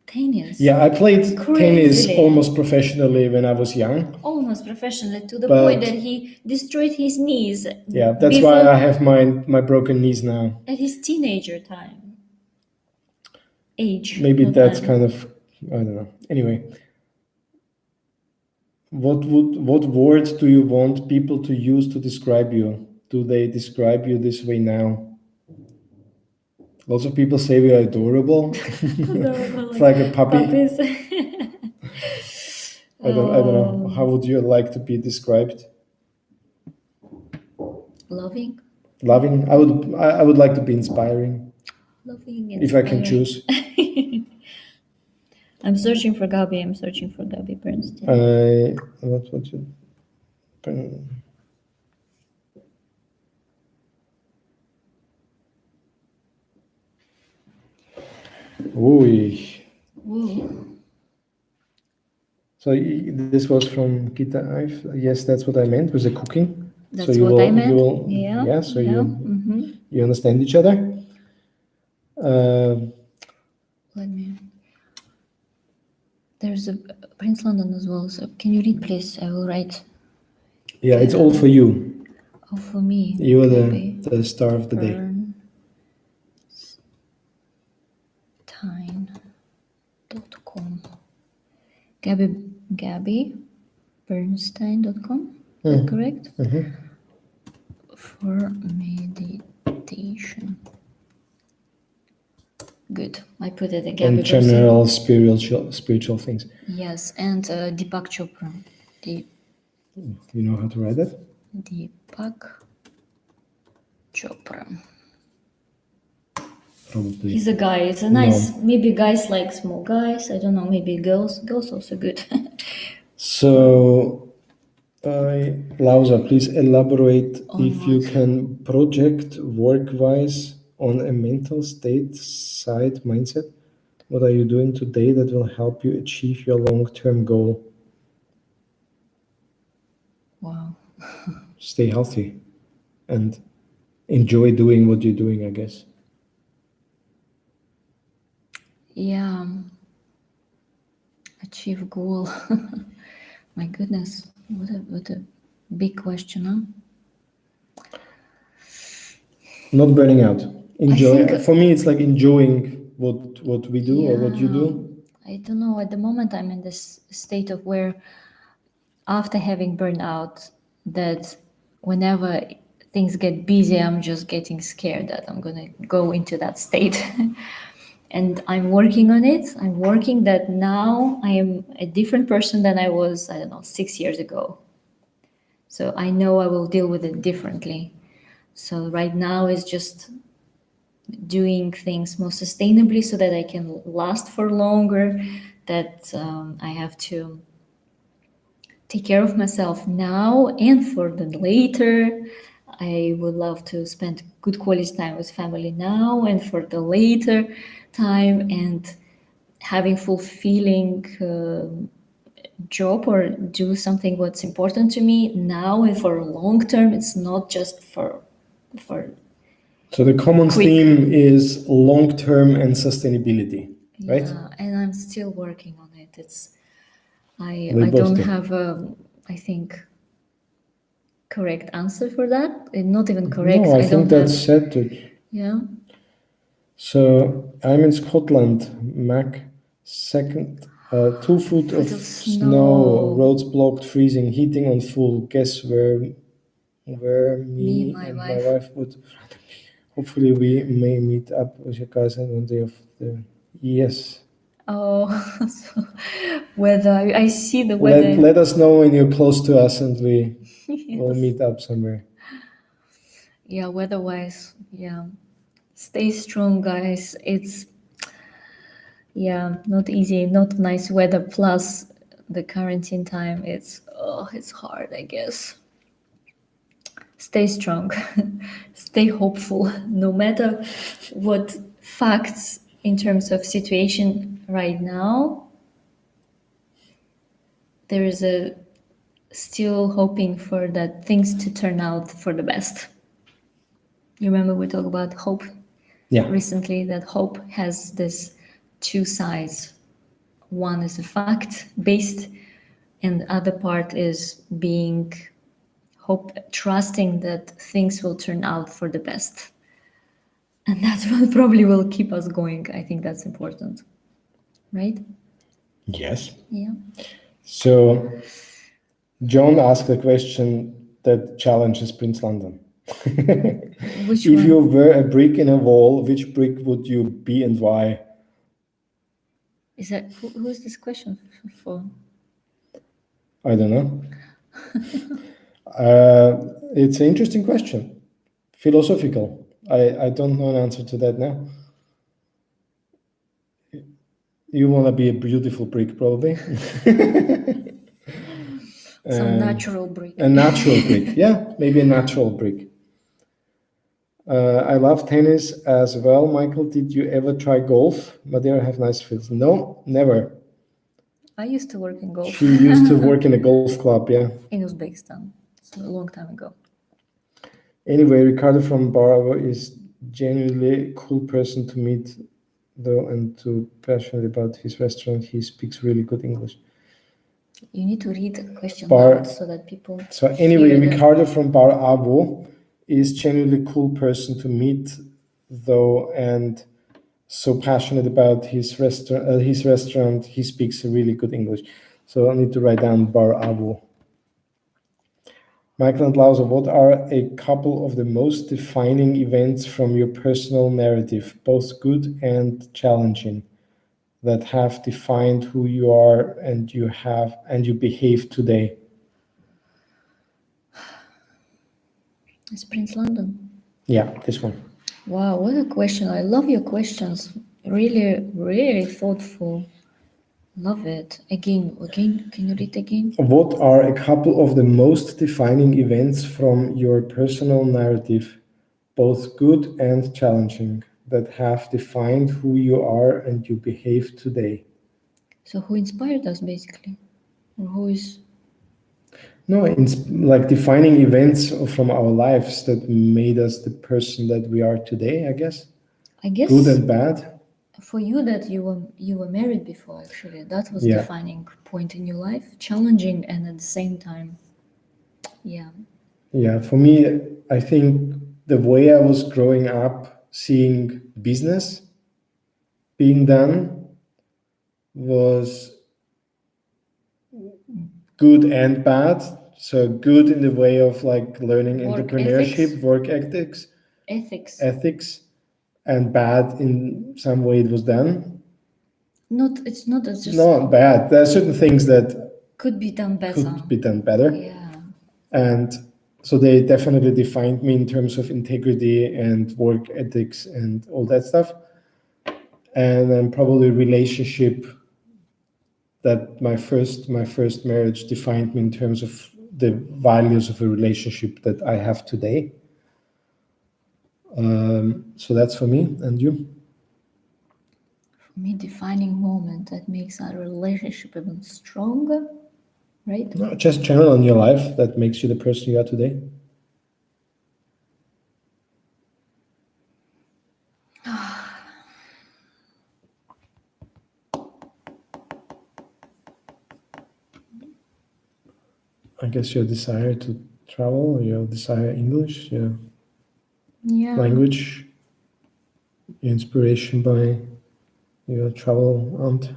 tennis. Yeah, I played tennis almost professionally when I was young. Almost professionally, to the point that he destroyed his knees. Yeah, that's why I have my broken knees now. At his teenager age. Maybe that's kind of, I don't know. Anyway, what words do you want people to use to describe you? Do they describe you this way now? Lots of people say we are adorable. It's like a puppy. Puppies. I don't know. How would you like to be described? Loving. I would like to be inspiring. Loving. If I can choose. I'm searching for Gabby. Bernstein. Ooh. So this was from Gita Ive. Yes, that's what I meant with the cooking. That's so you what will, I meant. You will, Yeah. So yeah. you understand each other. Let me. There's a Prince London as well. So can you read, please? I will write. Yeah, it's all for you. Oh, for me. You are the star of the day. Bernstein.com. Gabby Bernstein.com. Is that correct? For meditation. Good. I put it again. And general spiritual things. Yes, and Deepak Chopra. You know how to write that? Deepak Chopra. Probably. He's a guy. It's a nice. No. Maybe guys like small guys. I don't know. Maybe girls. Girls also good. So, Lausa, please elaborate if you can project work-wise on a mental state side mindset. What are you doing today that will help you achieve your long-term goal? Wow. Stay healthy and enjoy doing what you're doing, I guess. Yeah. Achieve goal. My goodness. What a big question, huh? Not burning out. Enjoy. For me, it's like enjoying what we do or what you do. I don't know. At the moment, I'm in this state of where, after having burned out, that whenever things get busy, I'm just getting scared that I'm gonna go into that state. And I'm working on it. I'm working that now I am a different person than I was, I don't know, 6 years ago. So I know I will deal with it differently. So right now is just doing things more sustainably so that I can last for longer, that I have to take care of myself now and for the later. I would love to spend good quality time with family now and for the later time, and having fulfilling job or do something what's important to me now and for long term. It's not just for so the common theme is long-term and sustainability, right? Yeah, and I'm still working on it. I don't have I think correct answer for that. Not even correct. No, I think that's set. Yeah. So I'm in Scotland, Mac. Second, 2 foot of snow, roads blocked, freezing, heating on full. Guess where me and my wife would. Hopefully, we may meet up with you guys on one day of the. Yes. Oh, so weather. I see the weather. Let us know when you're close to us and we will meet up somewhere. Yeah, weather-wise, yeah. Stay strong, guys. It's not easy, not nice weather. Plus the quarantine time. It's hard, I guess. Stay strong, stay hopeful, no matter what facts in terms of situation right now. There is a still hoping for that things to turn out for the best. You remember we talked about hope recently, that hope has this two sides. One is a fact based, and the other part is being trusting that things will turn out for the best. And that's what probably will keep us going. I think that's important, right? Yes. Yeah. So John asked a question that challenges Prince London. Which if one? you were a brick in a wall, which brick would you be and why? Is that who is this question for? I don't know. It's an interesting question. Philosophical. I don't know an answer to that now. You want to be a beautiful brick, probably. Some natural brick. A natural brick. Yeah, maybe a natural brick. I love tennis as well. Michael, did you ever try golf? Madeira have nice fields. No, never. I used to work in golf. She used to work in a golf club, yeah. In Uzbekistan. It's a long time ago. Anyway, Ricardo from Baravo is genuinely a cool person to meet, though, and too passionate about his restaurant. He speaks really good English. You need to read the question out so that people. So anyway, Ricardo from Baravo is genuinely cool person to meet, though, and so passionate about his restaurant. He speaks really good English. So I need to write down Baravo. Michael and Lausa, what are a couple of the most defining events from your personal narrative, both good and challenging, that have defined who you are and you behave today? It's Prince London. Yeah, this one. Wow, what a question. I love your questions. Really, really thoughtful. Love it. Again, can you read again? What are a couple of the most defining events from your personal narrative, both good and challenging, that have defined who you are and you behave today? So who inspired us, basically? Or who is... No, like defining events from our lives that made us the person that we are today, I guess. Good and bad. For you, that you were married before, actually. That was a defining point in your life. Challenging and at the same time, yeah. Yeah, for me, I think the way I was growing up, seeing business being done was good and bad. So good in the way of like learning entrepreneurship, work ethics, and bad in some way it was done. It's just not bad. There are certain things that could be done better. Yeah. And so they definitely defined me in terms of integrity and work ethics and all that stuff. And then probably relationship, that my first marriage defined me in terms of the values of a relationship that I have today. So that's for me. And you? For me, defining moment that makes our relationship even stronger, right? No, just general in your life that makes you the person you are today. I guess your desire to travel, your desire English, your language, your inspiration by your travel aunt.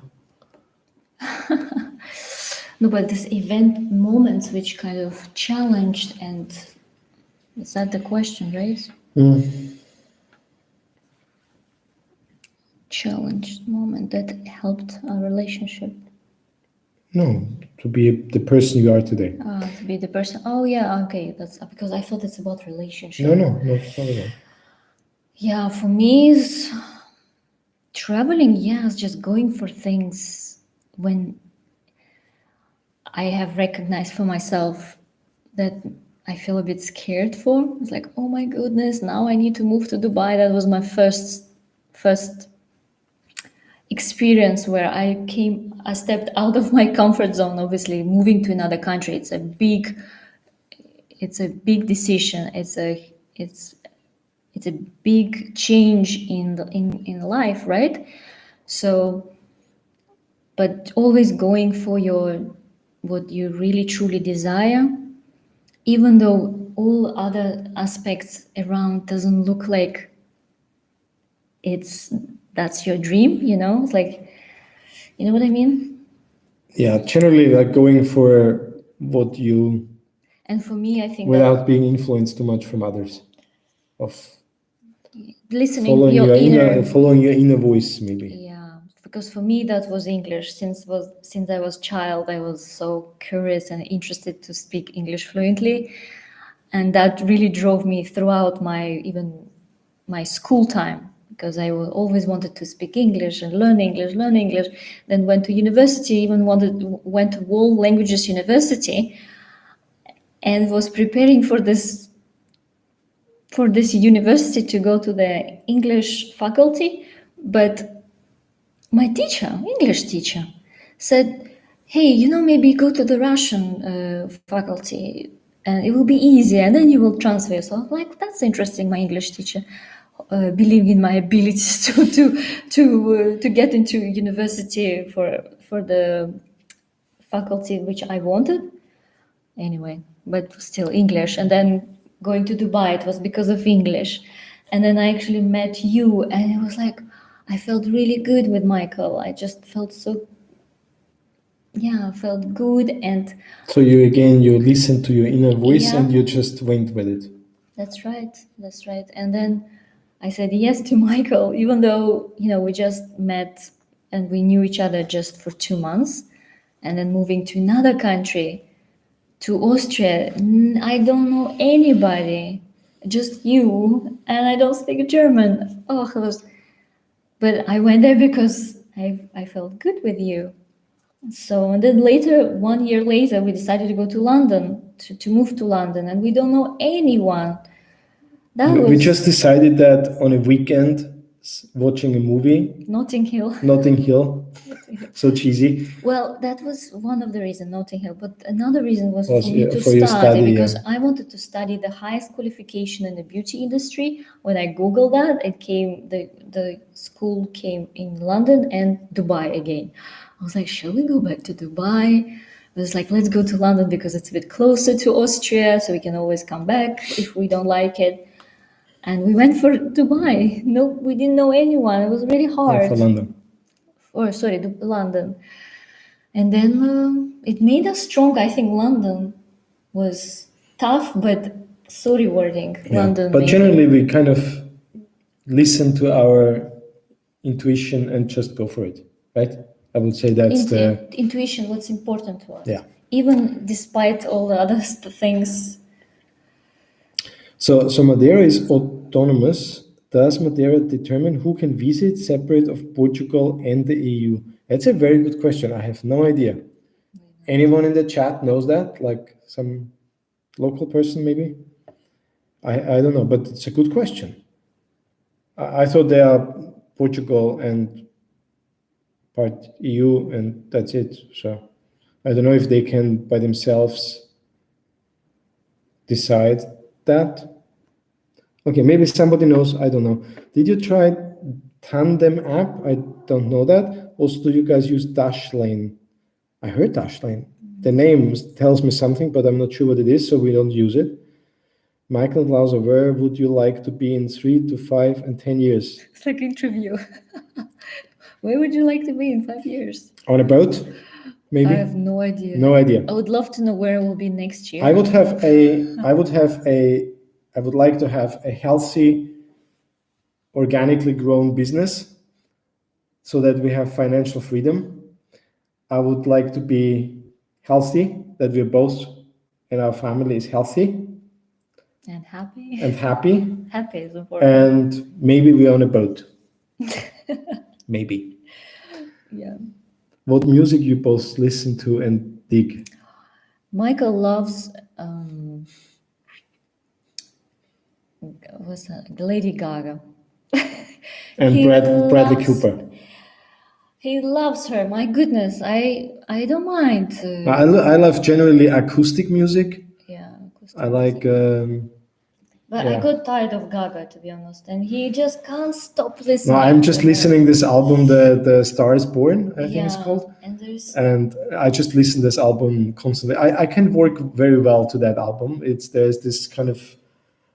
No, but this event moments which kind of challenged, and is that the question, right? Challenged moment that helped our relationship. No, to be the person you are today. To be the person. Oh yeah, okay. That's because I thought it's about relationship. No, it's not about. Yeah, for me, it's traveling. It's just going for things when I have recognized for myself that I feel a bit scared for. It's like, oh my goodness, now I need to move to Dubai. That was my first experience where I stepped out of my comfort zone. Obviously, moving to another country, it's a big decision. It's a big change in life, right? So, but always going for what you really truly desire, even though all other aspects around doesn't look like that's your dream, it's like, you know what I mean? Yeah, generally like going for what you, and for me, I think without being influenced too much from others, of listening, following your inner voice, maybe. Yeah, because for me that was English. Since I was child, I was so curious and interested to speak English fluently, and that really drove me throughout my school time, because I always wanted to speak English and learn English. Then went to university, went to World Languages University, and was preparing for this university to go to the English faculty, but my English teacher, said, "Hey, maybe go to the Russian faculty, and it will be easier, and then you will transfer yourself." Like, that's interesting. My English teacher believing in my abilities to get into university for the faculty which I wanted. Anyway, but still English. And then going to Dubai, it was because of English. And then I actually met you, and it was like, I felt really good with Michael. I just felt felt good. And So you listened to your inner voice Yeah. and you just went with it. That's right. And then I said yes to Michael, even though, we just met and we knew each other just for 2 months. And then moving to another country, to Austria, I don't know anybody, just you, and I don't speak German. Oh, but I went there because I felt good with you. So, and then later, 1 year later, we decided to go to London, to move to London, and we don't know anyone. We just decided that on a weekend, watching a movie, Notting Hill. Notting Hill, so cheesy. Well, that was one of the reasons, Notting Hill. But another reason was Was, for me yeah, to for your study, study, because yeah. I wanted to study the highest qualification in the beauty industry. When I Googled that, it came, the school came in London and Dubai again. I was like, shall we go back to Dubai? I was like, let's go to London because it's a bit closer to Austria, so we can always come back if we don't like it. And we went for Dubai. No, we didn't know anyone. It was really hard. For London. London. And then it made us strong. I think London was tough, but so rewarding. Yeah. London. But generally, we kind of listen to our intuition and just go for it, right? I would say that's the intuition. What's important to us. Yeah. Even despite all the other things. So Madeira is autonomous. Does Madeira determine who can visit separate of Portugal and the EU? That's a very good question. I have no idea. Anyone in the chat knows that? Like some local person maybe? I don't know, but it's a good question. I thought they are Portugal and part EU and that's it. So I don't know if they can by themselves decide that. Okay, maybe somebody knows, I don't know. Did you try Tandem app? I don't know that. Also, do you guys use Dashlane? I heard Dashlane. The name tells me something, but I'm not sure what it is, so we don't use it. Michael and Lauser, where would you like to be in 3 to 5 and 10 years? It's like interview. Where would you like to be in 5 years? On a boat, maybe? I have no idea. No idea. I would love to know where it will be next year. I would like to have a healthy, organically grown business so that we have financial freedom. I would like to be healthy, that we're both and our family is healthy. And happy. And happy. Happy is important. And maybe we're on a boat. Maybe. Yeah. What music you both listen to and dig? Michael loves what's that? Lady Gaga. And Bradley Cooper. He loves her. My goodness, I don't mind. I love generally acoustic music. Yeah, acoustic. I like. But I got tired of Gaga, to be honest, and he just can't stop listening. No, I'm just listening this album, the Star Is Born, I think it's called. And I just listen to this album constantly. I can work very well to that album. There's this kind of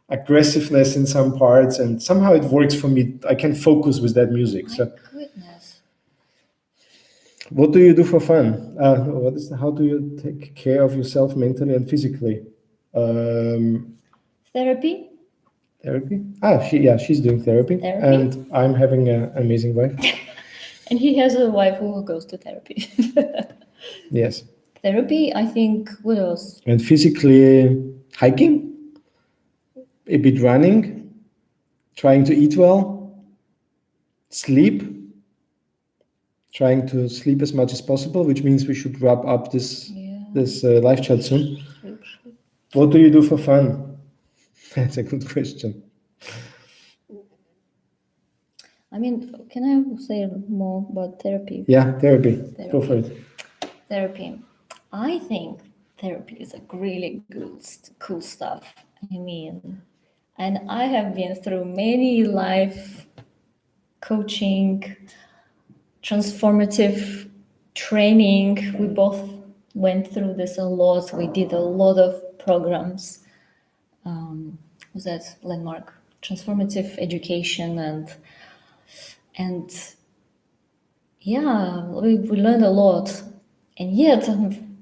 aggressiveness in some parts, and somehow it works for me. I can focus with that music. My goodness. What do you do for fun? How do you take care of yourself mentally and physically? Therapy. She's doing therapy. And I'm having an amazing wife. And he has a wife who goes to therapy. Yes. Therapy, I think, what else? And physically, hiking, a bit running, trying to eat well, sleep, trying to sleep as much as possible, which means we should wrap up this live chat soon. What do you do for fun? That's a good question. I mean, can I say more about therapy? Yeah, therapy. Go for it. Therapy. I think therapy is a really good, cool stuff. I mean, and I have been through many life coaching, transformative training. We both went through this a lot. We did a lot of programs. Was that landmark transformative education and yeah, we learned a lot. And yet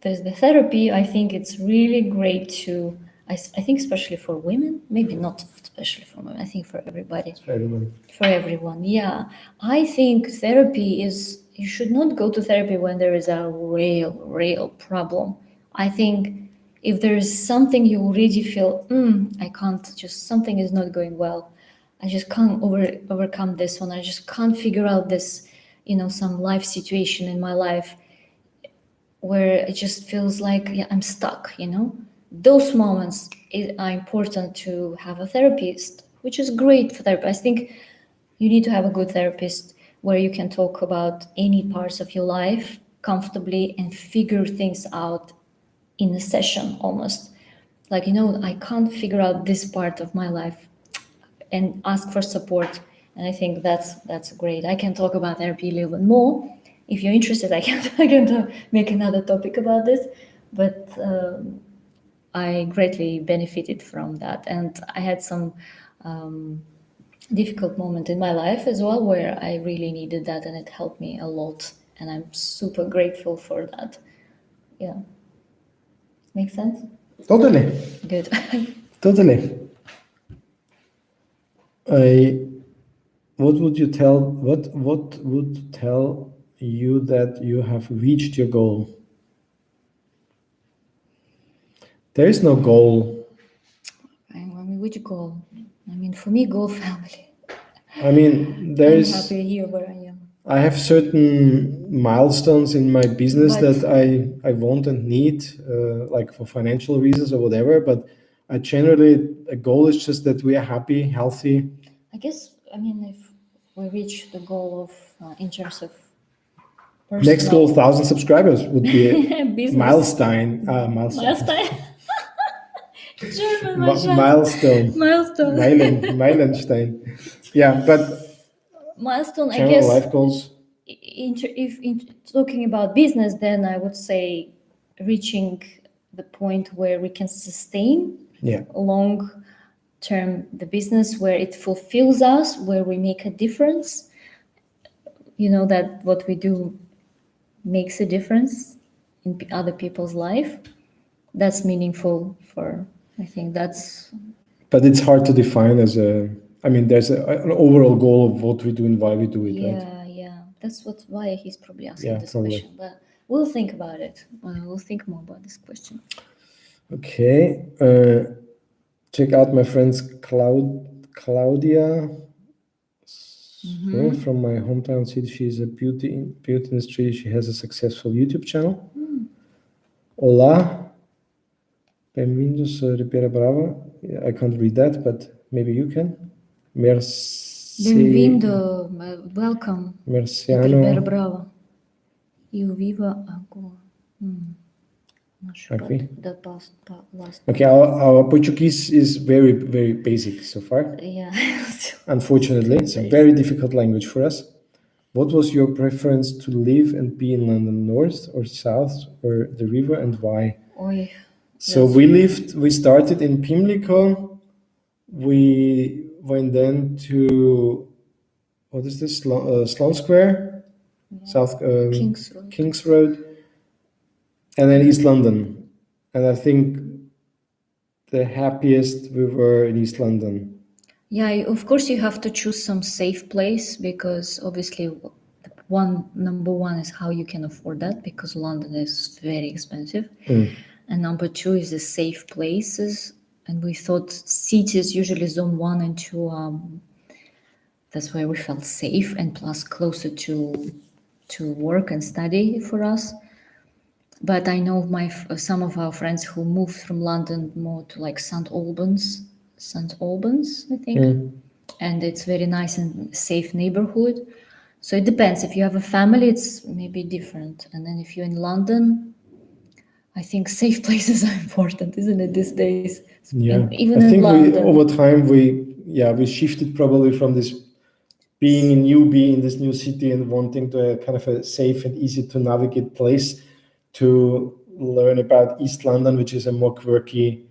there's the therapy. I think it's really great to I think especially for women, maybe not especially for women, I think for everybody. For everyone. For everyone, yeah. I think therapy is, you should not go to therapy when there is a real problem. I think if there is something you already feel, I can't, just something is not going well. I just can't overcome this one. I just can't figure out this, some life situation in my life where it just feels like I'm stuck, Those moments are important to have a therapist, which is great for therapy. I think you need to have a good therapist where you can talk about any parts of your life comfortably and figure things out in a session almost. Like, I can't figure out this part of my life, and ask for support. And I think that's great. I can talk about therapy a little bit more. If you're interested, I can make another topic about this. But I greatly benefited from that. And I had some difficult moment in my life as well where I really needed that, and it helped me a lot. And I'm super grateful for that. Yeah. Makes sense? Totally. Good. Totally. What would you tell? What would tell you that you have reached your goal? There is no goal. I mean, which goal? I mean, for me, goal family. I mean, there I'm is. happy here where I am. I have certain milestones in my business But- that I want and need, like for financial reasons or whatever. But I generally, a goal is just that we are happy, healthy. I guess, I mean, if we reach the goal of, in terms of Next goal, 1,000 subscribers would be a business. milestone. Milestone. German, Milestone. Milestone. Meilenstein. Yeah, but Milestone, I general guess. life goals. If talking about business, then I would say reaching the point where we can sustain long term the business, where it fulfills us, where we make a difference, that what we do makes a difference in other people's life. That's meaningful for, I think that's. But it's hard to define as there's an overall goal of what we do and why we do it, right? Yeah. That's why he's probably asking this probably. question, but we'll think about it. We'll think more about this question. Okay. Check out my friends Claudia from my hometown city. She's a beauty industry. She has a successful YouTube channel. Hola. Bem-vindos, Ribeira Brava. I can't read that, but maybe you can. Bem-vindo, welcome. Merciano. Ribeira Brava. Eu vivo agora. Not sure Okay. the last. Okay, our Portuguese is very, very basic so far. Yeah. Unfortunately, it's a very difficult language for us. What was your preference to live and be in London, north or south or the river, and why? So we started in Pimlico. We went then to, what is this, Sloane Square? South King's Road. And then East London. And I think the happiest we were in East London. Yeah, of course you have to choose some safe place, because obviously number one is how you can afford that, because London is very expensive. And number two is the safe places. And we thought cities, usually zone 1 and 2, that's where we felt safe, and plus closer to work and study for us. But I know some of our friends who moved from London more to like St. Albans, I think, and it's very nice and safe neighborhood. So it depends. If you have a family, it's maybe different. And then if you're in London, I think safe places are important, isn't it, these days? Yeah, Even I in think London. over time we shifted probably from this being a newbie in this new city and wanting to a kind of a safe and easy to navigate place to learn about East London, which is a more quirky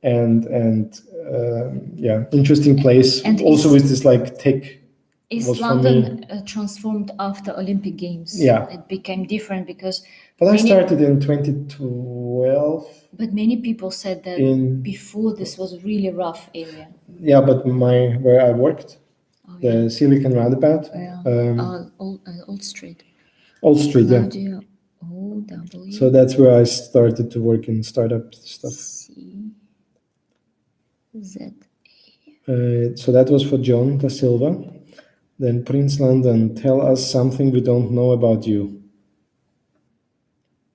and interesting place. And also with this like tech. East London transformed after Olympic Games. Yeah. It became different because. But I started in 2012. But many people said that before this was a really rough area. Yeah, but where I worked, the Silicon Roundabout. Old Street. Old Street, yeah. OW. So that's where I started to work in startup stuff. CZ. So that was for John da Silva. Then Prince London, tell us something we don't know about you.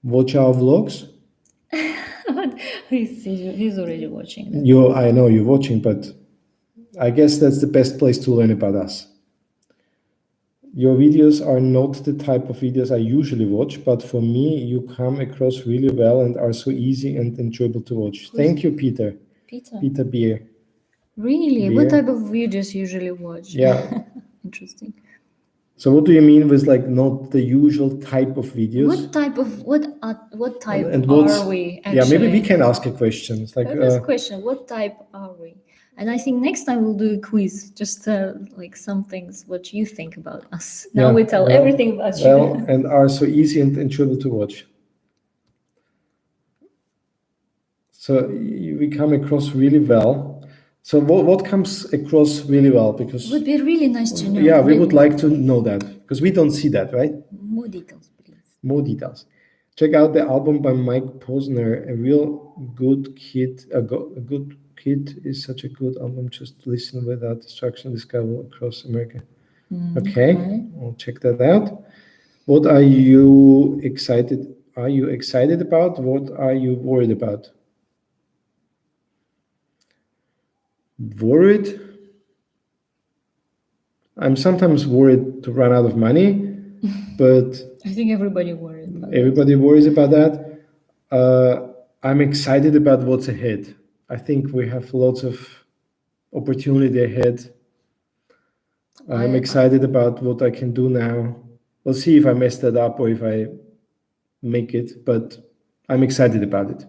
Watch our vlogs. He's already watching that. I know you're watching, but I guess that's the best place to learn about us. Your videos are not the type of videos I usually watch, but for me, you come across really well and are so easy and enjoyable to watch. Thank you, Peter. Peter Beer. Really? What type of videos you usually watch? Yeah. Interesting. So what do you mean with like not the usual type of videos? What type are we actually? Yeah, maybe we can ask a question. It's like this question, what type are we? And I think next time we'll do a quiz, just like some things, what you think about us. Now we tell everything about you. And are so easy and enjoyable to watch. So we come across really well. So what comes across really well? Because it would be really nice to know. Yeah, we would like to know that because we don't see that, right? More details, please. More details. Check out the album by Mike Posner, a real good kid. A good kid is such a good album. Just listen without distraction. Discover across America. Okay, I'll check that out. What are you excited? Are you excited about? What are you worried about? Worried? I'm sometimes worried to run out of money, but I think everybody worries about worries about that. I'm excited about what's ahead. I think we have lots of opportunity ahead. I'm excited about what I can do now. We'll see if I mess that up or if I make it, but I'm excited about it.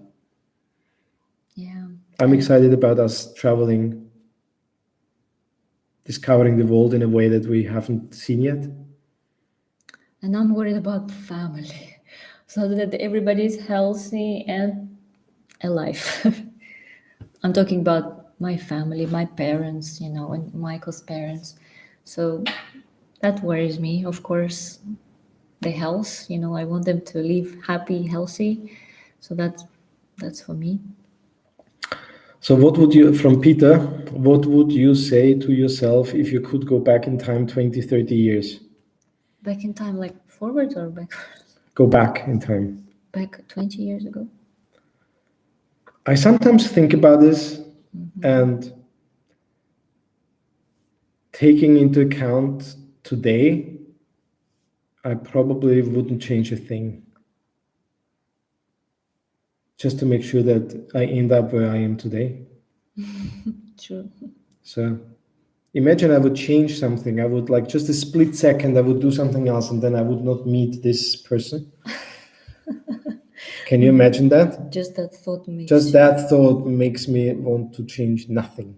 Yeah. I'm excited about us traveling, discovering the world in a way that we haven't seen yet. And I'm worried about family, so that everybody is healthy and alive. I'm talking about my family, my parents, and Michael's parents. So that worries me, of course. The health, I want them to live happy, healthy. So that's for me. So from Peter, what would you say to yourself if you could go back in time 20, 30 years? Back in time, like forward or backwards? Go back in time. Back 20 years ago? I sometimes think about this and taking into account today, I probably wouldn't change a thing. Just to make sure that I end up where I am today. True. So imagine I would change something. I would like just a split second, I would do something else and then I would not meet this person. Can you imagine that? Just that thought makes me want to change nothing.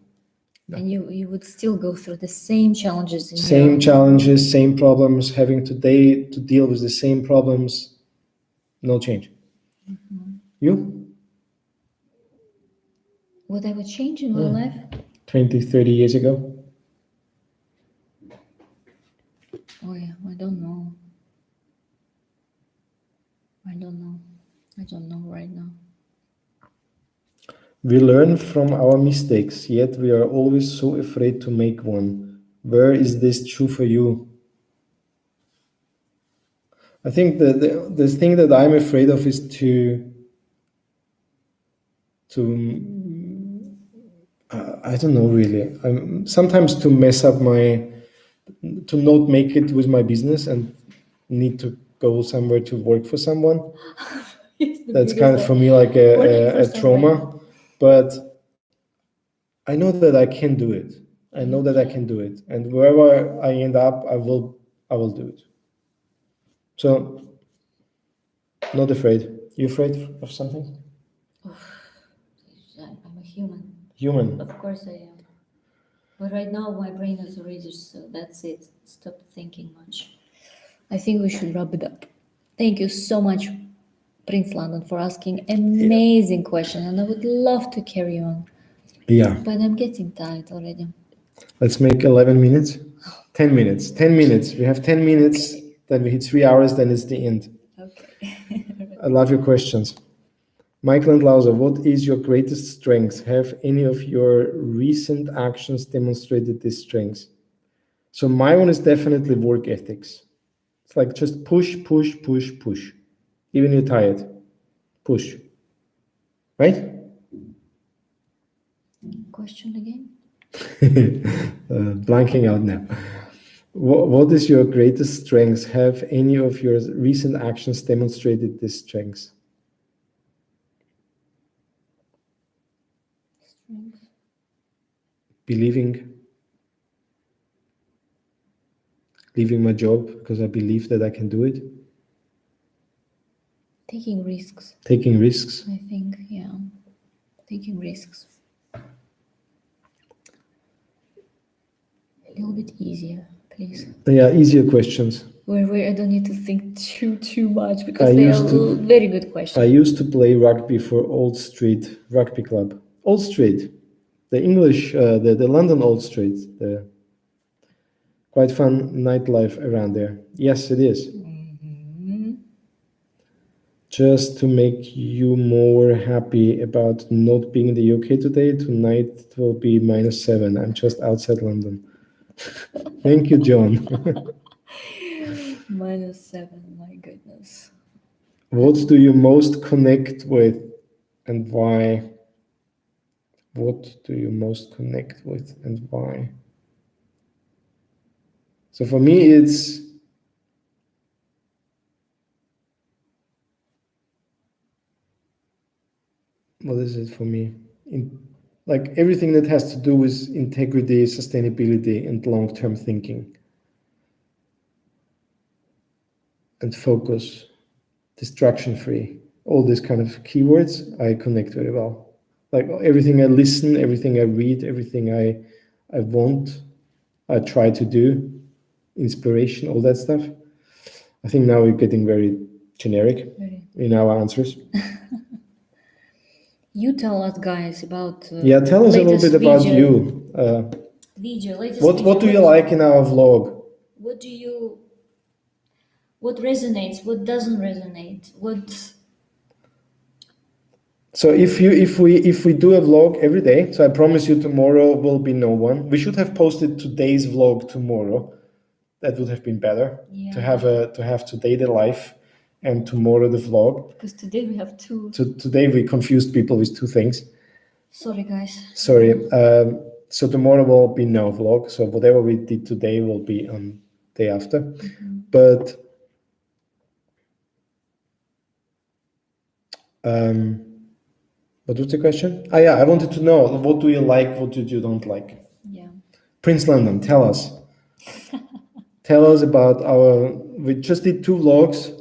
And you would still go through the same challenges. Challenges, same problems, having today to deal with the same problems. No change. You? What I would change in my life? 20, 30 years ago? Oh yeah, I don't know. I don't know right now. We learn from our mistakes, yet we are always so afraid to make one. Where is this true for you? I think the thing that I'm afraid of is to I don't know really. Sometimes to mess up to not make it with my business and need to go somewhere to work for someone. That's kind of for me like a trauma. But I know that I can do it. I know that I can do it, and wherever I end up, I will do it. So, not afraid. You afraid of something? I'm a human. Human. Of course I am. But right now my brain is already, so that's it. Stop thinking much. I think we should wrap it up. Thank you so much, Prince London, for asking amazing question, and I would love to carry on. Yeah. But I'm getting tired already. Let's make 11 minutes. 10 minutes. 10 minutes. We have 10 minutes. Then we hit 3 hours. Then it's the end. Okay. I love your questions. Michael and Lauser, what is your greatest strength? Have any of your recent actions demonstrated this strength? So my one is definitely work ethics. It's like just push, push, push, push. Even you're tired, push. Right? Question again? Blanking out now. What is your greatest strength? Have any of your recent actions demonstrated this strength? Strength. Leaving my job because I believe that I can do it. Taking risks. Taking risks. I think, yeah. Taking risks. A little bit easier, please. Yeah, easier questions. Where I don't need to think too much because they are very good questions. I used to play rugby for Old Street Rugby Club. Old Street, the English, the London Old Street. The quite fun nightlife around there. Yes, it is. Just to make you more happy about not being in the UK today, tonight it will be -7. I'm just outside London. Thank you, John. -7, my goodness. What do you most connect with and why? What do you most connect with and why? So for me, it's what is it for me? Like everything that has to do with integrity, sustainability, and long-term thinking, and focus, distraction-free, all these kind of keywords, I connect very well. Like everything I listen, everything I read, everything I want, I try to do, inspiration, all that stuff. I think now we're getting very generic in our answers. You tell us, guys, about tell us a little bit about you. Latest what do you like in our vlog? What resonates? What doesn't resonate? So if we do a vlog every day, so I promise you tomorrow will be no one. We should have posted today's vlog tomorrow. That would have been better to have today the life and tomorrow the vlog. Because today we have two. Today we confused people with two things. Sorry, guys. Sorry. So tomorrow will be no vlog. So whatever we did today will be on day after. But what was the question? I wanted to know, what do you like, what do you don't like? Yeah. Prince London, tell us. Tell us about we just did 2 vlogs.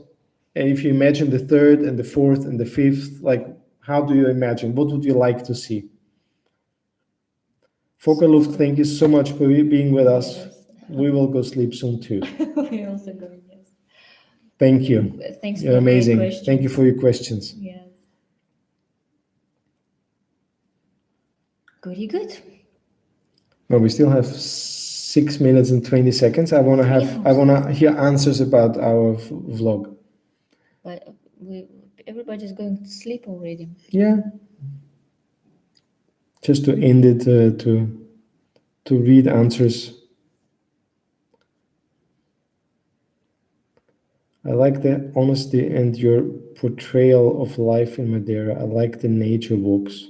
And if you imagine the 3rd and the 4th and the 5th, like, how do you imagine? What would you like to see? Fokerluft, thank you so much for being with us. Yes. We will go sleep soon too. We're also going, yes. Thank you. Thanks You're for amazing. Thank you for your questions. Yes. Goody good. Well, we still have 6 minutes and 20 seconds. I want to hear answers about our vlog. But everybody's going to sleep already. Yeah. Just to end it, to read answers. I like the honesty and your portrayal of life in Madeira. I like the nature walks.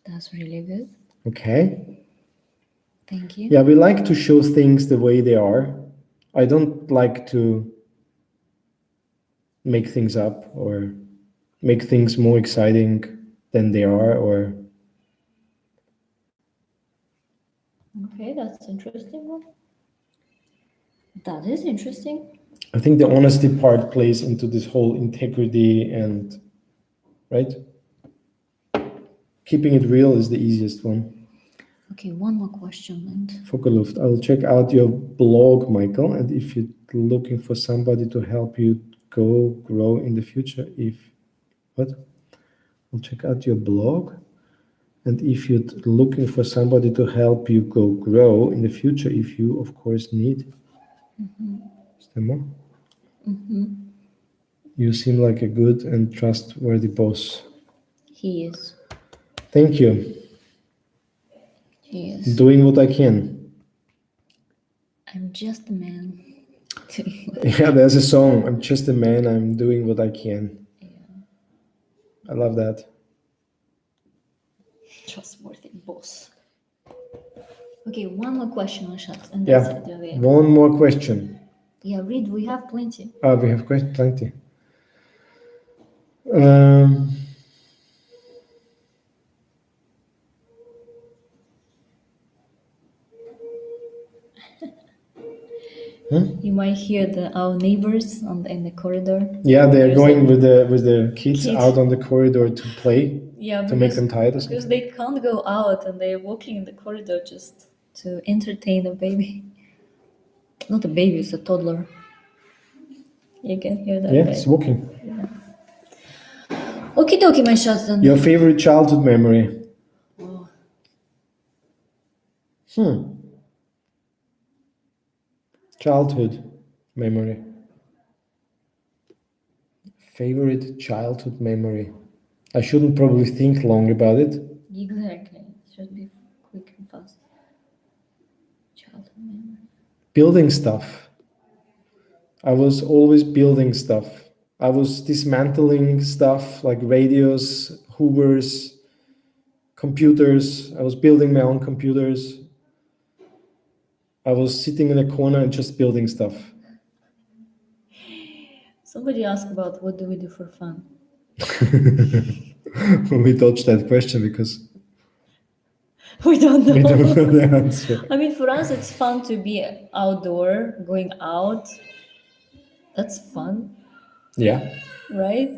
That's really good. Okay. Thank you. Yeah, we like to show things the way they are. I don't like to make things up or make things more exciting than they are, or Okay, that's interesting one. That is interesting. I think the honesty part plays into this whole integrity and right. Keeping it real is the easiest one. Okay, one more question, and Fokeluft. I will check out your blog, Michael, and if you're looking for somebody to help you grow in the future, I'll check out your blog, and if you're looking for somebody to help you grow in the future, if you, of course, need. Is there more? You seem like a good and trustworthy boss. he is. Thank you. He is. Doing what I can. I'm just a man. Yeah, there's a song. I'm just a man. I'm doing what I can. Yeah. I love that. Trustworthy boss. Okay, one more question, Ashad, and Yeah, that's it. Okay. one more question. Yeah, read. We have plenty. We have plenty. Um, You might hear our neighbors in the corridor. yeah, they're There's going a- with the kids out on the corridor to play, Yeah, to make them tired or because something. they can't go out and they're walking in the corridor just to entertain a baby. Not a baby, it's a toddler. You can hear that, Yeah, right? it's walking. Okie dokie, my shots then. Your favorite childhood memory? Childhood memory. Favorite childhood memory. I shouldn't probably think long about it. Exactly. It should be quick and fast. Childhood memory. Building stuff. I was always building stuff. I was dismantling stuff like radios, Hoovers, computers. I was building my own computers. I was sitting in a corner and just building stuff. Somebody asked about what do we do for fun? We dodged that question because We don't know. we don't know the answer. I mean, for us, it's fun to be outdoor, going out. That's fun, Yeah. right?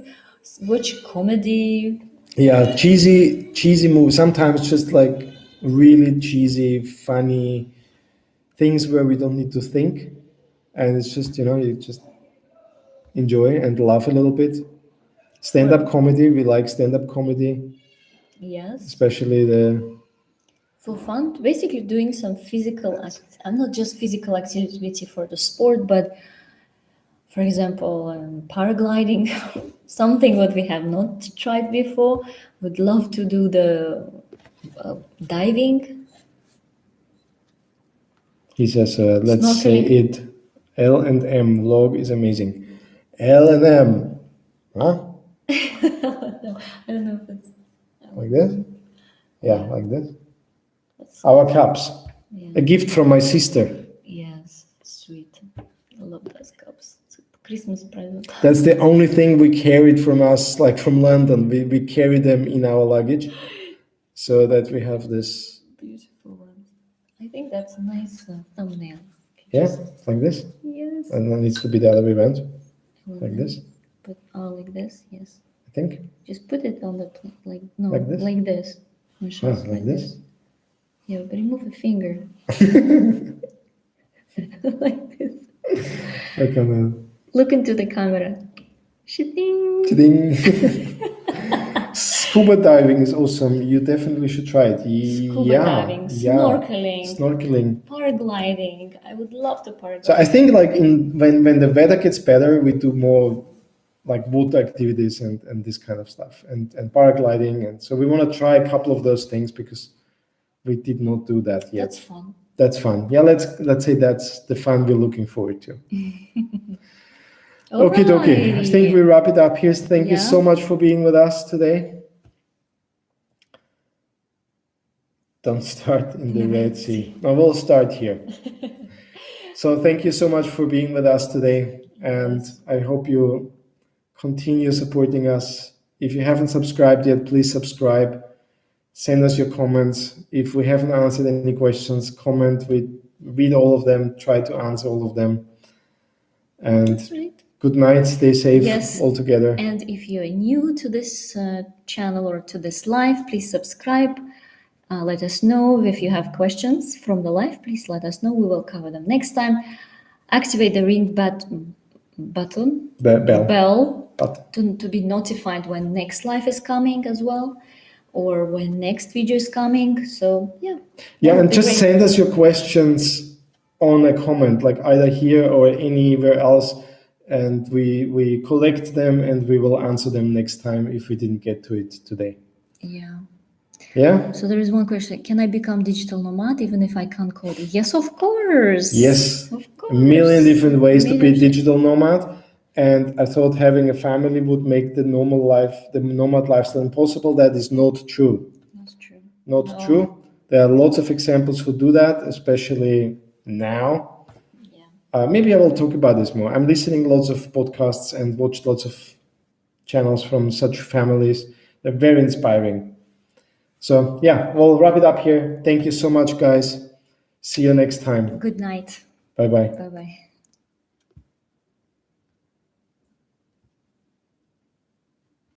Watch comedy. Yeah, cheesy movie. Sometimes just like really cheesy, funny things where we don't need to think, and it's just you just enjoy and laugh a little bit. Stand-up comedy. We like stand-up comedy, Yes. especially the. For fun, basically doing some physical and not just physical activity for the sport, but for example, paragliding, something what we have not tried before. Would love to do the diving. He says, "Let's say Snorkeling. it. L&M vlog is amazing. L&M, huh? I don't know if it's Like this? Yeah, like this. That's, Our cups. yeah. A gift from my sister. Yes, sweet. I love those cups. It's a Christmas present. That's the only thing we carried from us, like from London. We carry them in our luggage so that we have this. Beautiful one. I think that's a nice thumbnail. Yeah, like this. Yes. And then it needs to be the other way around. Like this, But like this, yes. I think. Just put it on the like no, Like this? like this. Like this. Yeah, but remove a finger. Like this. Like on Look into the camera. Shitting. Ding. Scuba diving is awesome. You definitely should try it. Scuba diving, snorkeling, snorkeling. paragliding. I would love to paraglide. So I think like when the weather gets better, we do more like water activities and this kind of stuff and paragliding, and so we want to try a couple of those things because we did not do that yet. That's fun. That's fun. Yeah, let's say that's the fun we're looking forward to. Okay, dokie. I think we wrap it up here. Thank you Yeah. so much for being with us today. Don't start in the Red Sea. I will start here. So thank you so much for being with us today. And Yes. I hope you continue supporting us. If you haven't subscribed yet, please subscribe. Send us your comments. If we haven't answered any questions, comment. We read all of them, try to answer all of them. And That's right. good night, stay safe Yes. all together. And if you're new to this channel or to this live, please subscribe. Let us know if you have questions from the live. Please let us know. We will cover them next time. Activate the ring button, bell to be notified when next live is coming as well, or when next video is coming. So yeah, and just send us your questions on a comment, like either here or anywhere else, and we collect them and we will answer them next time if we didn't get to it today. Yeah. So there is one question: can I become digital nomad even if I can't code? Yes, of course. Yes, of course. a million different ways to be a digital nomad. And I thought having a family would make the nomad lifestyle impossible. That is not true. Not true. There are lots of examples who do that, especially now. Maybe I will talk about this more. I'm listening lots of podcasts and watch lots of channels from such families. They're very inspiring. So yeah, we'll wrap it up here. Thank you so much, guys. See you next time. Good night. Bye-bye. Bye-bye.